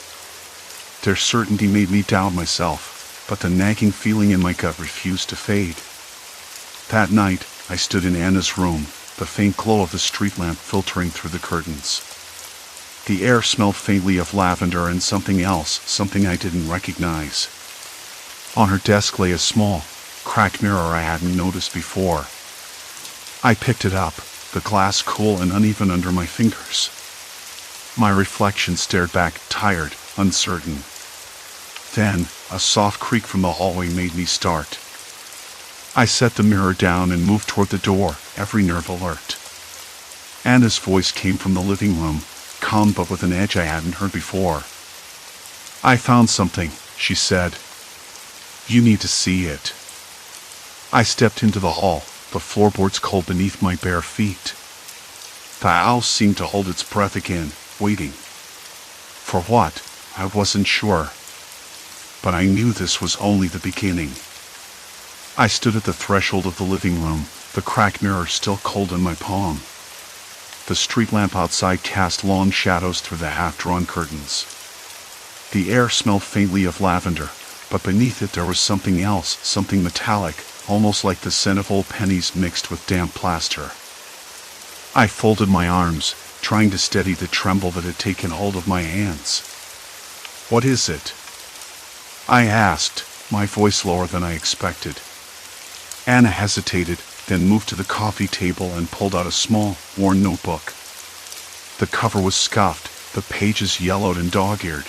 Their certainty made me doubt myself, but the nagging feeling in my gut refused to fade. That night, I stood in Anna's room, the faint glow of the street lamp filtering through the curtains. The air smelled faintly of lavender and something else, something I didn't recognize. On her desk lay a small, cracked mirror I hadn't noticed before. I picked it up, the glass cool and uneven under my fingers. My reflection stared back, tired, uncertain. Then, a soft creak from the hallway made me start. I set the mirror down and moved toward the door, every nerve alert. Anna's voice came from the living room, calm but with an edge I hadn't heard before. "I found something," she said. "You need to see it." I stepped into the hall, the floorboards cold beneath my bare feet. The house seemed to hold its breath again, waiting. For what? I wasn't sure. But I knew this was only the beginning. I stood at the threshold of the living room, the cracked mirror still cold in my palm. The street lamp outside cast long shadows through the half-drawn curtains. The air smelled faintly of lavender, but beneath it there was something else, something metallic, almost like the scent of old pennies mixed with damp plaster. I folded my arms, trying to steady the tremble that had taken hold of my hands. "What is it?" I asked, my voice lower than I expected. Anna hesitated, then moved to the coffee table and pulled out a small, worn notebook. The cover was scuffed, the pages yellowed and dog-eared.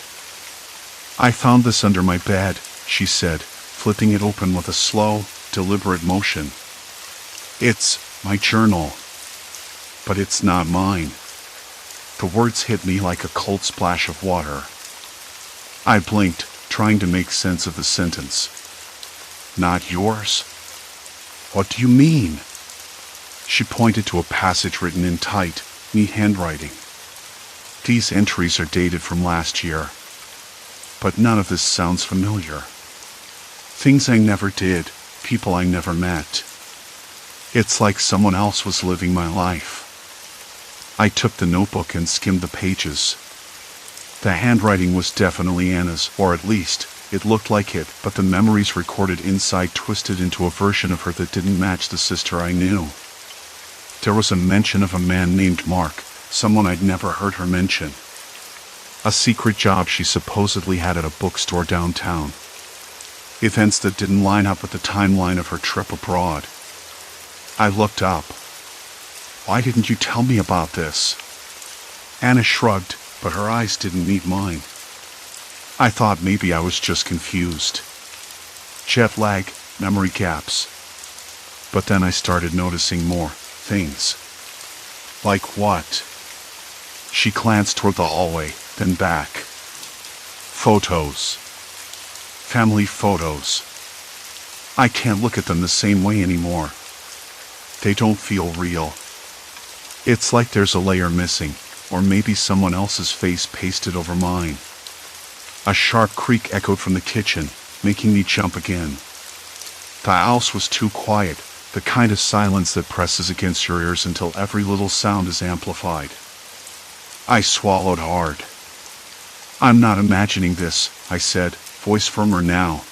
"I found this under my bed," she said, flipping it open with a slow, deliberate motion. "It's my journal. But it's not mine." The words hit me like a cold splash of water. I blinked, trying to make sense of the sentence. "Not yours? What do you mean?" She pointed to a passage written in tight, neat handwriting. "These entries are dated from last year. But none of this sounds familiar. Things I never did, people I never met. It's like someone else was living my life." I took the notebook and skimmed the pages. The handwriting was definitely Anna's, or at least, it looked like it, but the memories recorded inside twisted into a version of her that didn't match the sister I knew. There was a mention of a man named Mark, someone I'd never heard her mention. A secret job she supposedly had at a bookstore downtown. Events that didn't line up with the timeline of her trip abroad. I looked up. "Why didn't you tell me about this?" Anna shrugged, but her eyes didn't meet mine. I thought maybe I was just confused. Jet lag, memory gaps. But then I started noticing more things. Like what? She glanced toward the hallway, then back. Photos. Family photos. I can't look at them the same way anymore. They don't feel real. It's like there's a layer missing, or maybe someone else's face pasted over mine. A sharp creak echoed from the kitchen, making me jump again. The house was too quiet, the kind of silence that presses against your ears until every little sound is amplified. I swallowed hard. "I'm not imagining this," I said, voice firmer now.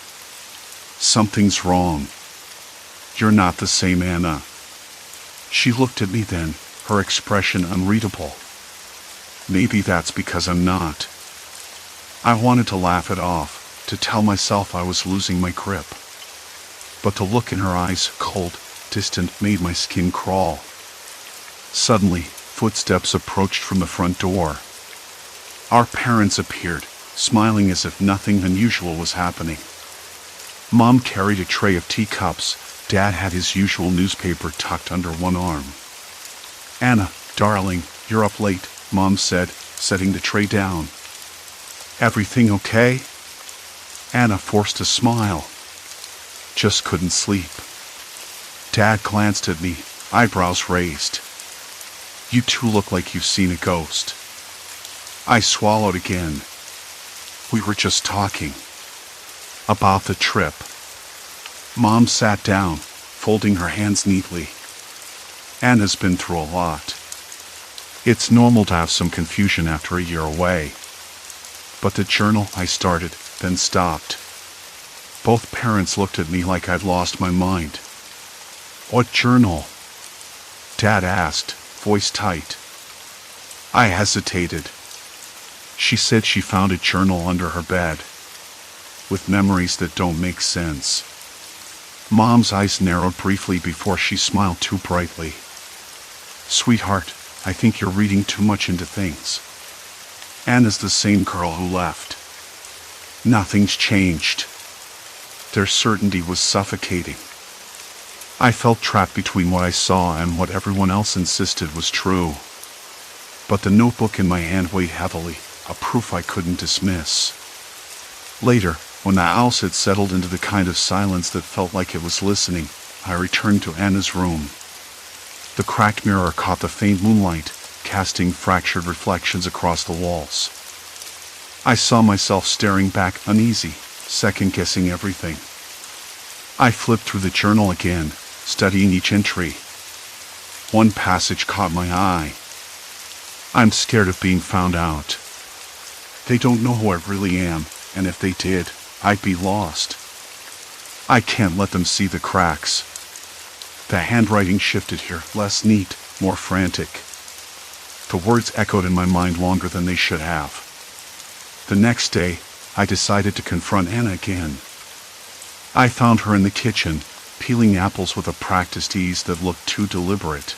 "Something's wrong. You're not the same Anna." She looked at me then, her expression unreadable. Maybe that's because I'm not. I wanted to laugh it off, to tell myself I was losing my grip. But the look in her eyes, cold, distant, made my skin crawl. Suddenly, footsteps approached from the front door. Our parents appeared, smiling as if nothing unusual was happening. Mom carried a tray of teacups. Dad had his usual newspaper tucked under one arm. "Anna, darling, you're up late," Mom said, setting the tray down. "Everything okay?" Anna forced a smile. "Just couldn't sleep." Dad glanced at me, eyebrows raised. "You two look like you've seen a ghost." I swallowed again. "We were just talking about the trip." Mom sat down, folding her hands neatly. "Anna's been through a lot. It's normal to have some confusion after a year away." "But the journal," I started, then stopped. Both parents looked at me like I'd lost my mind. "What journal?" Dad asked, voice tight. I hesitated. She said she found a journal under her bed, with memories that don't make sense. Mom's eyes narrowed briefly before she smiled too brightly. "Sweetheart, I think you're reading too much into things. Anna's the same girl who left. Nothing's changed." Their certainty was suffocating. I felt trapped between what I saw and what everyone else insisted was true. But the notebook in my hand weighed heavily, a proof I couldn't dismiss. Later, when the house had settled into the kind of silence that felt like it was listening, I returned to Anna's room. The cracked mirror caught the faint moonlight, casting fractured reflections across the walls. I saw myself staring back, uneasy, second-guessing everything. I flipped through the journal again, studying each entry. One passage caught my eye. "I'm scared of being found out. They don't know who I really am, and if they did, I'd be lost. I can't let them see the cracks." The handwriting shifted here, less neat, more frantic. The words echoed in my mind longer than they should have. The next day, I decided to confront Anna again. I found her in the kitchen, peeling apples with a practiced ease that looked too deliberate.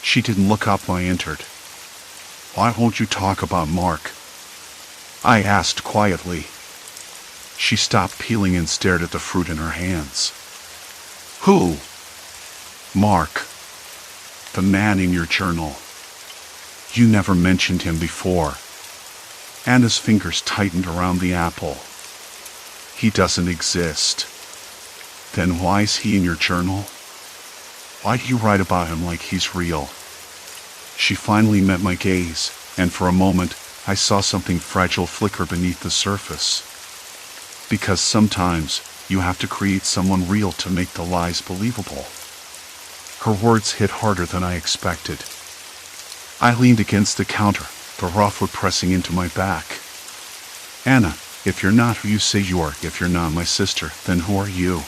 She didn't look up when I entered. "Why won't you talk about Mark?" I asked quietly. She stopped peeling and stared at the fruit in her hands. "Who?" "Mark. The man in your journal. You never mentioned him before." Anna's fingers tightened around the apple. "He doesn't exist." "Then why is he in your journal? Why do you write about him like he's real?" She finally met my gaze, and for a moment, I saw something fragile flicker beneath the surface. Because sometimes, you have to create someone real to make the lies believable. Her words hit harder than I expected. I leaned against the counter, the rough wood pressing into my back. "Anna, if you're not who you say you are, if you're not my sister, then who are you?"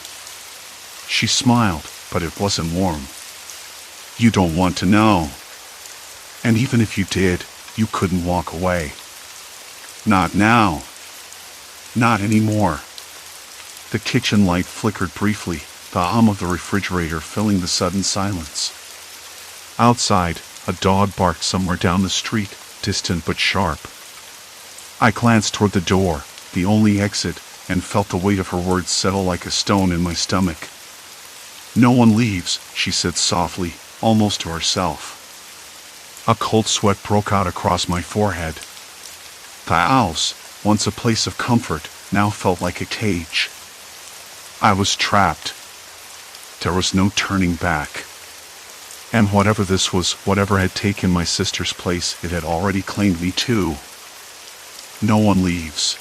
She smiled, but it wasn't warm. "You don't want to know. And even if you did, you couldn't walk away. Not now. Not anymore." The kitchen light flickered briefly, the hum of the refrigerator filling the sudden silence. Outside, a dog barked somewhere down the street, distant but sharp. I glanced toward the door, the only exit, and felt the weight of her words settle like a stone in my stomach. "No one leaves," she said softly, almost to herself. A cold sweat broke out across my forehead. The house, once a place of comfort, now felt like a cage. I was trapped. There was no turning back. And whatever this was, whatever had taken my sister's place, it had already claimed me too. "No one leaves."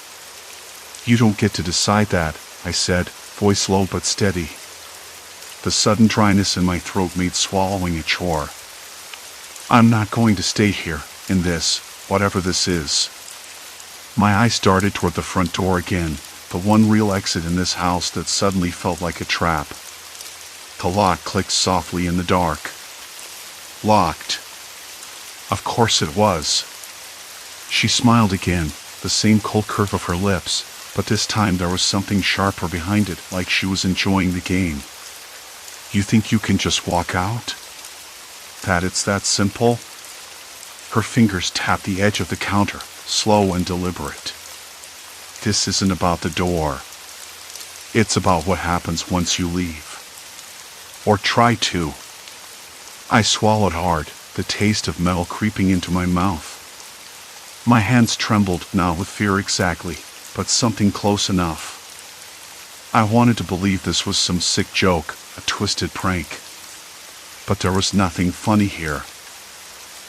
"You don't get to decide that," I said, voice low but steady. The sudden dryness in my throat made swallowing a chore. "I'm not going to stay here, in this, whatever this is." My eyes darted toward the front door again, the one real exit in this house that suddenly felt like a trap. The lock clicked softly in the dark. Locked. Of course it was. She smiled again, the same cold curve of her lips, but this time there was something sharper behind it, like she was enjoying the game. "You think you can just walk out? That it's that simple?" Her fingers tapped the edge of the counter, slow and deliberate. This isn't about the door. It's about what happens once you leave. Or try to. I swallowed hard, the taste of metal creeping into my mouth. My hands trembled, not with fear exactly, but something close enough. I wanted to believe this was some sick joke, a twisted prank. But there was nothing funny here.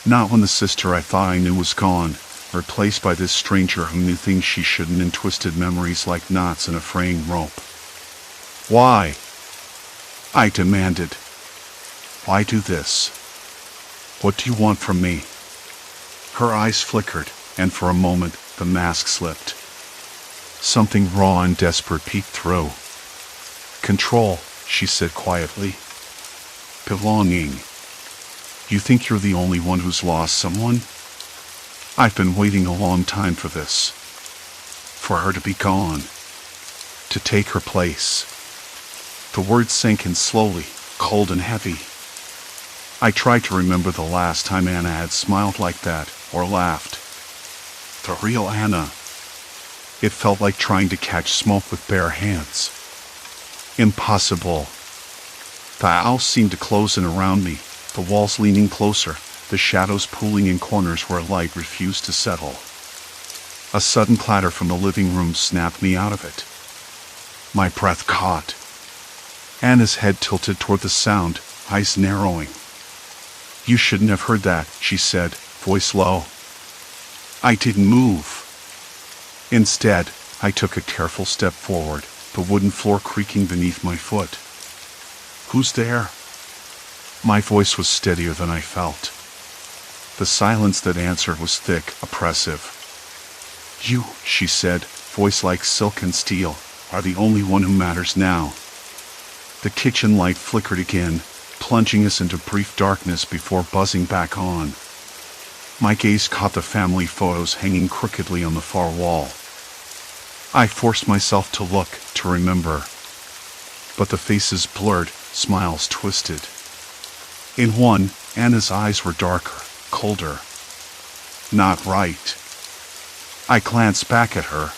Not when the sister I thought I knew was gone, replaced by this stranger who knew things she shouldn't and twisted memories like knots in a fraying rope. Why? I demanded. Why do this? What do you want from me? Her eyes flickered, and for a moment the mask slipped. Something raw and desperate peeked through. Control, she said quietly. Belonging. You think you're the only one who's lost someone? I've been waiting a long time for this. For her to be gone. To take her place. The words sank in slowly, cold and heavy. I tried to remember the last time Anna had smiled like that, or laughed. The real Anna. It felt like trying to catch smoke with bare hands. Impossible. The house seemed to close in around me, the walls leaning closer, the shadows pooling in corners where light refused to settle. A sudden clatter from the living room snapped me out of it. My breath caught. Anna's head tilted toward the sound, eyes narrowing. You shouldn't have heard that, she said, voice low. I didn't move. Instead, I took a careful step forward, the wooden floor creaking beneath my foot. Who's there? My voice was steadier than I felt. The silence that answered was thick, oppressive. You, she said, voice like silk and steel, are the only one who matters now. The kitchen light flickered again, plunging us into brief darkness before buzzing back on. My gaze caught the family photos hanging crookedly on the far wall. I forced myself to look, to remember. But the faces blurred, smiles twisted. In one, Anna's eyes were darker, colder. Not right. I glanced back at her.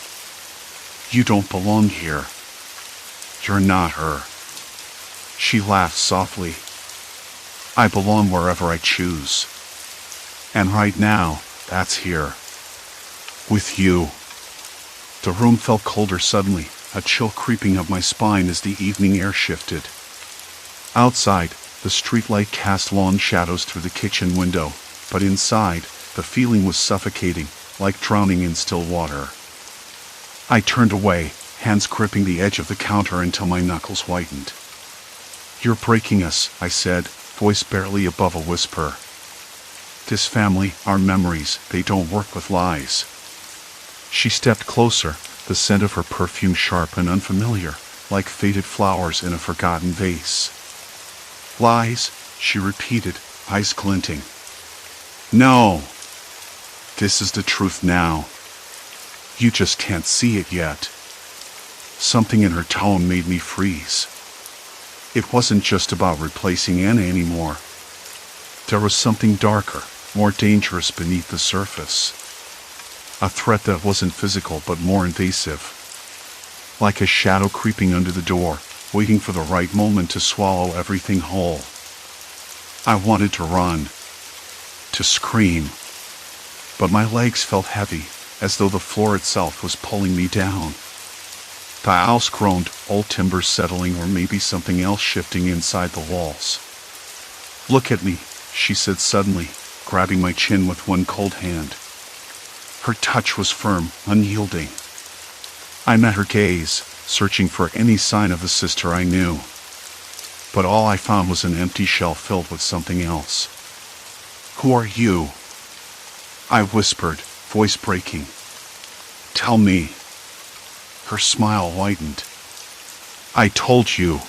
You don't belong here. You're not her. She laughed softly. I belong wherever I choose. And right now, that's here. With you. The room felt colder suddenly, a chill creeping up my spine as the evening air shifted. Outside, the streetlight cast long shadows through the kitchen window, but inside, the feeling was suffocating, like drowning in still water. I turned away, hands gripping the edge of the counter until my knuckles whitened. You're breaking us, I said, voice barely above a whisper. This family, our memories, they don't work with lies. She stepped closer, the scent of her perfume sharp and unfamiliar, like faded flowers in a forgotten vase. Lies, she repeated, eyes glinting. No. This is the truth now. You just can't see it yet. Something in her tone made me freeze. It wasn't just about replacing Anna anymore. There was something darker, more dangerous beneath the surface. A threat that wasn't physical but more invasive. Like a shadow creeping under the door, waiting for the right moment to swallow everything whole. I wanted to run. To scream. But my legs felt heavy, as though the floor itself was pulling me down. The house groaned, old timbers settling or maybe something else shifting inside the walls. Look at me, she said suddenly, grabbing my chin with one cold hand. Her touch was firm, unyielding. I met her gaze, searching for any sign of the sister I knew. But all I found was an empty shell filled with something else. Who are you? I whispered, voice breaking. Tell me. Her smile widened. I told you.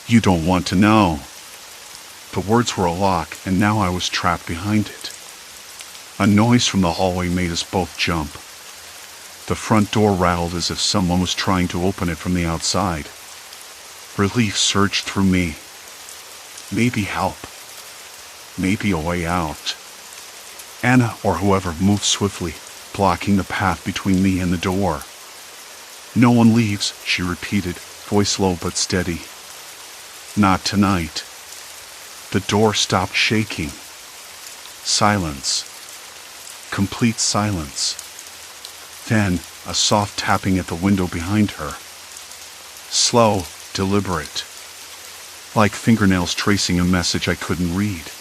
You don't want to know. The words were a lock, and now I was trapped behind it. A noise from the hallway made us both jump. The front door rattled as if someone was trying to open it from the outside. Relief surged through me. Maybe help. Maybe a way out. Anna or whoever moved swiftly, blocking the path between me and the door. "No one leaves," she repeated, voice low but steady. "Not tonight." The door stopped shaking. Silence. Complete silence. Then, a soft tapping at the window behind her. Slow, deliberate. Like fingernails tracing a message I couldn't read.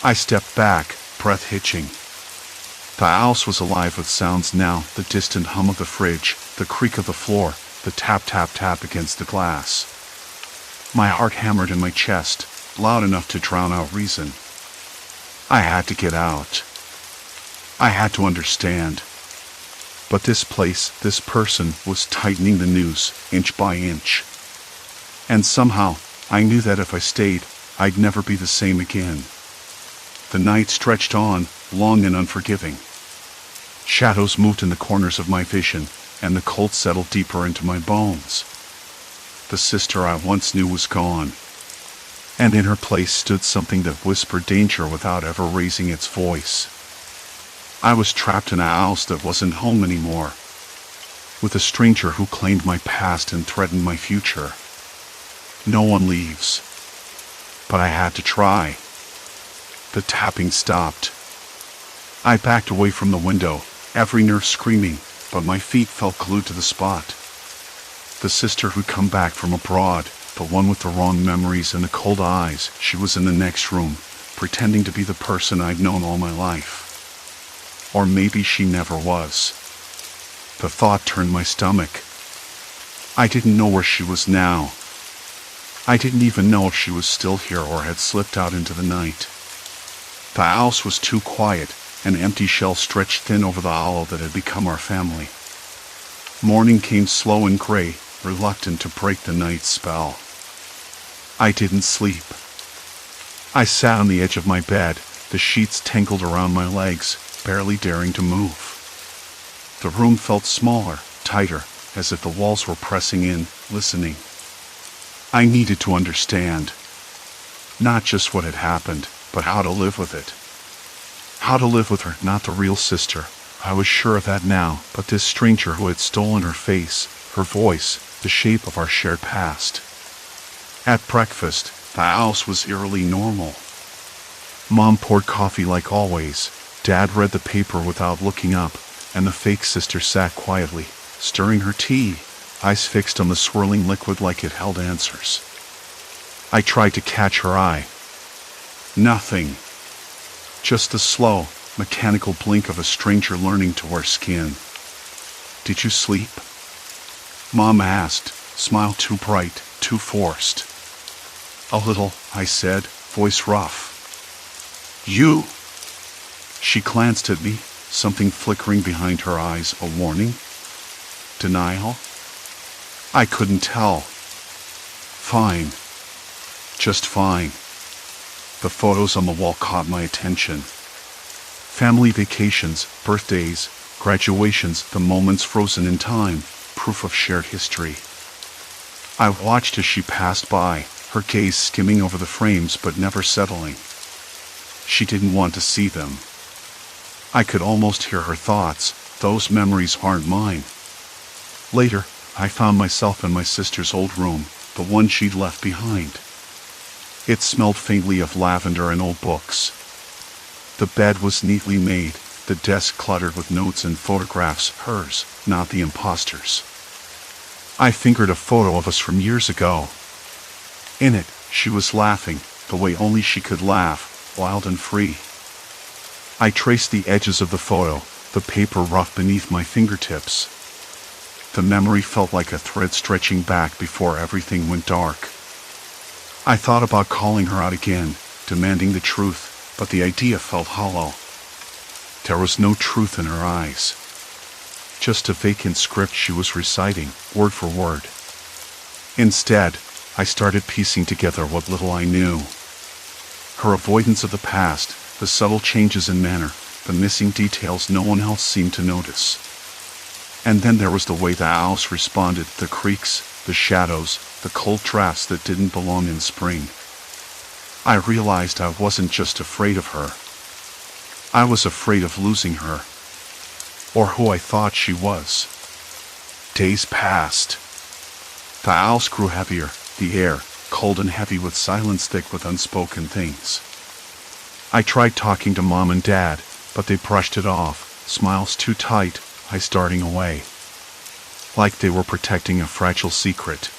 I stepped back, breath hitching. The house was alive with sounds now, the distant hum of the fridge, the creak of the floor, the tap tap tap against the glass. My heart hammered in my chest, loud enough to drown out reason. I had to get out. I had to understand. But this place, this person, was tightening the noose, inch by inch. And somehow, I knew that if I stayed, I'd never be the same again. The night stretched on, long and unforgiving. Shadows moved in the corners of my vision, and the cold settled deeper into my bones. The sister I once knew was gone. And in her place stood something that whispered danger without ever raising its voice. I was trapped in a house that wasn't home anymore, with a stranger who claimed my past and threatened my future. No one leaves. But I had to try. The tapping stopped. I backed away from the window, every nerve screaming, but my feet felt glued to the spot. The sister who'd come back from abroad, the one with the wrong memories and the cold eyes, she was in the next room, pretending to be the person I'd known all my life. Or maybe she never was. The thought turned my stomach. I didn't know where she was now. I didn't even know if she was still here or had slipped out into the night. The house was too quiet, an empty shell stretched thin over the hollow that had become our family. Morning came slow and gray, reluctant to break the night's spell. I didn't sleep. I sat on the edge of my bed, the sheets tangled around my legs, barely daring to move. The room felt smaller, tighter, as if the walls were pressing in, listening. I needed to understand. Not just what had happened, but how to live with it. How to live with her, not the real sister. I was sure of that now, but this stranger who had stolen her face, her voice, the shape of our shared past. At breakfast, the house was eerily normal. Mom poured coffee like always. Dad read the paper without looking up, and the fake sister sat quietly, stirring her tea, eyes fixed on the swirling liquid like it held answers. I tried to catch her eye. Nothing. Just the slow, mechanical blink of a stranger learning to wear skin. "Did you sleep?" Mom asked, smile too bright, too forced. "A little," I said, voice rough. "You?" She glanced at me, something flickering behind her eyes, a warning? Denial? I couldn't tell. Fine. Just fine. The photos on the wall caught my attention. Family vacations, birthdays, graduations, the moments frozen in time, proof of shared history. I watched as she passed by, her gaze skimming over the frames but never settling. She didn't want to see them. I could almost hear her thoughts, "Those memories aren't mine." Later, I found myself in my sister's old room, the one she'd left behind. It smelled faintly of lavender and old books. The bed was neatly made, the desk cluttered with notes and photographs, hers, not the imposter's. I fingered a photo of us from years ago. In it, she was laughing, the way only she could laugh, wild and free. I traced the edges of the photo, the paper rough beneath my fingertips. The memory felt like a thread stretching back before everything went dark. I thought about calling her out again, demanding the truth, but the idea felt hollow. There was no truth in her eyes. Just a vacant script she was reciting, word for word. Instead, I started piecing together what little I knew. Her avoidance of the past, the subtle changes in manner, the missing details no one else seemed to notice. And then there was the way the house responded, the creaks, the shadows, the cold drafts that didn't belong in spring. I realized I wasn't just afraid of her. I was afraid of losing her. Or who I thought she was. Days passed. The owls grew heavier, the air, cold and heavy with silence thick with unspoken things. I tried talking to Mom and Dad, but they brushed it off, smiles too tight, eyes darting away. Like they were protecting a fragile secret.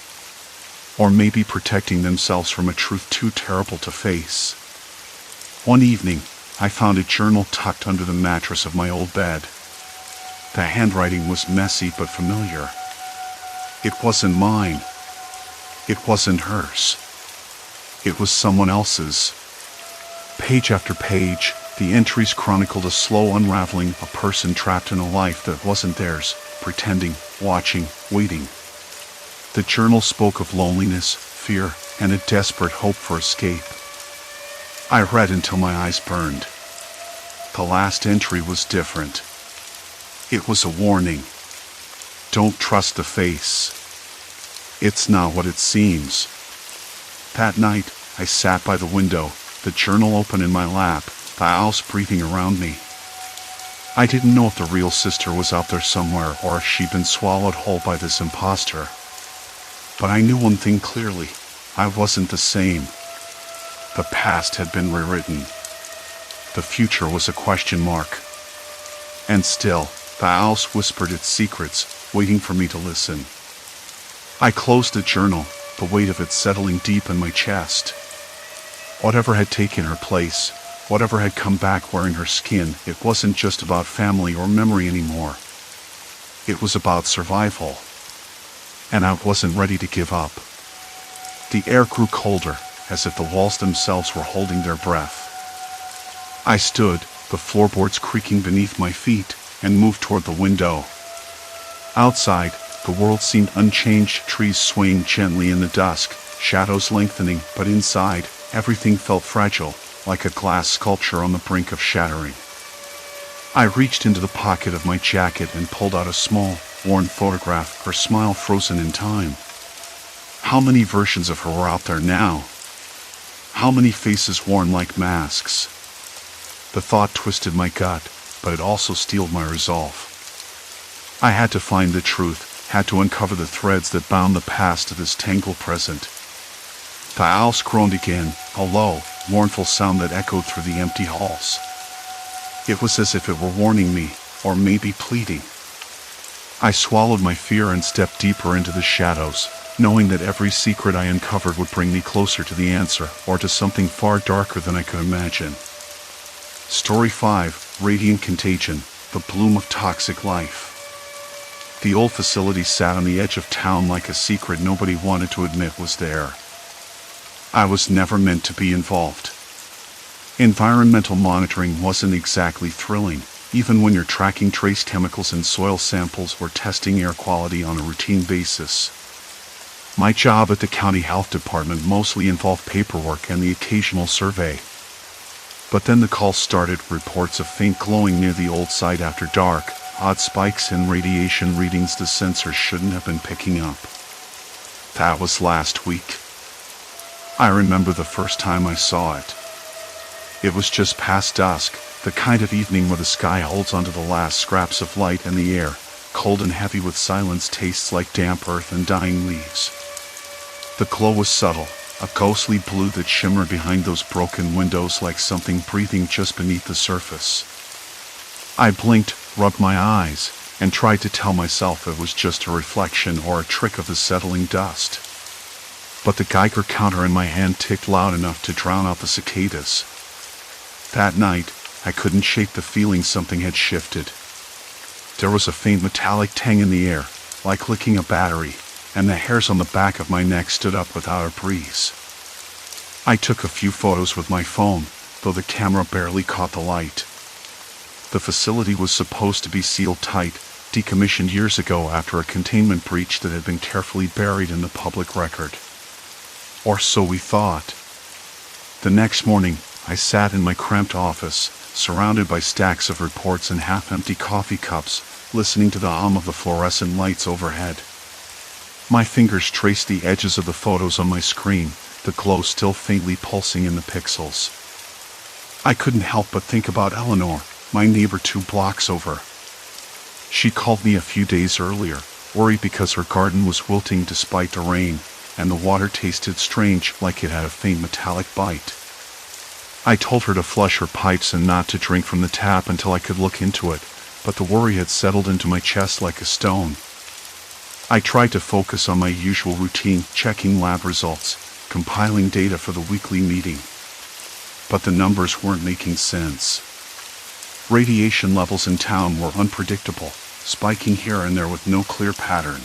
Or maybe protecting themselves from a truth too terrible to face. One evening, I found a journal tucked under the mattress of my old bed. The handwriting was messy but familiar. It wasn't mine. It wasn't hers. It was someone else's. Page after page, the entries chronicled a slow unraveling, a person trapped in a life that wasn't theirs, pretending, watching, waiting. The journal spoke of loneliness, fear, and a desperate hope for escape. I read until my eyes burned. The last entry was different. It was a warning. Don't trust the face. It's not what it seems. That night, I sat by the window, the journal open in my lap, the owls breathing around me. I didn't know if the real sister was out there somewhere or if she'd been swallowed whole by this imposter. But I knew one thing clearly. I wasn't the same. The past had been rewritten. The future was a question mark. And still, the owls whispered its secrets, waiting for me to listen. I closed the journal, the weight of it settling deep in my chest. Whatever had taken her place, whatever had come back wearing her skin, it wasn't just about family or memory anymore. It was about survival. And I wasn't ready to give up. The air grew colder, as if the walls themselves were holding their breath. I stood, the floorboards creaking beneath my feet, and moved toward the window. Outside, the world seemed unchanged, trees swaying gently in the dusk, shadows lengthening, but inside, everything felt fragile, like a glass sculpture on the brink of shattering. I reached into the pocket of my jacket and pulled out a small, worn photograph, her smile frozen in time. How many versions of her were out there now? How many faces worn like masks? The thought twisted my gut, but it also steeled my resolve. I had to find the truth, had to uncover the threads that bound the past to this tangled present. The owls groaned again, a low, mournful sound that echoed through the empty halls. It was as if it were warning me, or maybe pleading. I swallowed my fear and stepped deeper into the shadows, knowing that every secret I uncovered would bring me closer to the answer, or to something far darker than I could imagine. Story 5, Radiant Contagion, the bloom of toxic life. The old facility sat on the edge of town like a secret nobody wanted to admit was there. I was never meant to be involved. Environmental monitoring wasn't exactly thrilling, even when you're tracking trace chemicals in soil samples or testing air quality on a routine basis. My job at the county health department mostly involved paperwork and the occasional survey. But then the calls started, reports of faint glowing near the old site after dark, odd spikes in radiation readings the sensors shouldn't have been picking up. That was last week. I remember the first time I saw it. It was just past dusk, the kind of evening where the sky holds onto the last scraps of light and the air, cold and heavy with silence, tastes like damp earth and dying leaves. The glow was subtle, a ghostly blue that shimmered behind those broken windows like something breathing just beneath the surface. I blinked, rubbed my eyes, and tried to tell myself it was just a reflection or a trick of the settling dust. But the Geiger counter in my hand ticked loud enough to drown out the cicadas. That night, I couldn't shake the feeling something had shifted. There was a faint metallic tang in the air, like licking a battery, and the hairs on the back of my neck stood up without a breeze. I took a few photos with my phone, though the camera barely caught the light. The facility was supposed to be sealed tight, decommissioned years ago after a containment breach that had been carefully buried in the public record. Or so we thought. The next morning, I sat in my cramped office, surrounded by stacks of reports and half-empty coffee cups, listening to the hum of the fluorescent lights overhead. My fingers traced the edges of the photos on my screen, the glow still faintly pulsing in the pixels. I couldn't help but think about Eleanor, my neighbor 2 blocks over. She called me a few days earlier, worried because her garden was wilting despite the rain, and the water tasted strange, like it had a faint metallic bite. I told her to flush her pipes and not to drink from the tap until I could look into it, but the worry had settled into my chest like a stone. I tried to focus on my usual routine, checking lab results, compiling data for the weekly meeting. But the numbers weren't making sense. Radiation levels in town were unpredictable, spiking here and there with no clear pattern.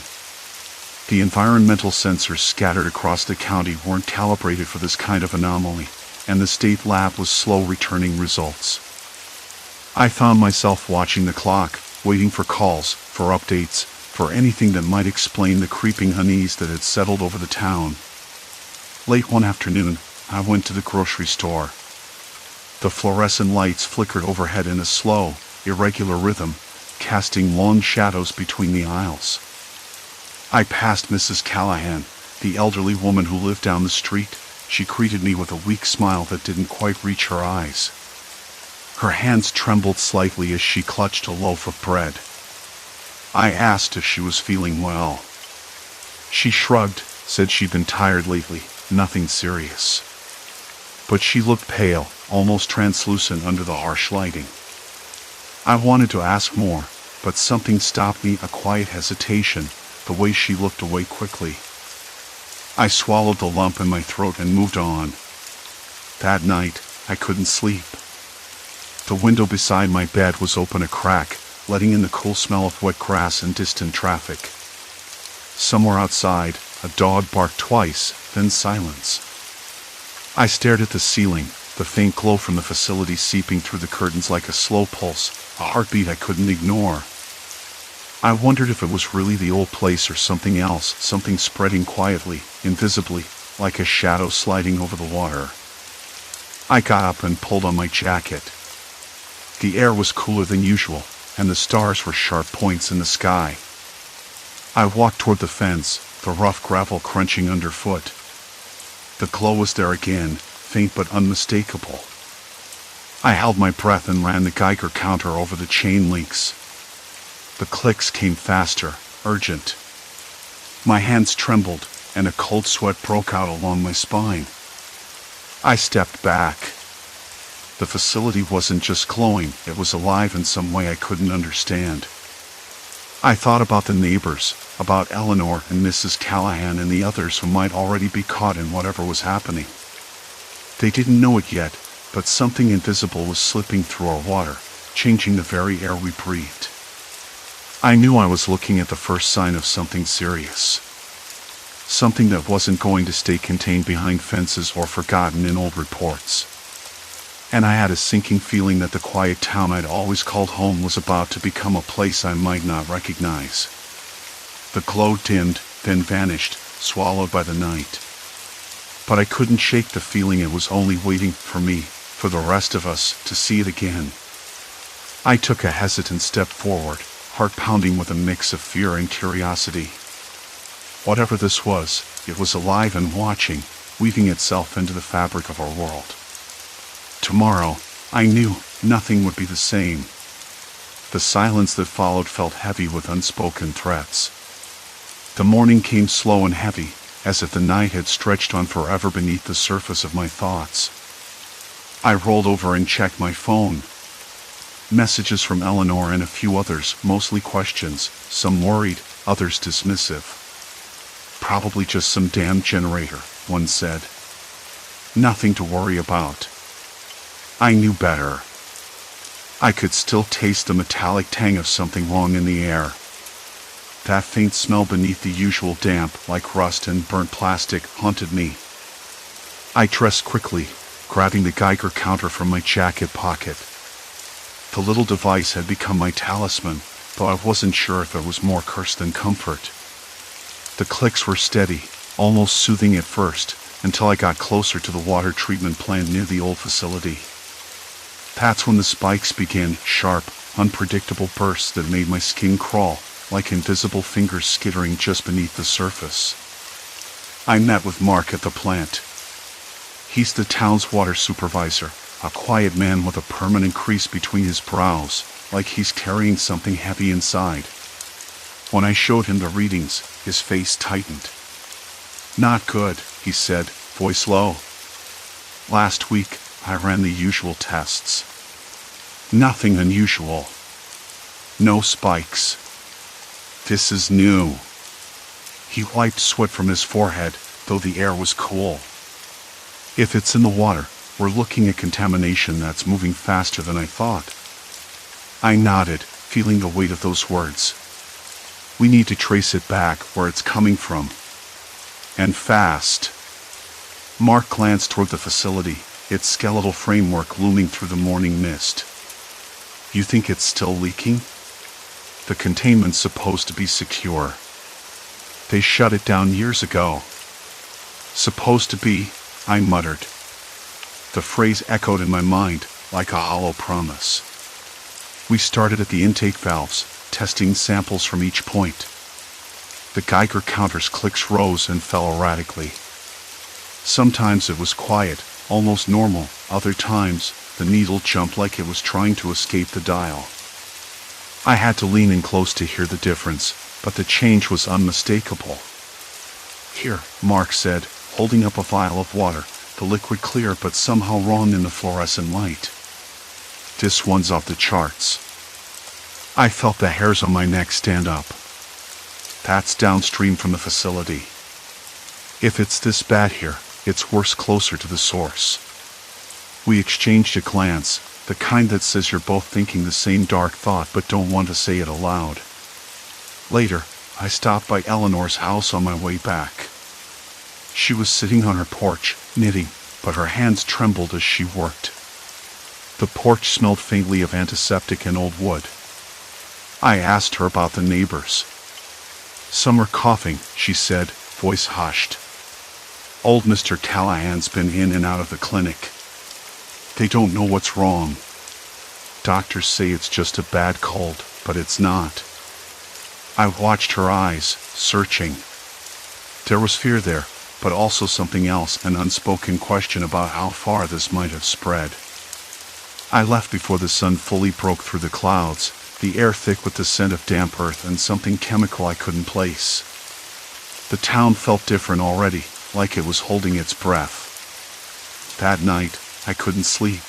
The environmental sensors scattered across the county weren't calibrated for this kind of anomaly, and the state lab was slow returning results. I found myself watching the clock, waiting for calls, for updates, for anything that might explain the creeping unease that had settled over the town. Late one afternoon, I went to the grocery store. The fluorescent lights flickered overhead in a slow, irregular rhythm, casting long shadows between the aisles. I passed Mrs. Callahan, the elderly woman who lived down the street. She greeted me with a weak smile that didn't quite reach her eyes. Her hands trembled slightly as she clutched a loaf of bread. I asked if she was feeling well. She shrugged, said she'd been tired lately, nothing serious. But she looked pale, almost translucent under the harsh lighting. I wanted to ask more, but something stopped me, a quiet hesitation, the way she looked away quickly. I swallowed the lump in my throat and moved on. That night, I couldn't sleep. The window beside my bed was open a crack, letting in the cool smell of wet grass and distant traffic. Somewhere outside, a dog barked twice, then silence. I stared at the ceiling, the faint glow from the facility seeping through the curtains like a slow pulse, a heartbeat I couldn't ignore. I wondered if it was really the old place or something else, something spreading quietly, invisibly, like a shadow sliding over the water. I got up and pulled on my jacket. The air was cooler than usual, and the stars were sharp points in the sky. I walked toward the fence, the rough gravel crunching underfoot. The glow was there again, faint but unmistakable. I held my breath and ran the Geiger counter over the chain links. The clicks came faster, urgent. My hands trembled, and a cold sweat broke out along my spine. I stepped back. The facility wasn't just glowing, it was alive in some way I couldn't understand. I thought about the neighbors, about Eleanor and Mrs. Callahan and the others who might already be caught in whatever was happening. They didn't know it yet, but something invisible was slipping through our water, changing the very air we breathed. I knew I was looking at the first sign of something serious. Something that wasn't going to stay contained behind fences or forgotten in old reports. And I had a sinking feeling that the quiet town I'd always called home was about to become a place I might not recognize. The glow dimmed, then vanished, swallowed by the night. But I couldn't shake the feeling it was only waiting for me, for the rest of us, to see it again. I took a hesitant step forward, heart pounding with a mix of fear and curiosity. Whatever this was, it was alive and watching, weaving itself into the fabric of our world. Tomorrow, I knew, nothing would be the same. The silence that followed felt heavy with unspoken threats. The morning came slow and heavy, as if the night had stretched on forever beneath the surface of my thoughts. I rolled over and checked my phone. Messages from Eleanor and a few others, mostly questions, some worried, others dismissive. Probably just some damn generator, one said. Nothing to worry about. I knew better. I could still taste the metallic tang of something wrong in the air. That faint smell beneath the usual damp, like rust and burnt plastic, haunted me. I dressed quickly, grabbing the Geiger counter from my jacket pocket. The little device had become my talisman, though I wasn't sure if it was more curse than comfort. The clicks were steady, almost soothing at first, until I got closer to the water treatment plant near the old facility. That's when the spikes began, sharp, unpredictable bursts that made my skin crawl, like invisible fingers skittering just beneath the surface. I met with Mark at the plant. He's the town's water supervisor, a quiet man with a permanent crease between his brows, like he's carrying something heavy inside. When I showed him the readings, his face tightened. "Not good," he said, voice low. "Last week, I ran the usual tests. Nothing unusual. No spikes. This is new." He wiped sweat from his forehead, though the air was cool. "If it's in the water, we're looking at contamination that's moving faster than I thought." I nodded, feeling the weight of those words. "We need to trace it back where it's coming from. And fast." Mark glanced toward the facility, its skeletal framework looming through the morning mist. "You think it's still leaking? The containment's supposed to be secure. They shut it down years ago." "Supposed to be," I muttered. The phrase echoed in my mind like a hollow promise. We started at the intake valves, testing samples from each point. The Geiger counter's clicks rose and fell erratically. Sometimes it was quiet, almost normal. Other times, the needle jumped like it was trying to escape the dial. I had to lean in close to hear the difference, but the change was unmistakable. "Here," Mark said, holding up a vial of water, the liquid clear but somehow wrong in the fluorescent light. "This one's off the charts." I felt the hairs on my neck stand up. "That's downstream from the facility. If it's this bad here, it's worse closer to the source." We exchanged a glance, the kind that says you're both thinking the same dark thought but don't want to say it aloud. Later, I stopped by Eleanor's house on my way back. She was sitting on her porch, knitting, but her hands trembled as she worked. The porch smelled faintly of antiseptic and old wood. I asked her about the neighbors. "Some are coughing," she said, voice hushed. "Old Mr. Callahan's been in and out of the clinic. They don't know what's wrong. Doctors say it's just a bad cold, but it's not." I watched her eyes, searching. There was fear there, but also something else, an unspoken question about how far this might have spread. I left before the sun fully broke through the clouds, the air thick with the scent of damp earth and something chemical I couldn't place. The town felt different already, like it was holding its breath. That night, I couldn't sleep.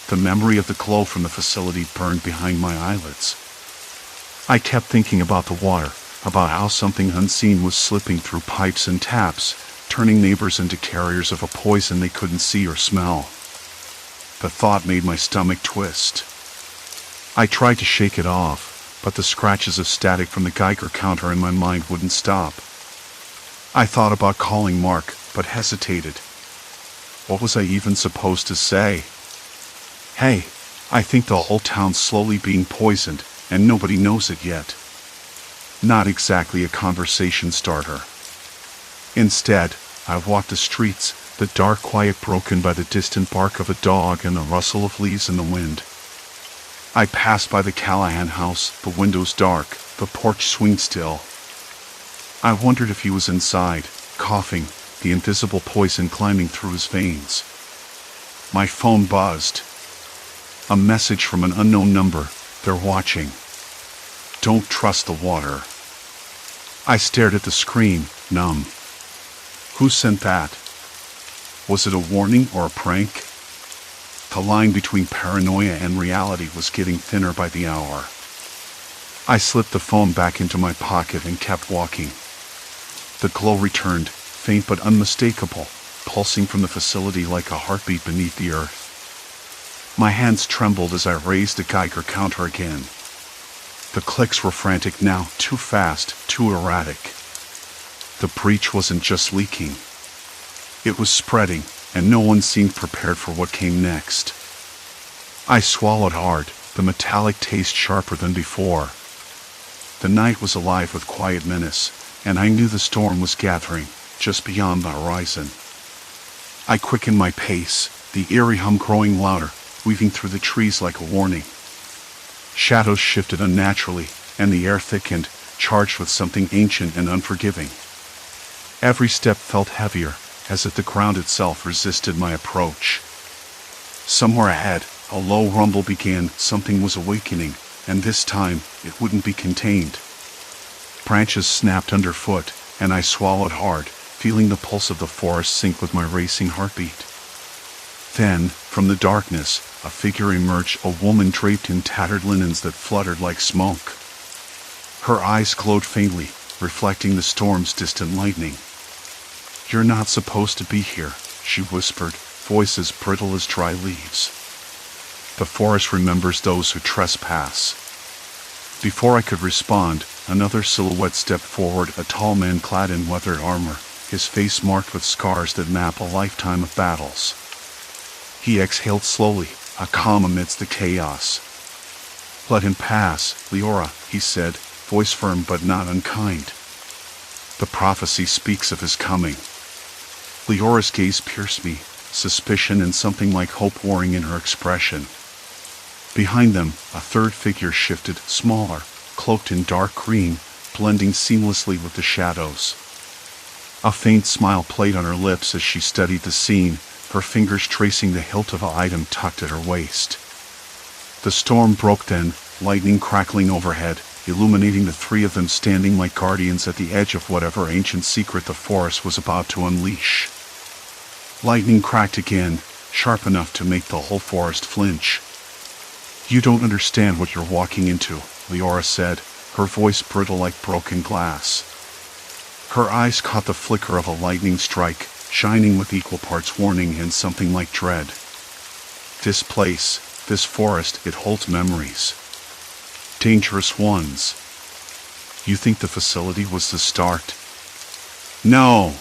The memory of the glow from the facility burned behind my eyelids. I kept thinking about the water, about how something unseen was slipping through pipes and taps, turning neighbors into carriers of a poison they couldn't see or smell. The thought made my stomach twist. I tried to shake it off, but the scratches of static from the Geiger counter in my mind wouldn't stop. I thought about calling Mark, but hesitated. What was I even supposed to say? "Hey, I think the whole town's slowly being poisoned, and nobody knows it yet." Not exactly a conversation starter. Instead, I walked the streets, the dark quiet broken by the distant bark of a dog and the rustle of leaves in the wind. I passed by the Callahan house, the windows dark, the porch swing still. I wondered if he was inside, coughing, the invisible poison climbing through his veins. My phone buzzed. A message from an unknown number. They're watching. Don't trust the water. I stared at the screen, numb. Who sent that? Was it a warning or a prank? The line between paranoia and reality was getting thinner by the hour. I slipped the phone back into my pocket and kept walking. The glow returned, faint but unmistakable, pulsing from the facility like a heartbeat beneath the earth. My hands trembled as I raised the Geiger counter again. The clicks were frantic now, too fast, too erratic. The breach wasn't just leaking. It was spreading, and no one seemed prepared for what came next. I swallowed hard, the metallic taste sharper than before. The night was alive with quiet menace, and I knew the storm was gathering, just beyond the horizon. I quickened my pace, the eerie hum growing louder, weaving through the trees like a warning. Shadows shifted unnaturally, and the air thickened, charged with something ancient and unforgiving. Every step felt heavier, as if the ground itself resisted my approach. Somewhere ahead, a low rumble began. Something was awakening, and this time, it wouldn't be contained. Branches snapped underfoot, and I swallowed hard, feeling the pulse of the forest sync with my racing heartbeat. Then, from the darkness, a figure emerged, a woman draped in tattered linens that fluttered like smoke. Her eyes glowed faintly, reflecting the storm's distant lightning. "You're not supposed to be here," she whispered, voice as brittle as dry leaves. "The forest remembers those who trespass." Before I could respond, another silhouette stepped forward, a tall man clad in weathered armor, his face marked with scars that map a lifetime of battles. He exhaled slowly, a calm amidst the chaos. "Let him pass, Leora," he said, voice firm but not unkind. "The prophecy speaks of his coming." Leora's gaze pierced me, suspicion and something like hope warring in her expression. Behind them, a third figure shifted, smaller, cloaked in dark green, blending seamlessly with the shadows. A faint smile played on her lips as she studied the scene, her fingers tracing the hilt of an item tucked at her waist. The storm broke then, lightning crackling overhead, illuminating the three of them standing like guardians at the edge of whatever ancient secret the forest was about to unleash. Lightning cracked again, sharp enough to make the whole forest flinch. "You don't understand what you're walking into," Leora said, her voice brittle like broken glass. Her eyes caught the flicker of a lightning strike, shining with equal parts warning and something like dread. "This place, this forest, it holds memories. Dangerous ones. You think the facility was the start? No!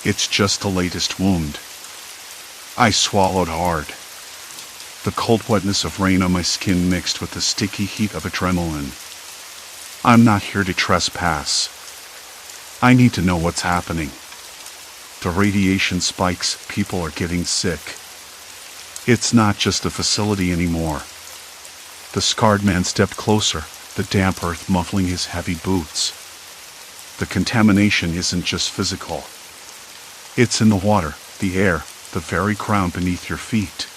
It's just the latest wound." I swallowed hard. The cold wetness of rain on my skin mixed with the sticky heat of adrenaline. "I'm not here to trespass. I need to know what's happening. The radiation spikes, people are getting sick. It's not just a facility anymore." The scarred man stepped closer, the damp earth muffling his heavy boots. "The contamination isn't just physical. It's in the water, the air, the very ground beneath your feet.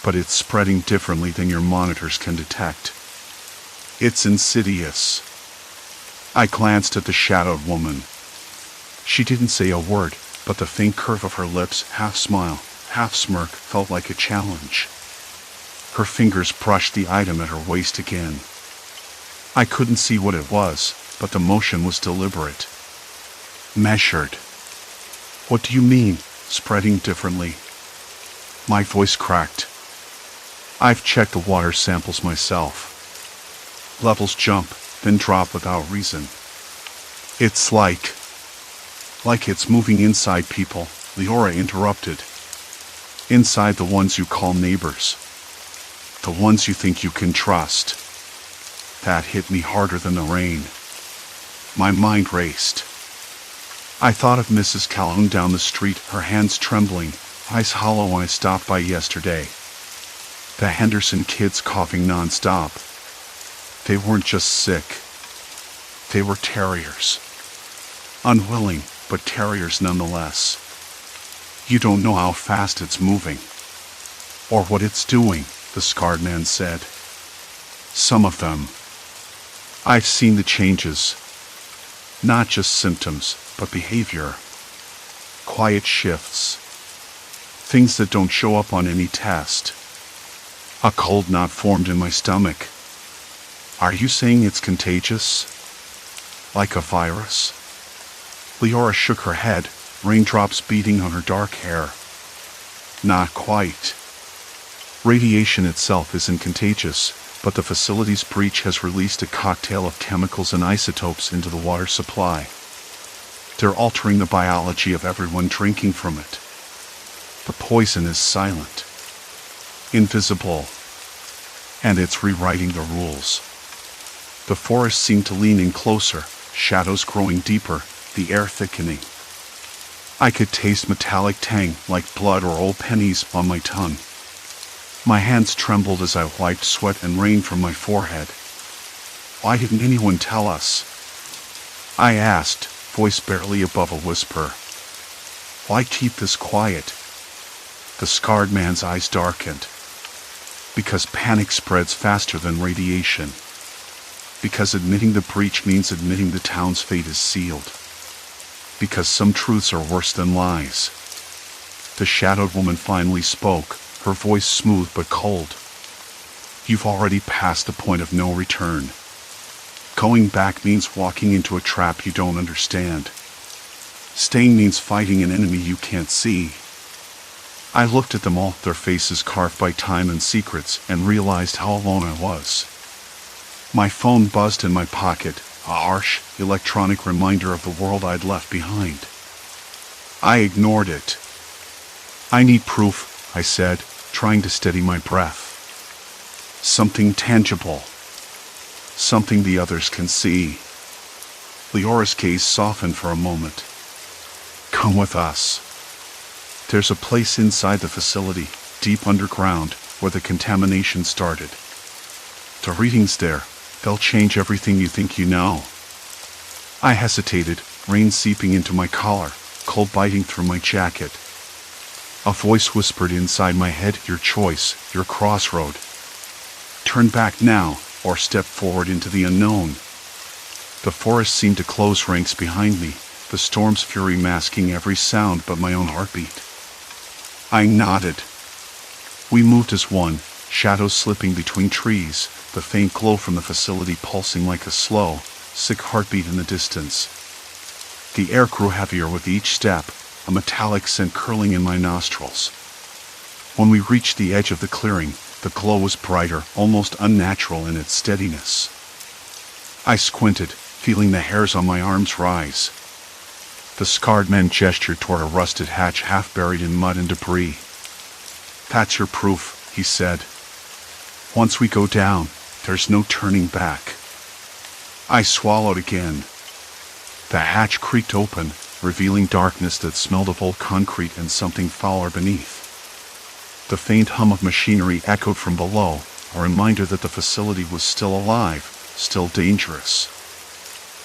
But it's spreading differently than your monitors can detect. It's insidious." I glanced at the shadowed woman. She didn't say a word, but the faint curve of her lips, half smile, half smirk, felt like a challenge. Her fingers brushed the item at her waist again. I couldn't see what it was, but the motion was deliberate. Measured. "What do you mean, spreading differently?" My voice cracked. "I've checked the water samples myself. Levels jump, then drop without reason. It's like it's moving inside people," Leora interrupted. "Inside the ones you call neighbors. The ones you think you can trust." That hit me harder than the rain. My mind raced. I thought of Mrs. Calhoun down the street, her hands trembling, eyes hollow when I stopped by yesterday. The Henderson kids coughing non-stop. They weren't just sick. They were terriers. Unwilling, but terriers nonetheless. "You don't know how fast it's moving. Or what it's doing," the scarred man said. "Some of them. I've seen the changes. Not just symptoms, but behavior. Quiet shifts. Things that don't show up on any test." A cold knot formed in my stomach. "Are you saying it's contagious? Like a virus?" Leora shook her head, raindrops beating on her dark hair. "Not quite. Radiation itself isn't contagious, but the facility's breach has released a cocktail of chemicals and isotopes into the water supply. They're altering the biology of everyone drinking from it. The poison is silent, invisible, and it's rewriting the rules." The forest seemed to lean in closer, shadows growing deeper, the air thickening. I could taste metallic tang like blood or old pennies on my tongue. My hands trembled as I wiped sweat and rain from my forehead. "Why didn't anyone tell us?" I asked, voice barely above a whisper. "Why keep this quiet?" The scarred man's eyes darkened. "Because panic spreads faster than radiation. Because admitting the breach means admitting the town's fate is sealed. Because some truths are worse than lies. The shadowed woman finally spoke, her voice smooth but cold. You've already passed the point of no return. Going back means walking into a trap you don't understand. Staying means fighting an enemy you can't see. I looked at them all, their faces carved by time and secrets, and realized how alone I was. My phone buzzed in my pocket, a harsh, electronic reminder of the world I'd left behind. I ignored it. I need proof, I said, trying to steady my breath. Something tangible. Something the others can see. Leora's gaze softened for a moment. Come with us. There's a place inside the facility, deep underground, where the contamination started. The readings there, they'll change everything you think you know. I hesitated, rain seeping into my collar, cold biting through my jacket. A voice whispered inside my head, your choice, your crossroad. Turn back now, or step forward into the unknown. The forest seemed to close ranks behind me, the storm's fury masking every sound but my own heartbeat. I nodded. We moved as one, shadows slipping between trees, the faint glow from the facility pulsing like a slow, sick heartbeat in the distance. The air grew heavier with each step, a metallic scent curling in my nostrils. When we reached the edge of the clearing, the glow was brighter, almost unnatural in its steadiness. I squinted, feeling the hairs on my arms rise. The scarred man gestured toward a rusted hatch half buried in mud and debris. That's your proof, he said. Once we go down, there's no turning back. I swallowed again. The hatch creaked open, revealing darkness that smelled of old concrete and something fouler beneath. The faint hum of machinery echoed from below, a reminder that the facility was still alive, still dangerous.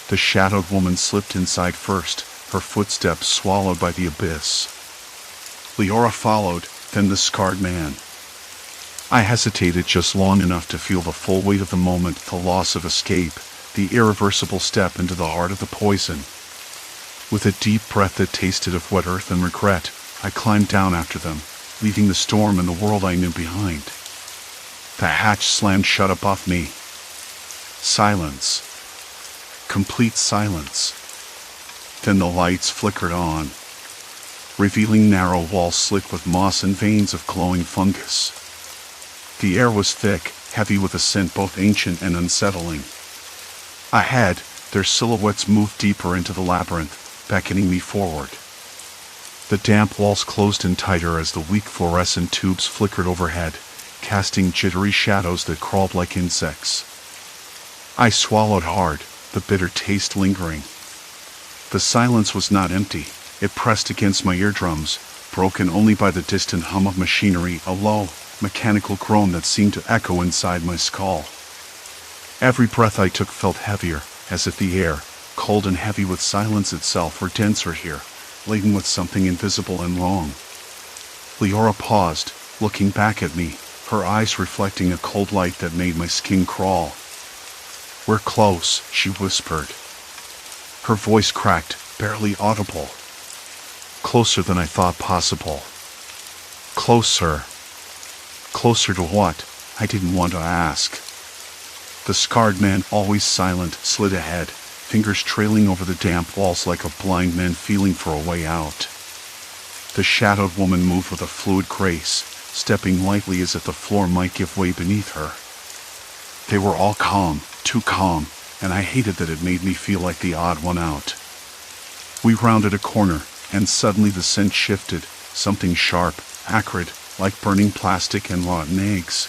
The shadowed woman slipped inside first, her footsteps swallowed by the abyss. Leora followed, then the scarred man. I hesitated just long enough to feel the full weight of the moment, the loss of escape, the irreversible step into the heart of the poison. With a deep breath that tasted of wet earth and regret, I climbed down after them, leaving the storm and the world I knew behind. The hatch slammed shut above me. Silence. Complete silence. Then the lights flickered on, revealing narrow walls slick with moss and veins of glowing fungus. The air was thick, heavy with a scent both ancient and unsettling. Ahead, their silhouettes moved deeper into the labyrinth, beckoning me forward. The damp walls closed in tighter as the weak fluorescent tubes flickered overhead, casting jittery shadows that crawled like insects. I swallowed hard, the bitter taste lingering. The silence was not empty. It pressed against my eardrums, broken only by the distant hum of machinery, a low, mechanical groan that seemed to echo inside my skull. Every breath I took felt heavier, as if the air, cold and heavy with silence itself, were denser here, laden with something invisible and wrong. Leora paused, looking back at me, her eyes reflecting a cold light that made my skin crawl. We're close, she whispered. Her voice cracked, barely audible. Closer than I thought possible. Closer. Closer to what? I didn't want to ask. The scarred man, always silent, slid ahead, fingers trailing over the damp walls like a blind man feeling for a way out. The shadowed woman moved with a fluid grace, stepping lightly as if the floor might give way beneath her. They were all calm, too calm, and I hated that it made me feel like the odd one out. We rounded a corner, and suddenly the scent shifted, something sharp, acrid, like burning plastic and rotten eggs.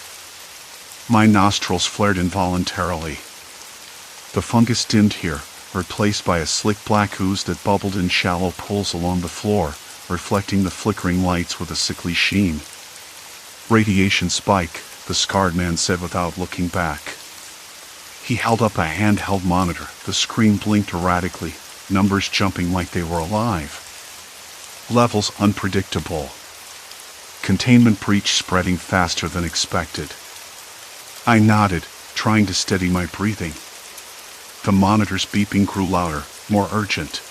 My nostrils flared involuntarily. The fungus dimmed here, replaced by a slick black ooze that bubbled in shallow pools along the floor, reflecting the flickering lights with a sickly sheen. Radiation spike, the scarred man said without looking back. He held up a handheld monitor. The screen blinked erratically, numbers jumping like they were alive. Levels unpredictable. Containment breach spreading faster than expected. I nodded, trying to steady my breathing. The monitor's beeping grew louder, more urgent.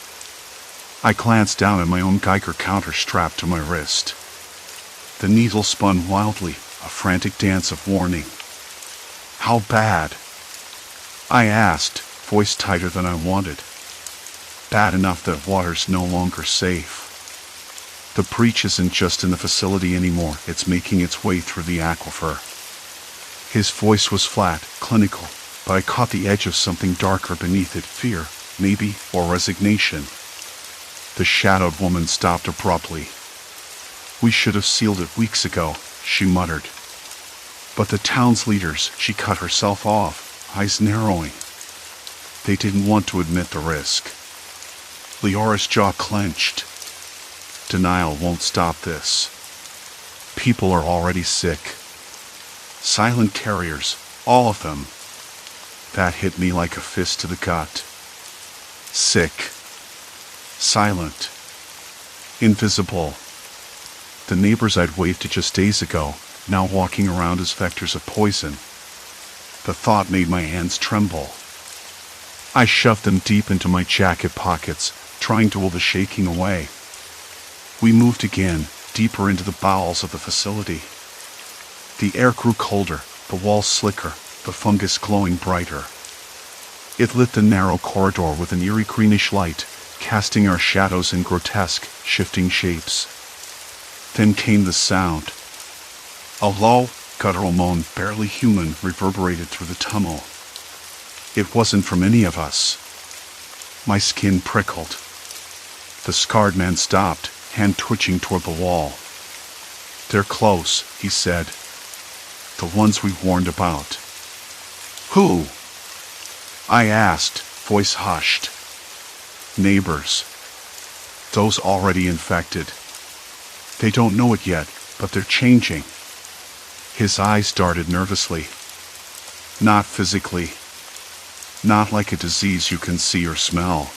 I glanced down at my own Geiger counter strapped to my wrist. The needle spun wildly, a frantic dance of warning. How bad? I asked, voice tighter than I wanted. Bad enough that water's no longer safe. The breach isn't just in the facility anymore, it's making its way through the aquifer. His voice was flat, clinical, but I caught the edge of something darker beneath it, fear, maybe, or resignation. The shadowed woman stopped abruptly. We should have sealed it weeks ago, she muttered. But the town's leaders, she cut herself off, eyes narrowing. They didn't want to admit the risk. Leora's jaw clenched. Denial won't stop this. People are already sick. Silent carriers, all of them. That hit me like a fist to the gut. Sick. Silent. Invisible. The neighbors I'd waved to just days ago, now walking around as vectors of poison. The thought made my hands tremble. I shoved them deep into my jacket pockets, trying to will the shaking away. We moved again, deeper into the bowels of the facility. The air grew colder, the walls slicker, the fungus glowing brighter. It lit the narrow corridor with an eerie greenish light, casting our shadows in grotesque, shifting shapes. Then came the sound. A low, guttural moan, barely human, reverberated through the tunnel. It wasn't from any of us. My skin prickled. The scarred man stopped, hand twitching toward the wall. They're close, he said. The ones we warned about. Who? I asked, voice hushed. Neighbors. Those already infected. They don't know it yet, but they're changing. His eyes darted nervously. Not physically. Not like a disease you can see or smell.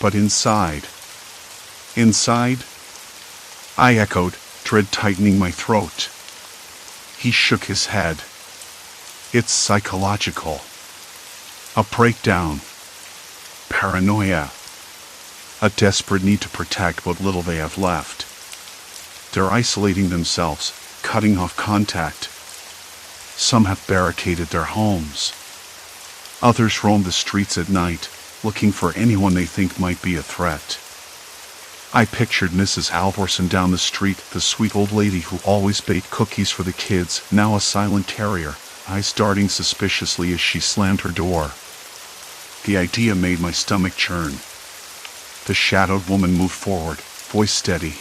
But inside. Inside? I echoed, dread tightening my throat. He shook his head. It's psychological. A breakdown. Paranoia. A desperate need to protect what little they have left. They're isolating themselves, cutting off contact. Some have barricaded their homes. Others roam the streets at night, looking for anyone they think might be a threat. I pictured Mrs. Halvorson down the street, the sweet old lady who always baked cookies for the kids, now a silent carrier, eyes darting suspiciously as she slammed her door. The idea made my stomach churn. The shadowed woman moved forward, voice steady.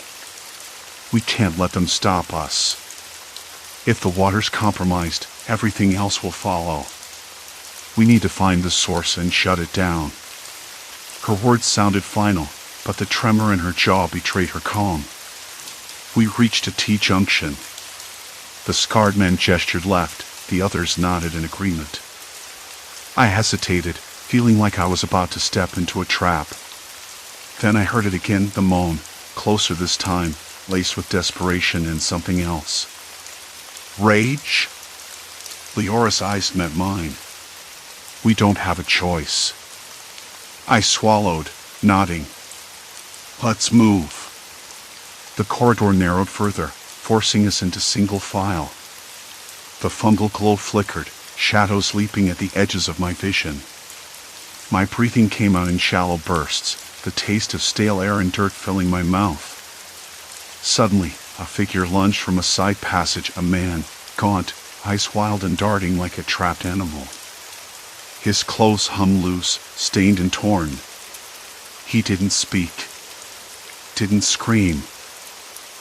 We can't let them stop us. If the water's compromised, everything else will follow. We need to find the source and shut it down. Her words sounded final, but the tremor in her jaw betrayed her calm. We reached a T-junction. The scarred man gestured left, the others nodded in agreement. I hesitated, feeling like I was about to step into a trap. Then I heard it again, the moan, closer this time, laced with desperation and something else. Rage? Leora's eyes met mine. We don't have a choice. I swallowed, nodding. Let's move. The corridor narrowed further, forcing us into single file. The fungal glow flickered, shadows leaping at the edges of my vision. My breathing came out in shallow bursts, the taste of stale air and dirt filling my mouth. Suddenly, a figure lunged from a side passage, a man, gaunt, eyes wild and darting like a trapped animal. His clothes hung loose, stained and torn. He didn't speak. Didn't scream.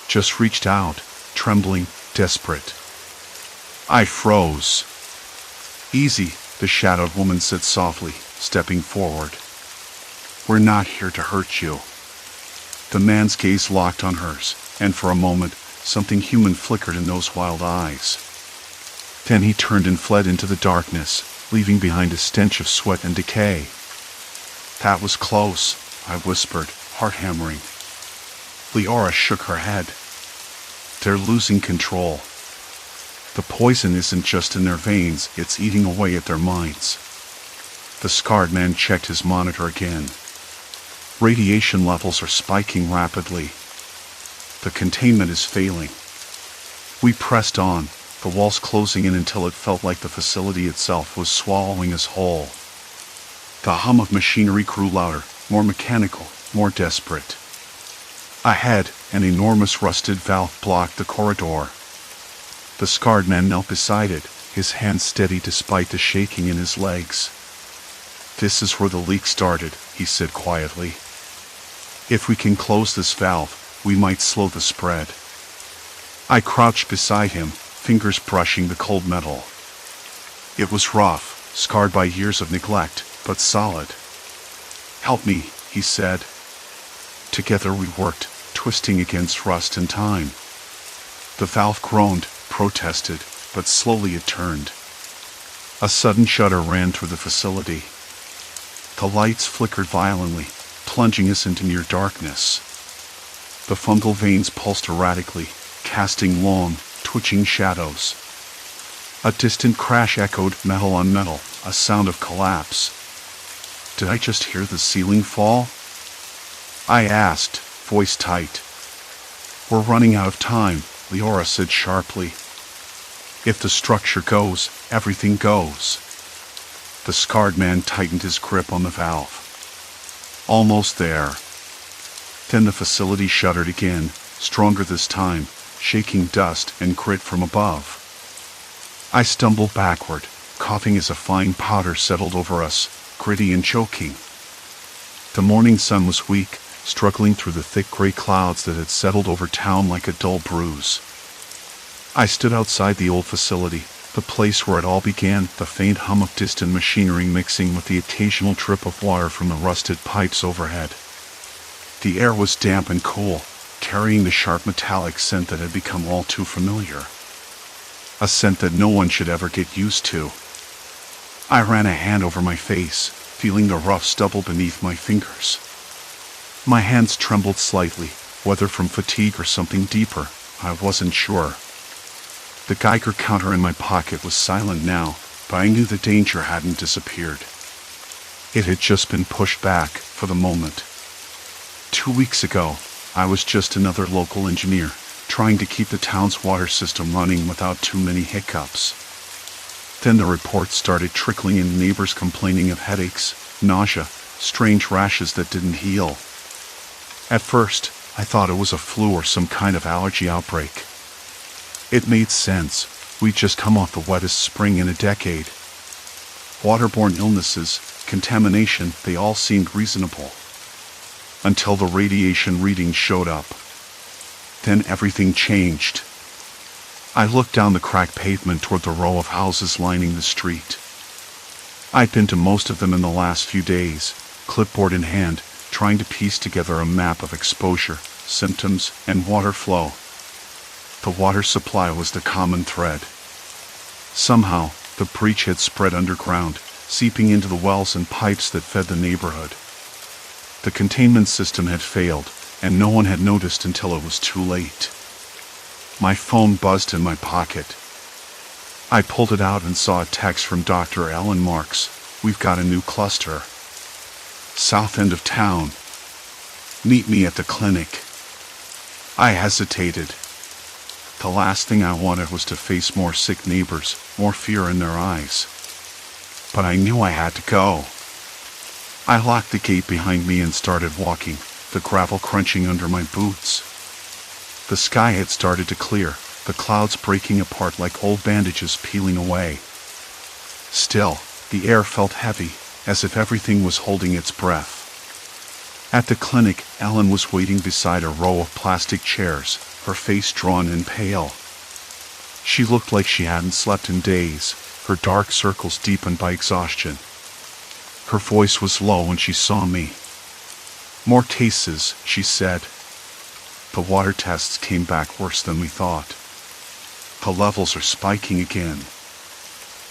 Just reached out, trembling, desperate. I froze. Easy, the shadowed woman said softly, stepping forward. We're not here to hurt you. The man's gaze locked on hers, and for a moment, something human flickered in those wild eyes. Then he turned and fled into the darkness, leaving behind a stench of sweat and decay. That was close, I whispered, heart hammering. Leora shook her head. They're losing control. The poison isn't just in their veins, it's eating away at their minds. The scarred man checked his monitor again. Radiation levels are spiking rapidly. The containment is failing. We pressed on, the walls closing in until it felt like the facility itself was swallowing us whole. The hum of machinery grew louder, more mechanical, more desperate. Ahead, an enormous rusted valve blocked the corridor. The scarred man knelt beside it, his hands steady despite the shaking in his legs. "This is where the leak started," he said quietly. "If we can close this valve, we might slow the spread." I crouched beside him, fingers brushing the cold metal. It was rough, scarred by years of neglect, but solid. "Help me," he said. Together we worked, twisting against rust and time. The valve groaned, protested, but slowly it turned. A sudden shudder ran through the facility. The lights flickered violently, plunging us into near darkness. The fungal veins pulsed erratically, casting long, twitching shadows. A distant crash echoed, metal on metal, a sound of collapse. Did I just hear the ceiling fall? I asked, voice tight. "We're running out of time," Leora said sharply. "If the structure goes, everything goes." The scarred man tightened his grip on the valve. Almost there. Then the facility shuddered again, stronger this time, shaking dust and grit from above. I stumbled backward, coughing as a fine powder settled over us, gritty and choking. The morning sun was weak, struggling through the thick gray clouds that had settled over town like a dull bruise. I stood outside the old facility, the place where it all began, the faint hum of distant machinery mixing with the occasional drip of water from the rusted pipes overhead. The air was damp and cool, carrying the sharp metallic scent that had become all too familiar. A scent that no one should ever get used to. I ran a hand over my face, feeling the rough stubble beneath my fingers. My hands trembled slightly, whether from fatigue or something deeper, I wasn't sure. The Geiger counter in my pocket was silent now, but I knew the danger hadn't disappeared. It had just been pushed back, for the moment. 2 weeks ago, I was just another local engineer, trying to keep the town's water system running without too many hiccups. Then the reports started trickling in, neighbors complaining of headaches, nausea, strange rashes that didn't heal. At first, I thought it was a flu or some kind of allergy outbreak. It made sense. We'd just come off the wettest spring in a decade. Waterborne illnesses, contamination, they all seemed reasonable. Until the radiation readings showed up. Then everything changed. I looked down the cracked pavement toward the row of houses lining the street. I'd been to most of them in the last few days, clipboard in hand, trying to piece together a map of exposure, symptoms, and water flow. The water supply was the common thread. Somehow, the breach had spread underground, seeping into the wells and pipes that fed the neighborhood. The containment system had failed, and no one had noticed until it was too late. My phone buzzed in my pocket. I pulled it out and saw a text from Dr. Alan Marks. "We've got a new cluster. South end of town. Meet me at the clinic." I hesitated. The last thing I wanted was to face more sick neighbors, more fear in their eyes. But I knew I had to go. I locked the gate behind me and started walking, the gravel crunching under my boots. The sky had started to clear, the clouds breaking apart like old bandages peeling away. Still, the air felt heavy, as if everything was holding its breath. At the clinic, Ellen was waiting beside a row of plastic chairs, her face drawn and pale. She looked like she hadn't slept in days, her dark circles deepened by exhaustion. Her voice was low when she saw me. "More cases," she said. "The water tests came back worse than we thought. The levels are spiking again.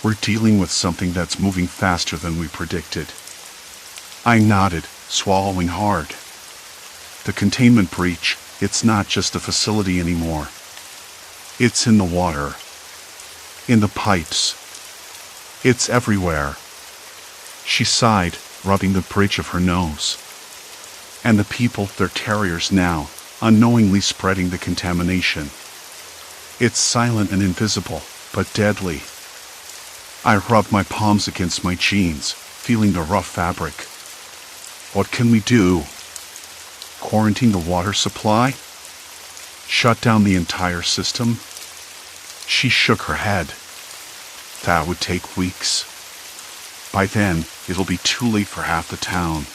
We're dealing with something that's moving faster than we predicted." I nodded, swallowing hard. The containment breach, it's not just a facility anymore. It's in the water. In the pipes. It's everywhere. She sighed, rubbing the bridge of her nose. And the people, they're terriers now, unknowingly spreading the contamination. It's silent and invisible, but deadly. I rubbed my palms against my jeans, feeling the rough fabric. What can we do? Quarantine the water supply? Shut down the entire system? She shook her head. That would take weeks. By then, it'll be too late for half the town.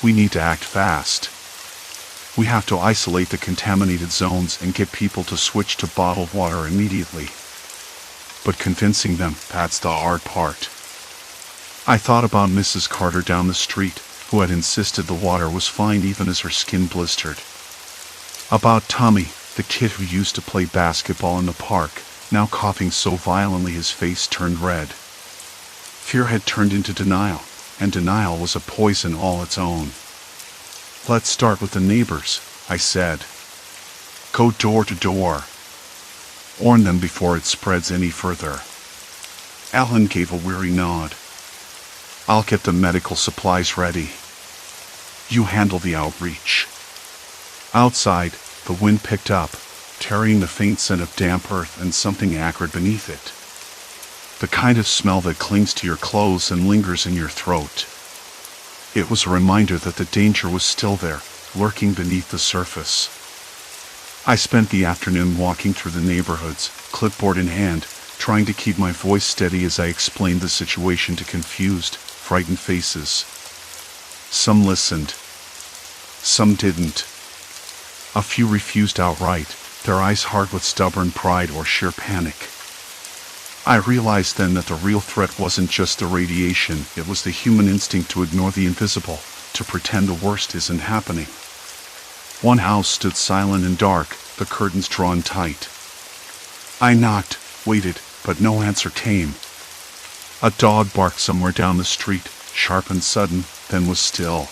We need to act fast. We have to isolate the contaminated zones and get people to switch to bottled water immediately. But convincing them, that's the hard part. I thought about Mrs. Carter down the street, who had insisted the water was fine even as her skin blistered. About Tommy, the kid who used to play basketball in the park, now coughing so violently his face turned red. Fear had turned into denial, and denial was a poison all its own. Let's start with the neighbors, I said. Go door to door. Warn them before it spreads any further. Alan gave a weary nod. I'll get the medical supplies ready. You handle the outreach. Outside, the wind picked up, carrying the faint scent of damp earth and something acrid beneath it. The kind of smell that clings to your clothes and lingers in your throat. It was a reminder that the danger was still there, lurking beneath the surface. I spent the afternoon walking through the neighborhoods, clipboard in hand, trying to keep my voice steady as I explained the situation to confused, frightened faces. Some listened. Some didn't. A few refused outright, their eyes hard with stubborn pride or sheer panic. I realized then that the real threat wasn't just the radiation, it was the human instinct to ignore the invisible, to pretend the worst isn't happening. One house stood silent and dark, the curtains drawn tight. I knocked, waited, but no answer came. A dog barked somewhere down the street, sharp and sudden, then was still.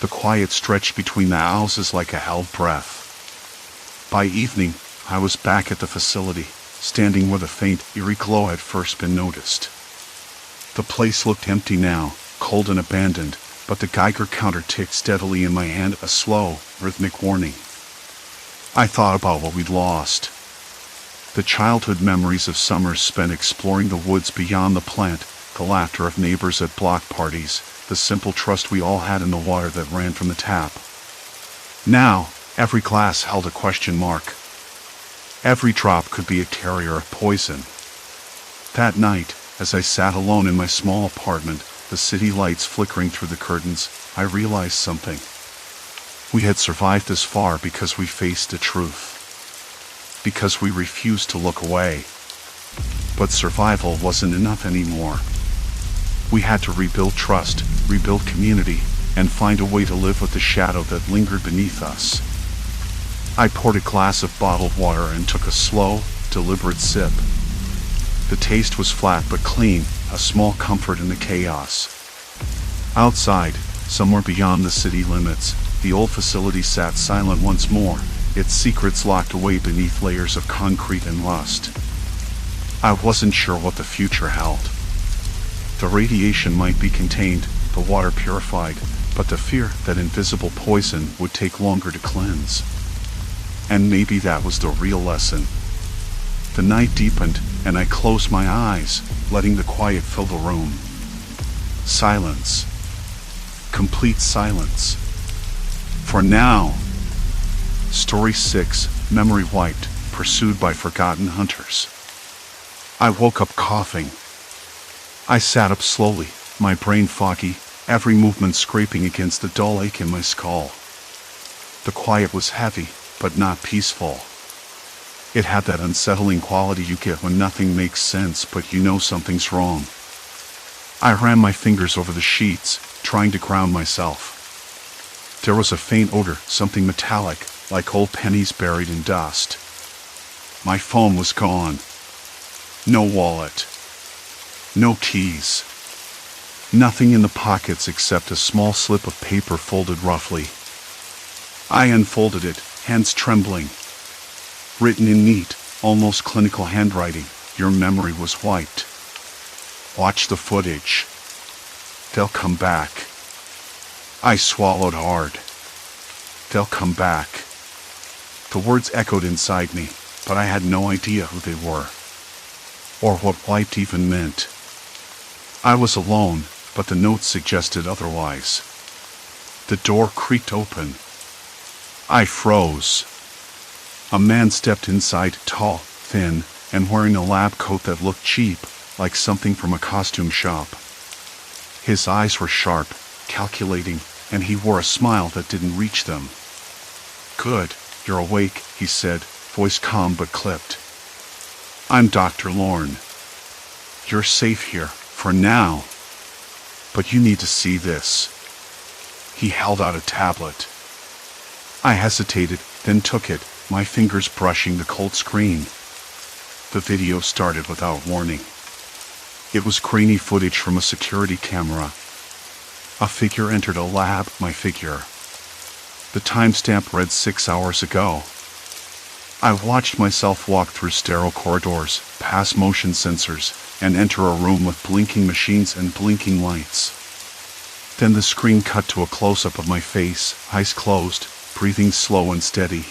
The quiet stretched between the houses like a held breath. By evening, I was back at the facility, standing where the faint, eerie glow had first been noticed. The place looked empty now, cold and abandoned, but the Geiger counter ticked steadily in my hand, a slow, rhythmic warning. I thought about what we'd lost. The childhood memories of summers spent exploring the woods beyond the plant, the laughter of neighbors at block parties, the simple trust we all had in the water that ran from the tap. Now, every glass held a question mark. Every drop could be a carrier of poison. That night, as I sat alone in my small apartment, the city lights flickering through the curtains, I realized something. We had survived this far because we faced the truth. Because we refused to look away. But survival wasn't enough anymore. We had to rebuild trust, rebuild community, and find a way to live with the shadow that lingered beneath us. I poured a glass of bottled water and took a slow, deliberate sip. The taste was flat but clean, a small comfort in the chaos. Outside, somewhere beyond the city limits, the old facility sat silent once more, its secrets locked away beneath layers of concrete and rust. I wasn't sure what the future held. The radiation might be contained, the water purified, but the fear that invisible poison would take longer to cleanse. And maybe that was the real lesson. The night deepened, and I closed my eyes, letting the quiet fill the room. Silence. Complete silence. For now. Story 6, Memory Wiped, Pursued by Forgotten Hunters. I woke up coughing. I sat up slowly, my brain foggy, every movement scraping against the dull ache in my skull. The quiet was heavy, but not peaceful. It had that unsettling quality you get when nothing makes sense but you know something's wrong. I ran my fingers over the sheets, trying to ground myself. There was a faint odor, something metallic, like old pennies buried in dust. My phone was gone. No wallet. No keys. Nothing in the pockets except a small slip of paper folded roughly. I unfolded it, hands trembling. Written in neat, almost clinical handwriting, your memory was wiped. Watch the footage. They'll come back. I swallowed hard. They'll come back. The words echoed inside me, but I had no idea who they were, or what wiped even meant. I was alone, but the notes suggested otherwise. The door creaked open. I froze. A man stepped inside, tall, thin, and wearing a lab coat that looked cheap, like something from a costume shop. His eyes were sharp, calculating, and he wore a smile that didn't reach them. "Good, you're awake," he said, voice calm but clipped. "I'm Dr. Lorne. You're safe here, for now. But you need to see this." He held out a tablet. I hesitated, then took it, my fingers brushing the cold screen. The video started without warning. It was grainy footage from a security camera. A figure entered a lab, my figure. The timestamp read 6 hours ago. I watched myself walk through sterile corridors, pass motion sensors, and enter a room with blinking machines and blinking lights. Then the screen cut to a close-up of my face, eyes closed, breathing slow and steady.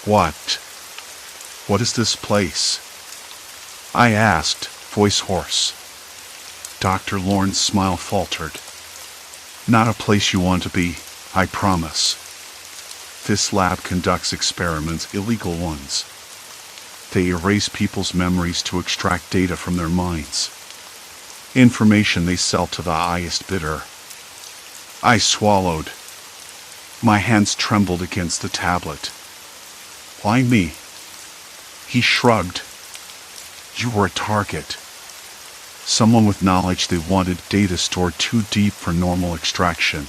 What is this place?" I asked, voice hoarse. Dr. Lorne's smile faltered. "Not a place you want to be, I promise. This lab conducts experiments, illegal ones. They erase people's memories to extract data from their minds. Information they sell to the highest bidder." I swallowed. My hands trembled against the tablet. "Why me?" He shrugged. "You were a target. Someone with knowledge they wanted, data stored too deep for normal extraction."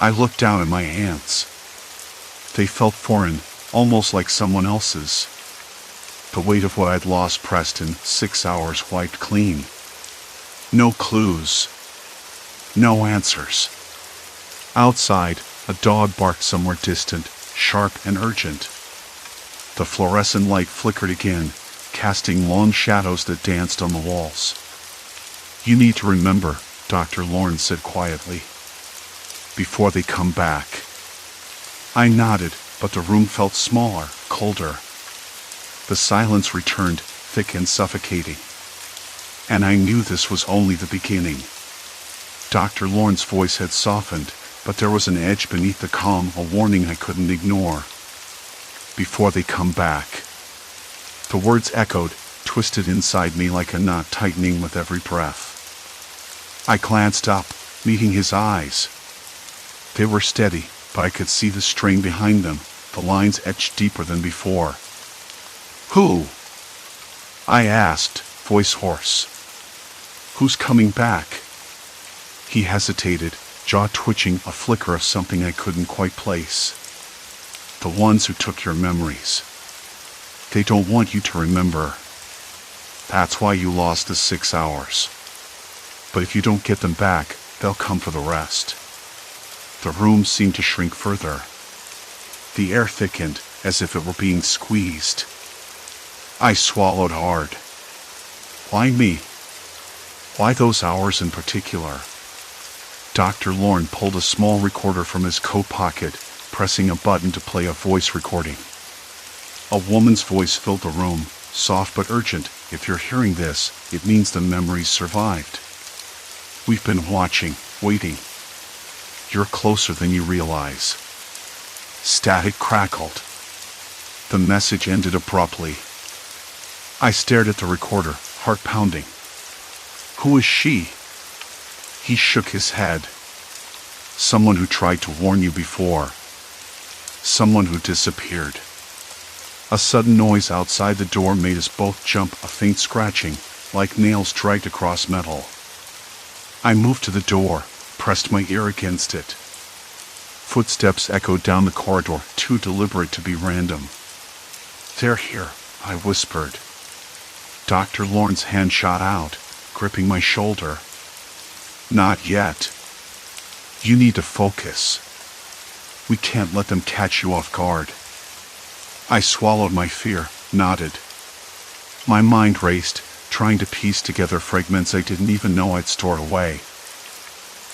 I looked down at my hands. They felt foreign, almost like someone else's. The weight of what I'd lost pressed in 6 hours wiped clean. No clues. No answers. Outside, a dog barked somewhere distant, sharp and urgent. The fluorescent light flickered again, casting long shadows that danced on the walls. "You need to remember," Dr. Lorne said quietly. "Before they come back." I nodded, but the room felt smaller, colder. The silence returned, thick and suffocating. And I knew this was only the beginning. Dr. Lorne's voice had softened, but there was an edge beneath the calm, a warning I couldn't ignore. "Before they come back." The words echoed, twisted inside me like a knot tightening with every breath. I glanced up, meeting his eyes. They were steady, but I could see the strain behind them, the lines etched deeper than before. "Who?" I asked, voice hoarse. "Who's coming back?" He hesitated, jaw twitching, a flicker of something I couldn't quite place. "The ones who took your memories. They don't want you to remember. That's why you lost the 6 hours. But if you don't get them back, they'll come for the rest." The room seemed to shrink further. The air thickened, as if it were being squeezed. I swallowed hard. Why me? Why those hours in particular? Dr. Lorne pulled a small recorder from his coat pocket, pressing a button to play a voice recording. A woman's voice filled the room, soft but urgent. "If you're hearing this, it means the memories survived. We've been watching, waiting. You're closer than you realize." Static crackled. The message ended abruptly. I stared at the recorder, heart pounding. "Who is she?" He shook his head. "Someone who tried to warn you before. Someone who disappeared." A sudden noise outside the door made us both jump, a faint scratching, like nails dragged across metal. I moved to the door, pressed my ear against it. Footsteps echoed down the corridor, too deliberate to be random. "They're here," I whispered. Dr. Lorne's hand shot out, gripping my shoulder. "Not yet. You need to focus. We can't let them catch you off guard." I swallowed my fear, nodded. My mind raced, trying to piece together fragments I didn't even know I'd stored away,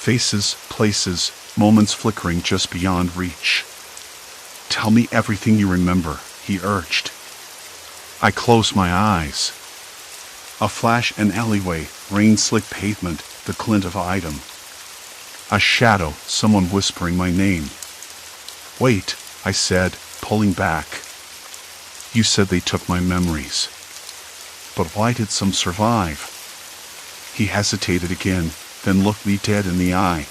Faces, places, moments flickering just beyond reach. Tell me everything you remember, he urged. I closed my eyes. A flash, an alleyway, rain-slick pavement, the glint of an item. A shadow, someone whispering my name. Wait, I said, pulling back. You said they took my memories. But why did some survive? He hesitated again, then looked me dead in the eye.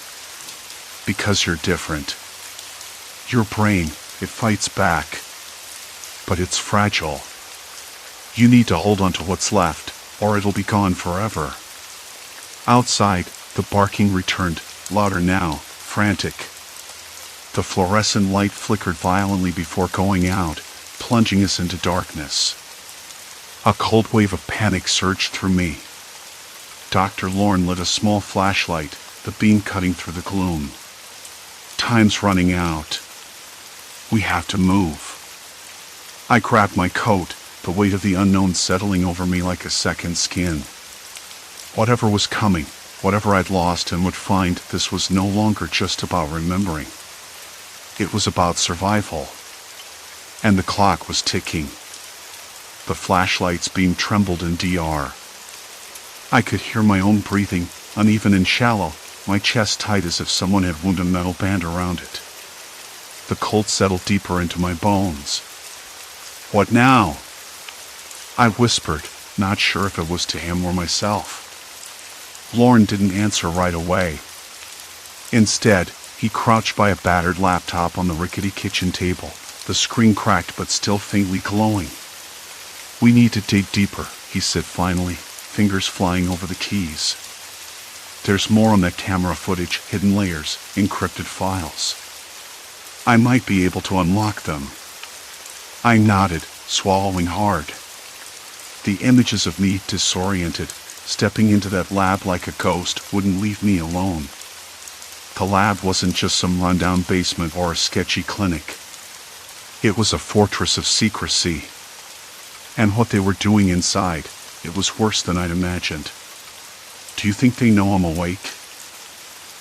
Because you're different. Your brain, it fights back. But it's fragile. You need to hold on to what's left, or it'll be gone forever. Outside, the barking returned, louder now, frantic. The fluorescent light flickered violently before going out, plunging us into darkness. A cold wave of panic surged through me. Dr. Lorne lit a small flashlight, the beam cutting through the gloom. Time's running out. We have to move. I grabbed my coat, the weight of the unknown settling over me like a second skin. Whatever was coming, whatever I'd lost and would find, this was no longer just about remembering. It was about survival. And the clock was ticking. The flashlight's beam trembled in DR. I could hear my own breathing, uneven and shallow, my chest tight as if someone had wound a metal band around it. The cold settled deeper into my bones. What now? I whispered, not sure if it was to him or myself. Lorne didn't answer right away. Instead, he crouched by a battered laptop on the rickety kitchen table, the screen cracked but still faintly glowing. We need to dig deeper, he said finally, fingers flying over the keys. There's more on that camera footage, hidden layers, encrypted files. I might be able to unlock them. I nodded, swallowing hard. The images of me, disoriented, stepping into that lab like a ghost, wouldn't leave me alone. The lab wasn't just some rundown basement or a sketchy clinic. It was a fortress of secrecy. And what they were doing inside, it was worse than I'd imagined. Do you think they know I'm awake?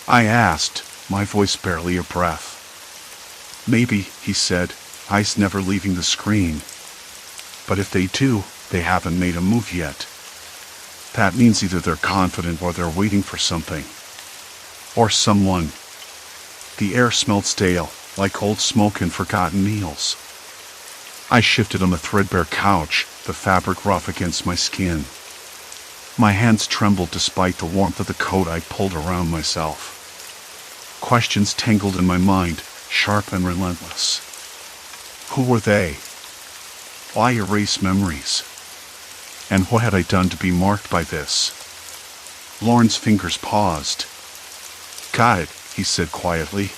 I asked, my voice barely a breath. Maybe, he said, eyes never leaving the screen. But if they do, they haven't made a move yet. That means either they're confident or they're waiting for something. Or someone. The air smelled stale, like old smoke and forgotten meals. I shifted on the threadbare couch, the fabric rough against my skin. My hands trembled despite the warmth of the coat I pulled around myself. Questions tangled in my mind, sharp and relentless. Who were they? Why erase memories? And what had I done to be marked by this? Lorne's fingers paused. Got it, he said quietly.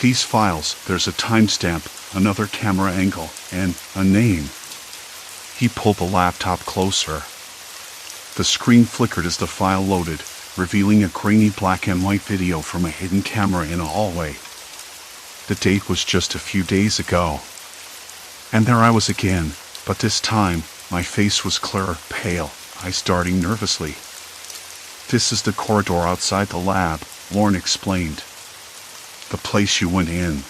These files, there's a timestamp, another camera angle, and a name. He pulled the laptop closer. The screen flickered as the file loaded, revealing a grainy black and white video from a hidden camera in a hallway. The date was just a few days ago. And there I was again, but this time, my face was clearer, pale, eyes darting nervously. This is the corridor outside the lab, Lorne explained. The place you went in.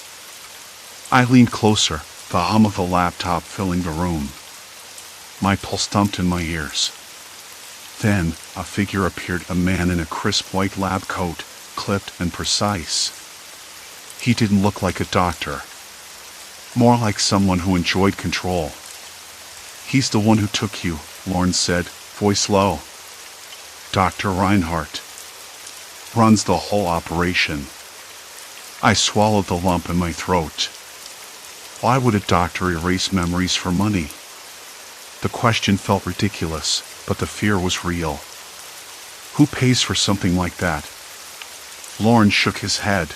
I leaned closer, the hum of the laptop filling the room. My pulse thumped in my ears. Then, a figure appeared, a man in a crisp white lab coat, clipped and precise. He didn't look like a doctor. More like someone who enjoyed control. He's the one who took you, Lorne said, voice low. Dr. Reinhardt. Runs the whole operation. I swallowed the lump in my throat. Why would a doctor erase memories for money? The question felt ridiculous, but the fear was real. Who pays for something like that? Lorne shook his head.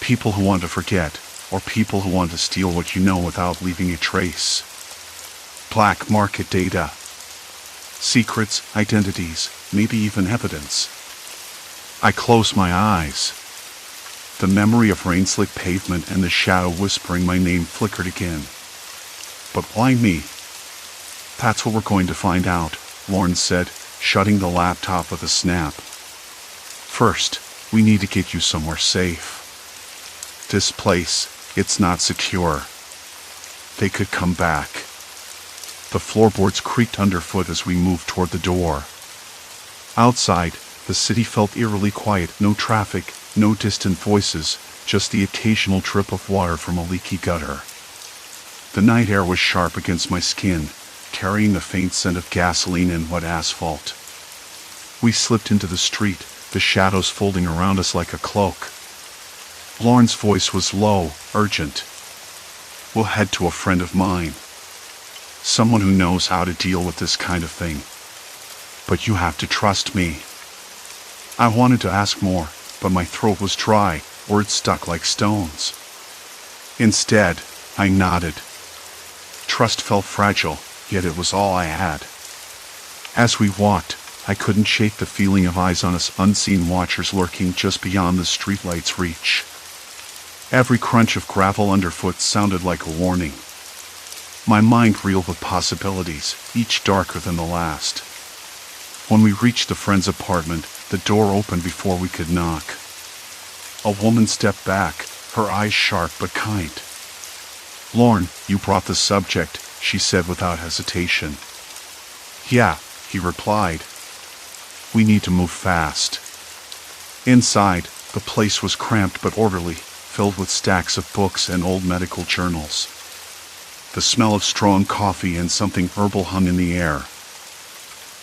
People who want to forget, or people who want to steal what you know without leaving a trace. Black market data. Secrets, identities, maybe even evidence. I closed my eyes. The memory of rain-slick pavement and the shadow whispering my name flickered again. But why me? That's what we're going to find out, Lorne said, shutting the laptop with a snap. First, We need to get you somewhere safe. This place, it's not secure. They could come back. The floorboards creaked underfoot as we moved toward the door. Outside, the city felt eerily quiet. No traffic, no distant voices, just the occasional drip of water from a leaky gutter. The night air was sharp against my skin, carrying a faint scent of gasoline and wet asphalt. We slipped into the street, the shadows folding around us like a cloak. Lauren's voice was low, urgent. We'll head to a friend of mine. Someone who knows how to deal with this kind of thing. But you have to trust me. I wanted to ask more, but my throat was dry, words stuck like stones. Instead, I nodded. Trust felt fragile, yet it was all I had. As we walked, I couldn't shake the feeling of eyes on us, unseen watchers lurking just beyond the streetlight's reach. Every crunch of gravel underfoot sounded like a warning. My mind reeled with possibilities, each darker than the last. When we reached the friend's apartment, the door opened before we could knock. A woman stepped back, her eyes sharp but kind. "Lorne, you brought the subject," she said without hesitation. "Yeah," he replied. "We need to move fast." Inside, the place was cramped but orderly, filled with stacks of books and old medical journals. The smell of strong coffee and something herbal hung in the air.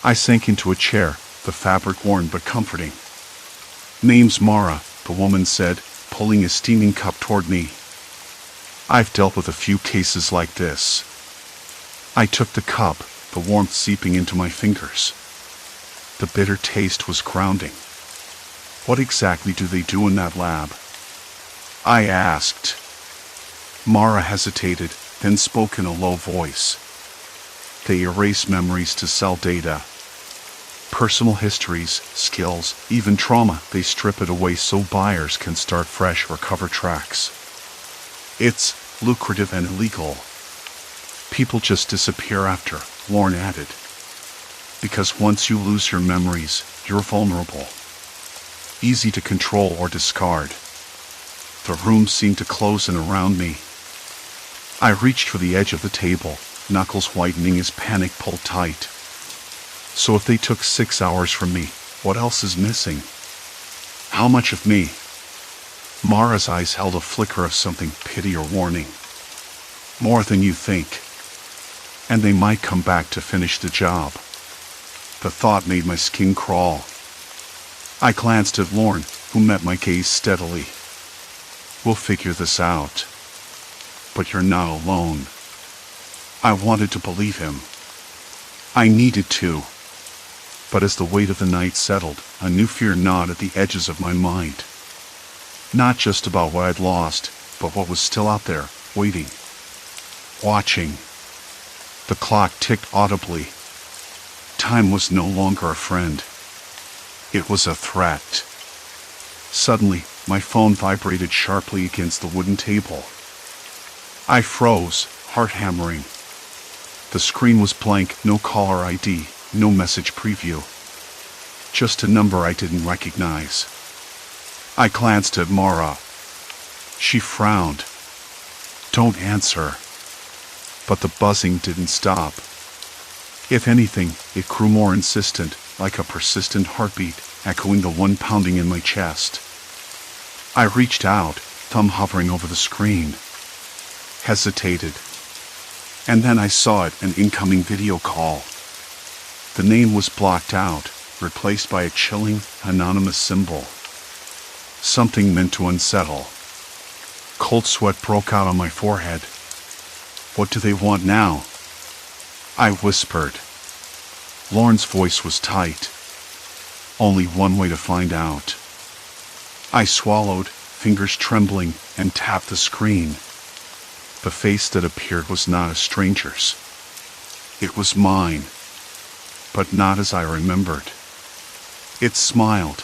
I sank into a chair, the fabric worn but comforting. "Name's Mara," the woman said, pulling a steaming cup toward me. "I've dealt with a few cases like this." I took the cup, the warmth seeping into my fingers. The bitter taste was grounding. "What exactly do they do in that lab?" I asked. Mara hesitated, then spoke in a low voice. "They erase memories to sell data. Personal histories, skills, even trauma, they strip it away so buyers can start fresh or cover tracks. It's lucrative and illegal. People just disappear after," Lorne added. "Because once you lose your memories, you're vulnerable. Easy to control or discard." The room seemed to close in around me. I reached for the edge of the table, knuckles whitening as panic pulled tight. So if they took 6 hours from me, what else is missing? How much of me? Mara's eyes held a flicker of something, pity or warning. "More than you think. And they might come back to finish the job." The thought made my skin crawl. I glanced at Lorne, who met my gaze steadily. "We'll figure this out. But you're not alone." I wanted to believe him. I needed to. But as the weight of the night settled, a new fear gnawed at the edges of my mind. Not just about what I'd lost, but what was still out there, waiting. Watching. The clock ticked audibly. Time was no longer a friend. It was a threat. Suddenly, my phone vibrated sharply against the wooden table. I froze, heart hammering. The screen was blank, no caller ID, no message preview. Just a number I didn't recognize. I glanced at Mara. She frowned. "Don't answer." But the buzzing didn't stop. If anything, it grew more insistent, like a persistent heartbeat, echoing the one pounding in my chest. I reached out, thumb hovering over the screen. Hesitated. And then I saw it, an incoming video call. The name was blocked out, replaced by a chilling, anonymous symbol. Something meant to unsettle. Cold sweat broke out on my forehead. "What do they want now?" I whispered. Lauren's voice was tight. Only one way to find out. I swallowed, fingers trembling, and tapped the screen. The face that appeared was not a stranger's. It was mine, but not as I remembered. It smiled.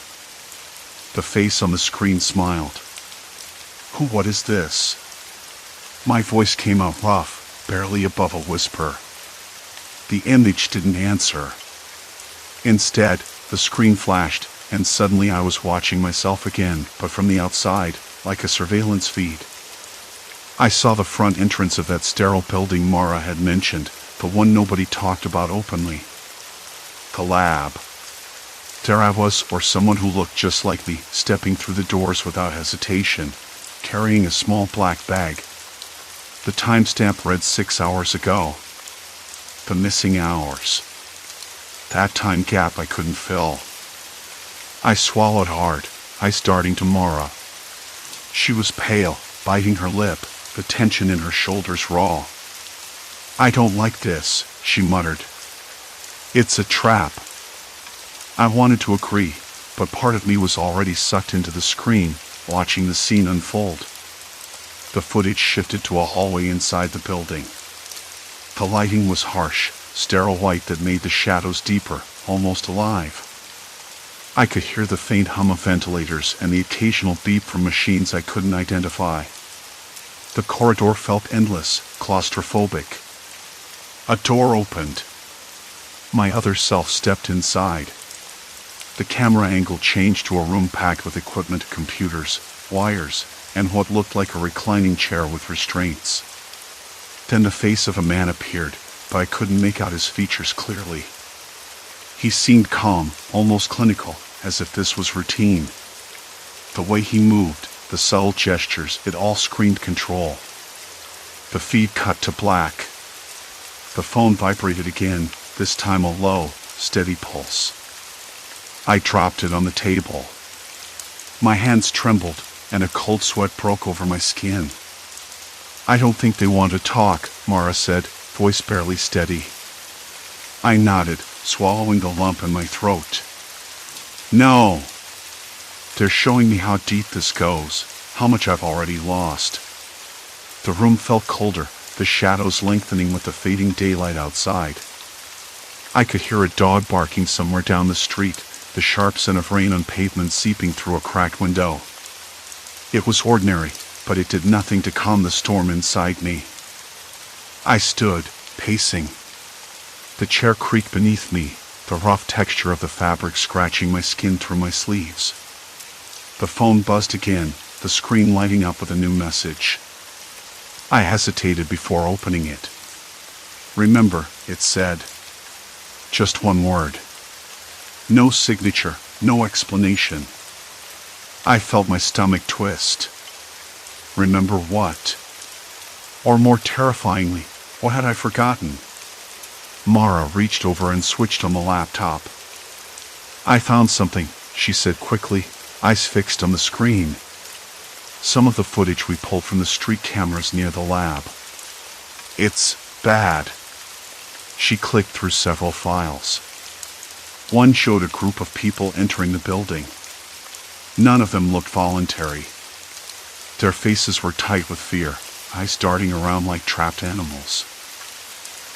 The face on the screen smiled. What is this?" My voice came out rough, barely above a whisper. The image didn't answer. Instead, the screen flashed, and suddenly I was watching myself again, but from the outside, like a surveillance feed. I saw the front entrance of that sterile building Mara had mentioned, the one nobody talked about openly. The lab. There I was, or someone who looked just like me, stepping through the doors without hesitation, carrying a small black bag. The timestamp read 6 hours ago. The missing hours. That time gap I couldn't fill. I swallowed hard, eyes darting to Mara. She was pale, biting her lip, the tension in her shoulders raw. "I don't like this," she muttered. "It's a trap." I wanted to agree, but part of me was already sucked into the screen, watching the scene unfold. The footage shifted to a hallway inside the building. The lighting was harsh, sterile white that made the shadows deeper, almost alive. I could hear the faint hum of ventilators and the occasional beep from machines I couldn't identify. The corridor felt endless, claustrophobic. A door opened. My other self stepped inside. The camera angle changed to a room packed with equipment, computers, wires, and what looked like a reclining chair with restraints. Then the face of a man appeared, but I couldn't make out his features clearly. He seemed calm, almost clinical, as if this was routine. The way he moved, the subtle gestures, it all screamed control. The feed cut to black. The phone vibrated again, this time a low, steady pulse. I dropped it on the table. My hands trembled, and a cold sweat broke over my skin. "I don't think they want to talk," Mara said, voice barely steady. I nodded, swallowing the lump in my throat. "No. They're showing me how deep this goes, how much I've already lost." The room felt colder, the shadows lengthening with the fading daylight outside. I could hear a dog barking somewhere down the street, the sharp scent of rain on pavement seeping through a cracked window. It was ordinary, but it did nothing to calm the storm inside me. I stood, pacing. The chair creaked beneath me, the rough texture of the fabric scratching my skin through my sleeves. The phone buzzed again, the screen lighting up with a new message. I hesitated before opening it. "Remember," it said. Just one word. No signature, no explanation. I felt my stomach twist. Remember what? Or more terrifyingly, what had I forgotten? Mara reached over and switched on the laptop. "I found something," she said quickly, eyes fixed on the screen. Some of the footage we pulled from the street cameras near the lab. "It's bad." She clicked through several files. One showed a group of people entering the building. None of them looked voluntary. Their faces were tight with fear, eyes darting around like trapped animals.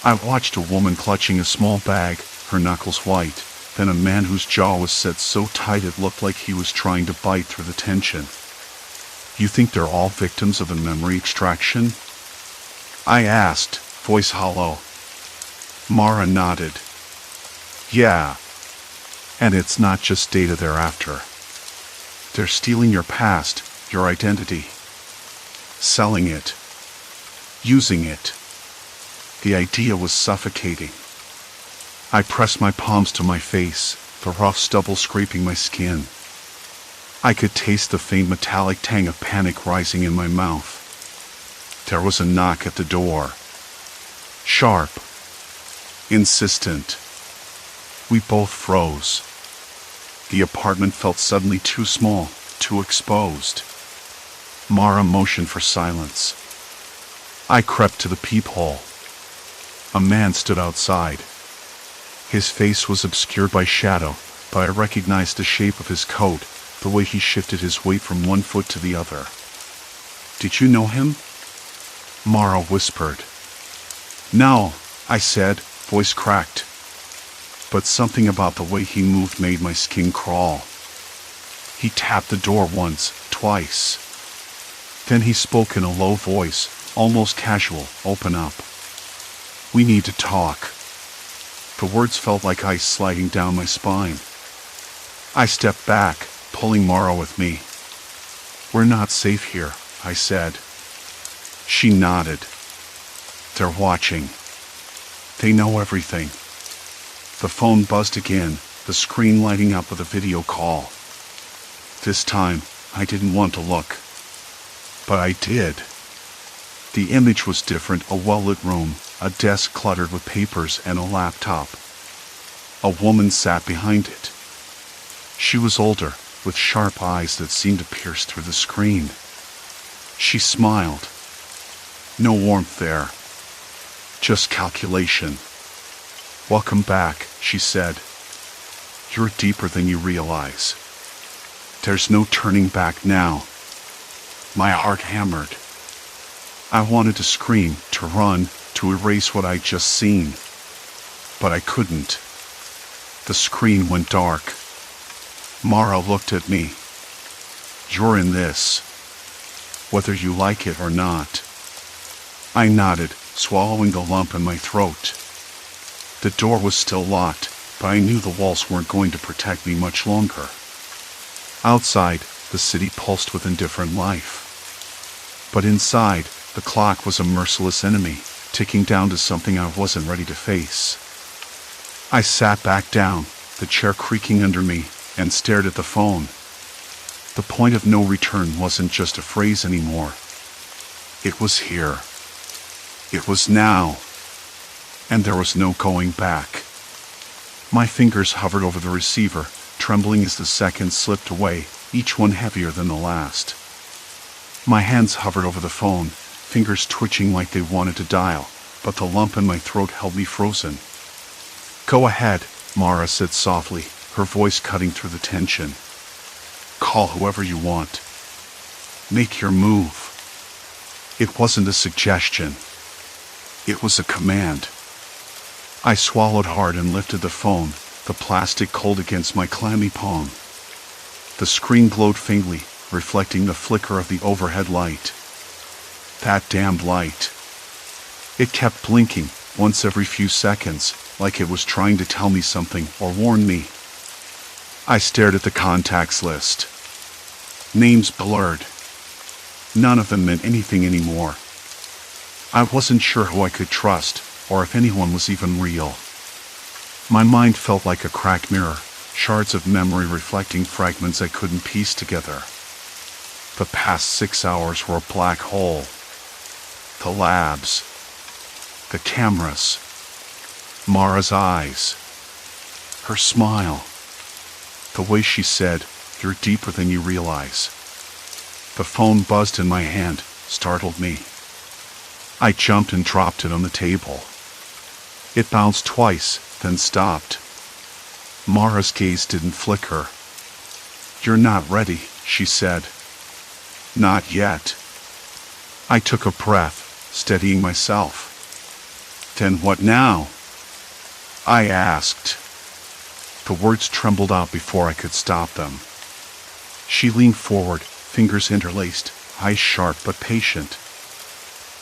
I watched a woman clutching a small bag, her knuckles white, then a man whose jaw was set so tight it looked like he was trying to bite through the tension. "You think they're all victims of a memory extraction?" I asked, voice hollow. Mara nodded. "Yeah. And it's not just data they're after. They're stealing your past, your identity. Selling it. Using it." The idea was suffocating. I pressed my palms to my face, the rough stubble scraping my skin. I could taste the faint metallic tang of panic rising in my mouth. There was a knock at the door. Sharp. Insistent. We both froze. The apartment felt suddenly too small, too exposed. Mara motioned for silence. I crept to the peephole. A man stood outside. His face was obscured by shadow, but I recognized the shape of his coat, the way he shifted his weight from one foot to the other. "Did you know him?" Mara whispered. "No," I said, voice cracked. But something about the way he moved made my skin crawl. He tapped the door once, twice. Then he spoke in a low voice, almost casual, "Open up. We need to talk." The words felt like ice sliding down my spine. I stepped back, pulling Mara with me. "We're not safe here," I said. She nodded. "They're watching. They know everything." The phone buzzed again, the screen lighting up with a video call. This time, I didn't want to look. But I did. The image was different, a well-lit room, a desk cluttered with papers and a laptop. A woman sat behind it. She was older, with sharp eyes that seemed to pierce through the screen. She smiled. No warmth there. Just calculation. "Welcome back," she said. "You're deeper than you realize. There's no turning back now." My heart hammered. I wanted to scream, to run, to erase what I'd just seen. But I couldn't. The screen went dark. Mara looked at me. "You're in this. Whether you like it or not." I nodded, swallowing the lump in my throat. The door was still locked, but I knew the walls weren't going to protect me much longer. Outside, the city pulsed with indifferent life. But inside, the clock was a merciless enemy, ticking down to something I wasn't ready to face. I sat back down, the chair creaking under me, and stared at the phone. The point of no return wasn't just a phrase anymore. It was here. It was now. And there was no going back. My fingers hovered over the receiver, trembling as the seconds slipped away, each one heavier than the last. My hands hovered over the phone, fingers twitching like they wanted to dial, but the lump in my throat held me frozen. "Go ahead," Mara said softly, her voice cutting through the tension. "Call whoever you want. Make your move." It wasn't a suggestion. It was a command. I swallowed hard and lifted the phone, the plastic cold against my clammy palm. The screen glowed faintly, reflecting the flicker of the overhead light. That damned light. It kept blinking, once every few seconds, like it was trying to tell me something or warn me. I stared at the contacts list. Names blurred. None of them meant anything anymore. I wasn't sure who I could trust, or if anyone was even real. My mind felt like a cracked mirror, shards of memory reflecting fragments I couldn't piece together. The past 6 hours were a black hole. The labs. The cameras. Mara's eyes. Her smile. The way she said, "You're deeper than you realize." The phone buzzed in my hand, startled me. I jumped and dropped it on the table. It bounced twice, then stopped. Mara's gaze didn't flicker. "You're not ready," she said. "Not yet." I took a breath, steadying myself. "Then what now?" I asked. The words trembled out before I could stop them. She leaned forward, fingers interlaced, eyes sharp but patient.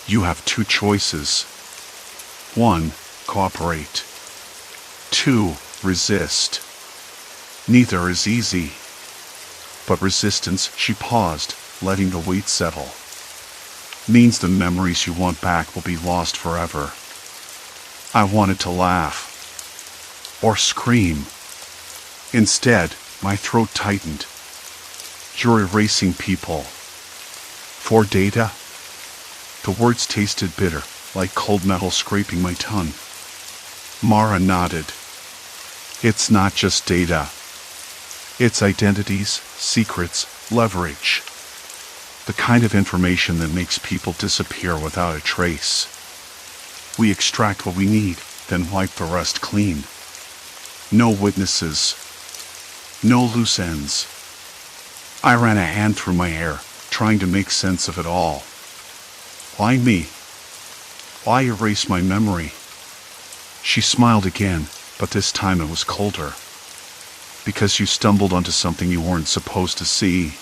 "You have 2 choices. 1, cooperate. 2, resist. Neither is easy." But resistance, she paused, letting the weight settle, means the memories you want back will be lost forever. I wanted to laugh. Or scream. Instead, my throat tightened. "You're erasing people. For data?" The words tasted bitter, like cold metal scraping my tongue. Mara nodded. "It's not just data. It's identities, secrets, leverage. The kind of information that makes people disappear without a trace. We extract what we need, then wipe the rest clean. No witnesses. No loose ends." I ran a hand through my hair, trying to make sense of it all. Why me? Why erase my memory? She smiled again, but this time it was colder. "Because you stumbled onto something you weren't supposed to see.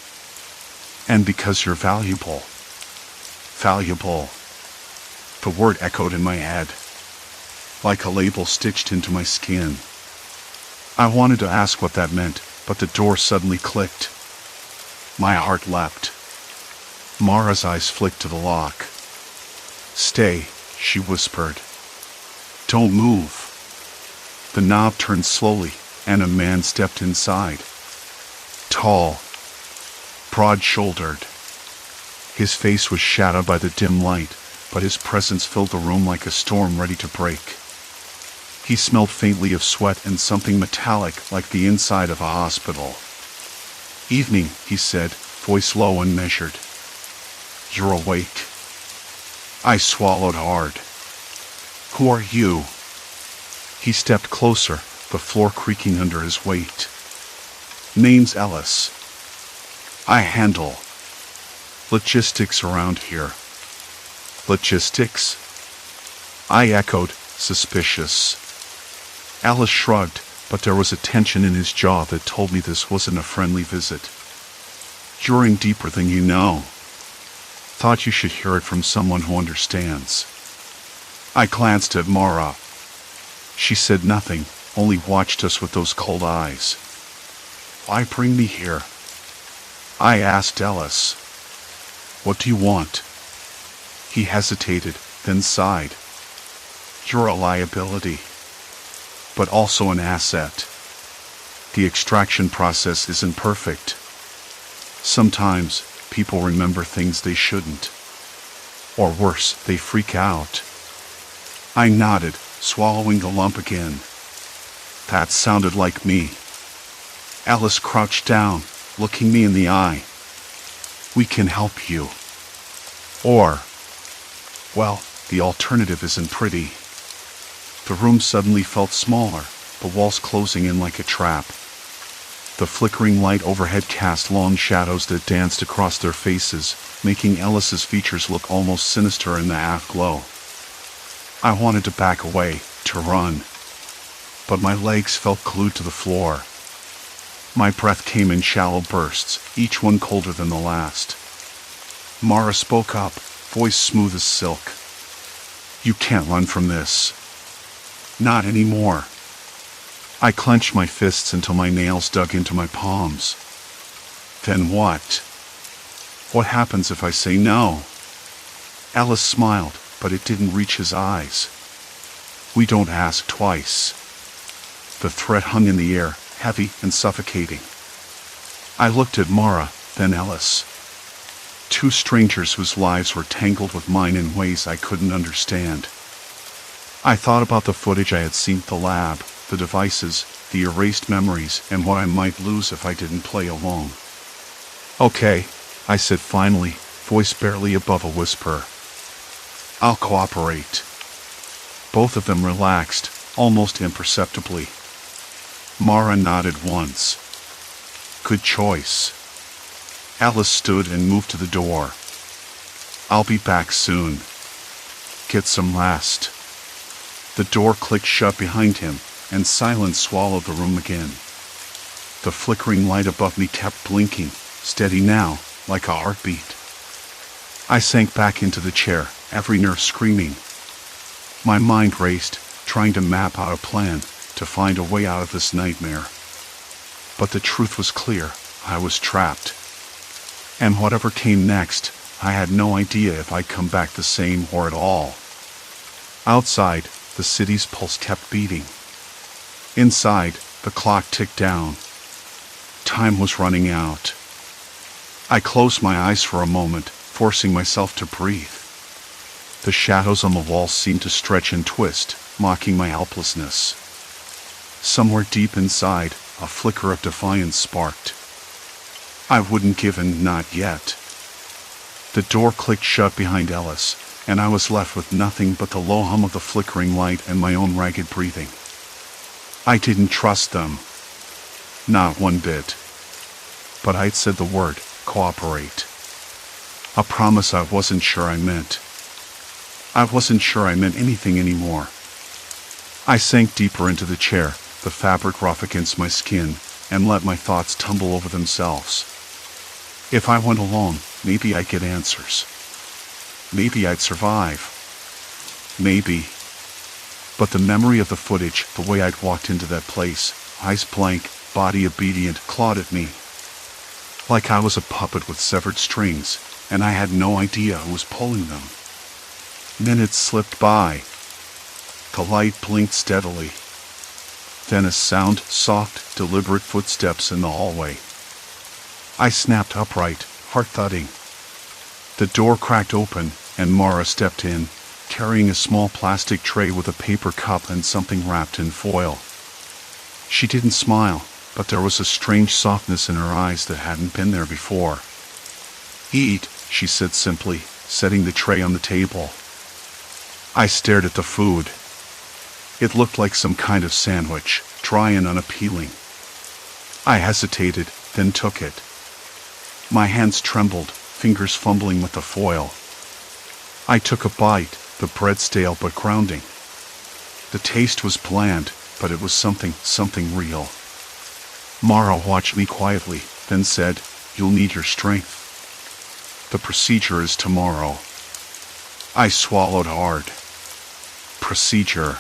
And because you're valuable." Valuable. The word echoed in my head, like a label stitched into my skin. I wanted to ask what that meant, but the door suddenly clicked. My heart leapt. Mara's eyes flicked to the lock. "Stay," she whispered. "Don't move." The knob turned slowly, and a man stepped inside. Tall, broad-shouldered. His face was shadowed by the dim light, but his presence filled the room like a storm ready to break. He smelled faintly of sweat and something metallic like the inside of a hospital. "Evening," he said, voice low and measured. "You're awake." I swallowed hard. "Who are you?" He stepped closer, the floor creaking under his weight. "Name's Ellis. I handle logistics around here." "Logistics?" I echoed, suspicious. Ellis shrugged, but there was a tension in his jaw that told me this wasn't a friendly visit. "You're in deeper than you know. Thought you should hear it from someone who understands." I glanced at Mara. She said nothing, only watched us with those cold eyes. "Why bring me here?" I asked Ellis. "What do you want?" He hesitated, then sighed. "You're a liability, but also an asset. The extraction process isn't perfect. Sometimes people remember things they shouldn't. Or worse, they freak out." I nodded, swallowing the lump again. That sounded like me. Alice crouched down, looking me in the eye. "We can help you. Or, well, the alternative isn't pretty." The room suddenly felt smaller, the walls closing in like a trap. The flickering light overhead cast long shadows that danced across their faces, making Ellis's features look almost sinister in the afterglow. I wanted to back away, to run, but my legs felt glued to the floor. My breath came in shallow bursts, each one colder than the last. Mara spoke up, voice smooth as silk. "You can't run from this. Not anymore." I clenched my fists until my nails dug into my palms. "Then what? What happens if I say no?" Alice smiled, but it didn't reach his eyes. "We don't ask twice." The threat hung in the air, heavy and suffocating. I looked at Mara, then Ellis. Two strangers whose lives were tangled with mine in ways I couldn't understand. I thought about the footage I had seen at the lab, the devices, the erased memories, and what I might lose if I didn't play along. "Okay," I said finally, voice barely above a whisper. "I'll cooperate." Both of them relaxed, almost imperceptibly. Mara nodded once. "Good choice." Alice stood and moved to the door. "I'll be back soon. Get some rest." The door clicked shut behind him, and silence swallowed the room again. The flickering light above me kept blinking, steady now, like a heartbeat. I sank back into the chair, every nerve screaming. My mind raced, trying to map out a plan, to find a way out of this nightmare. But the truth was clear, I was trapped. And whatever came next, I had no idea if I'd come back the same or at all. Outside, the city's pulse kept beating. Inside, the clock ticked down. Time was running out. I closed my eyes for a moment, forcing myself to breathe. The shadows on the walls seemed to stretch and twist, mocking my helplessness. Somewhere deep inside, a flicker of defiance sparked. I wouldn't give in, not yet. The door clicked shut behind Ellis, and I was left with nothing but the low hum of the flickering light and my own ragged breathing. I didn't trust them. Not one bit. But I'd said the word, cooperate. A promise I wasn't sure I meant. I wasn't sure I meant anything anymore. I sank deeper into the chair, the fabric rough against my skin, and let my thoughts tumble over themselves. If I went along, maybe I'd get answers. Maybe I'd survive. Maybe. But the memory of the footage, the way I'd walked into that place, eyes blank, body obedient, clawed at me. Like I was a puppet with severed strings, and I had no idea who was pulling them. Minutes slipped by. The light blinked steadily. Then a sound, soft, deliberate footsteps in the hallway. I snapped upright, heart thudding. The door cracked open, and Mara stepped in, carrying a small plastic tray with a paper cup and something wrapped in foil. She didn't smile, but there was a strange softness in her eyes that hadn't been there before. "Eat," she said simply, setting the tray on the table. I stared at the food. It looked like some kind of sandwich, dry and unappealing. I hesitated, then took it. My hands trembled, fingers fumbling with the foil. I took a bite, the bread stale but grounding. The taste was bland, but it was something real. Mara watched me quietly, then said, "You'll need your strength. The procedure is tomorrow." I swallowed hard. Procedure.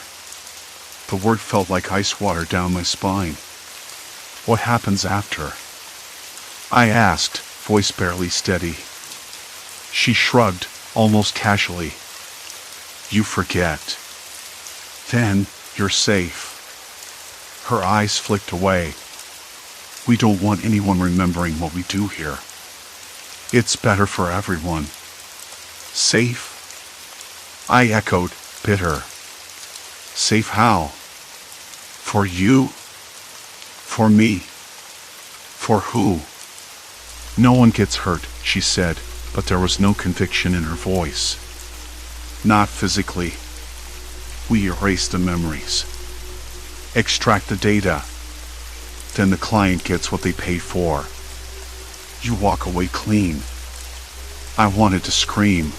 The word felt like ice water down my spine. What happens after? I asked, voice barely steady. She shrugged, almost casually. "You forget. Then, you're safe." Her eyes flicked away. "We don't want anyone remembering what we do here. It's better for everyone." "Safe?" I echoed, bitter. "Safe how? For you? For me? For who?" "No one gets hurt," she said, but there was no conviction in her voice. "Not physically. We erase the memories. Extract the data. Then the client gets what they pay for. You walk away clean." I wanted to scream.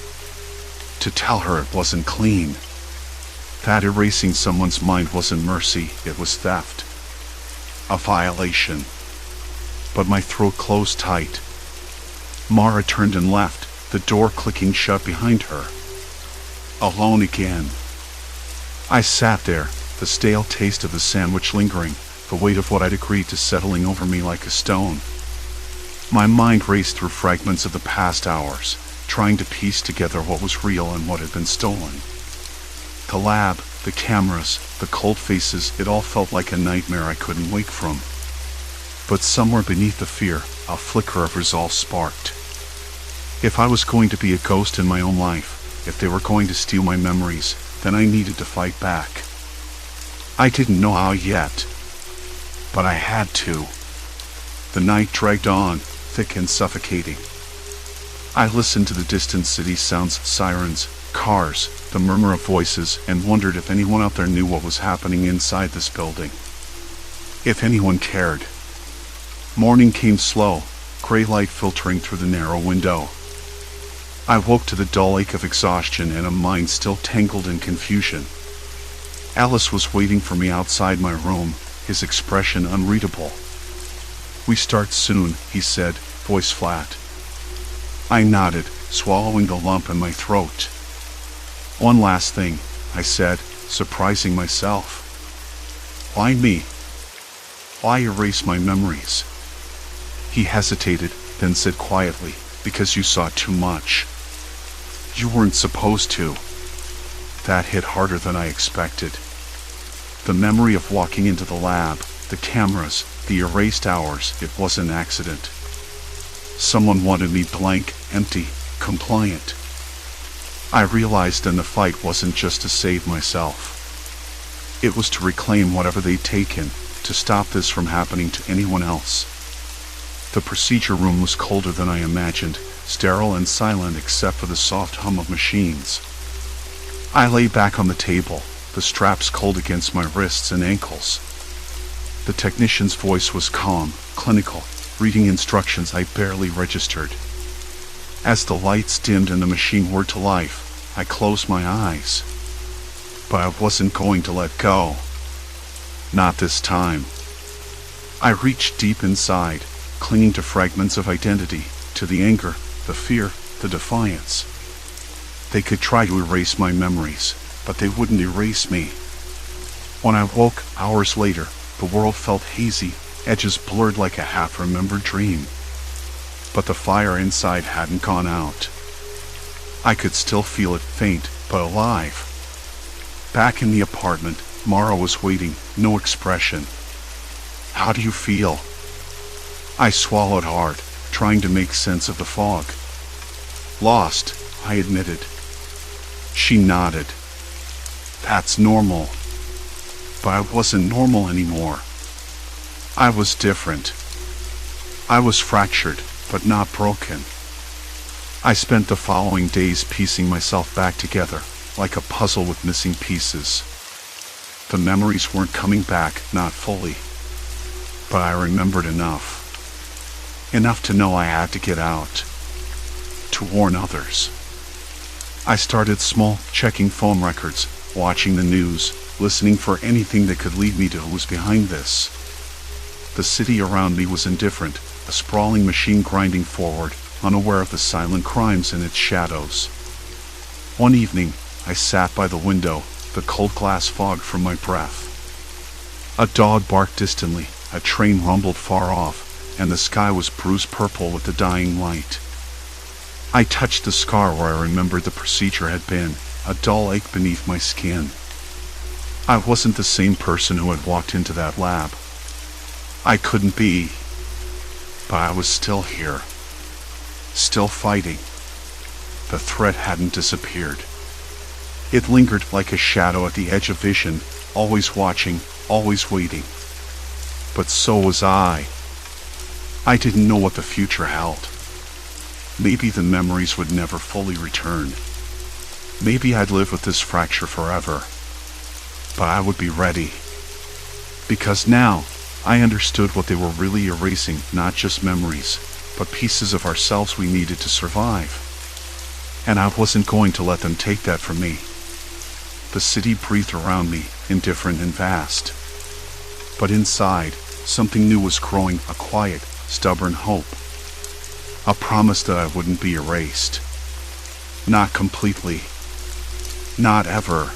To tell her it wasn't clean. That erasing someone's mind wasn't mercy, it was theft. A violation. But my throat closed tight. Mara turned and left, the door clicking shut behind her. Alone again. I sat there, the stale taste of the sandwich lingering, the weight of what I'd agreed to settling over me like a stone. My mind raced through fragments of the past hours, trying to piece together what was real and what had been stolen. The lab, the cameras, the cold faces, it all felt like a nightmare I couldn't wake from. But somewhere beneath the fear, a flicker of resolve sparked. If I was going to be a ghost in my own life, if they were going to steal my memories, then I needed to fight back. I didn't know how yet, but I had to. The night dragged on, thick and suffocating. I listened to the distant city sounds, sirens, cars, the murmur of voices, and wondered if anyone out there knew what was happening inside this building. If anyone cared. Morning came slow, gray light filtering through the narrow window. I woke to the dull ache of exhaustion and a mind still tangled in confusion. Alice was waiting for me outside my room, his expression unreadable. "We start soon," he said, voice flat. I nodded, swallowing the lump in my throat. "One last thing," I said, surprising myself. "Why me? Why erase my memories?" He hesitated, then said quietly, "Because you saw too much. You weren't supposed to." That hit harder than I expected. The memory of walking into the lab, the cameras, the erased hours, it was an accident. Someone wanted me blank, empty, compliant. I realized then the fight wasn't just to save myself. It was to reclaim whatever they'd taken, to stop this from happening to anyone else. The procedure room was colder than I imagined, sterile and silent except for the soft hum of machines. I lay back on the table, the straps cold against my wrists and ankles. The technician's voice was calm, clinical, reading instructions I barely registered. As the lights dimmed and the machine whirred to life, I closed my eyes. But I wasn't going to let go. Not this time. I reached deep inside, clinging to fragments of identity, to the anger, the fear, the defiance. They could try to erase my memories, but they wouldn't erase me. When I woke, hours later, the world felt hazy, edges blurred like a half-remembered dream. But the fire inside hadn't gone out. I could still feel it, faint but alive. Back in the apartment, Mara was waiting, no expression. "How do you feel?" I swallowed hard, trying to make sense of the fog. "Lost," I admitted. She nodded. "That's normal." But I wasn't normal anymore. I was different. I was fractured, but not broken. I spent the following days piecing myself back together, like a puzzle with missing pieces. The memories weren't coming back, not fully. But I remembered enough. Enough to know I had to get out. To warn others. I started small, checking phone records, watching the news, listening for anything that could lead me to who was behind this. The city around me was indifferent, a sprawling machine grinding forward, unaware of the silent crimes in its shadows. One evening, I sat by the window, the cold glass fogged from my breath. A dog barked distantly, a train rumbled far off, and the sky was bruised purple with the dying light. I touched the scar where I remembered the procedure had been, a dull ache beneath my skin. I wasn't the same person who had walked into that lab. I couldn't be. But I was still here. Still fighting. The threat hadn't disappeared. It lingered like a shadow at the edge of vision, always watching, always waiting. But so was I. I didn't know what the future held. Maybe the memories would never fully return. Maybe I'd live with this fracture forever. But I would be ready. Because now, I understood what they were really erasing, not just memories, but pieces of ourselves we needed to survive. And I wasn't going to let them take that from me. The city breathed around me, indifferent and vast. But inside, something new was growing, a quiet, stubborn hope. A promise that I wouldn't be erased. Not completely. Not ever.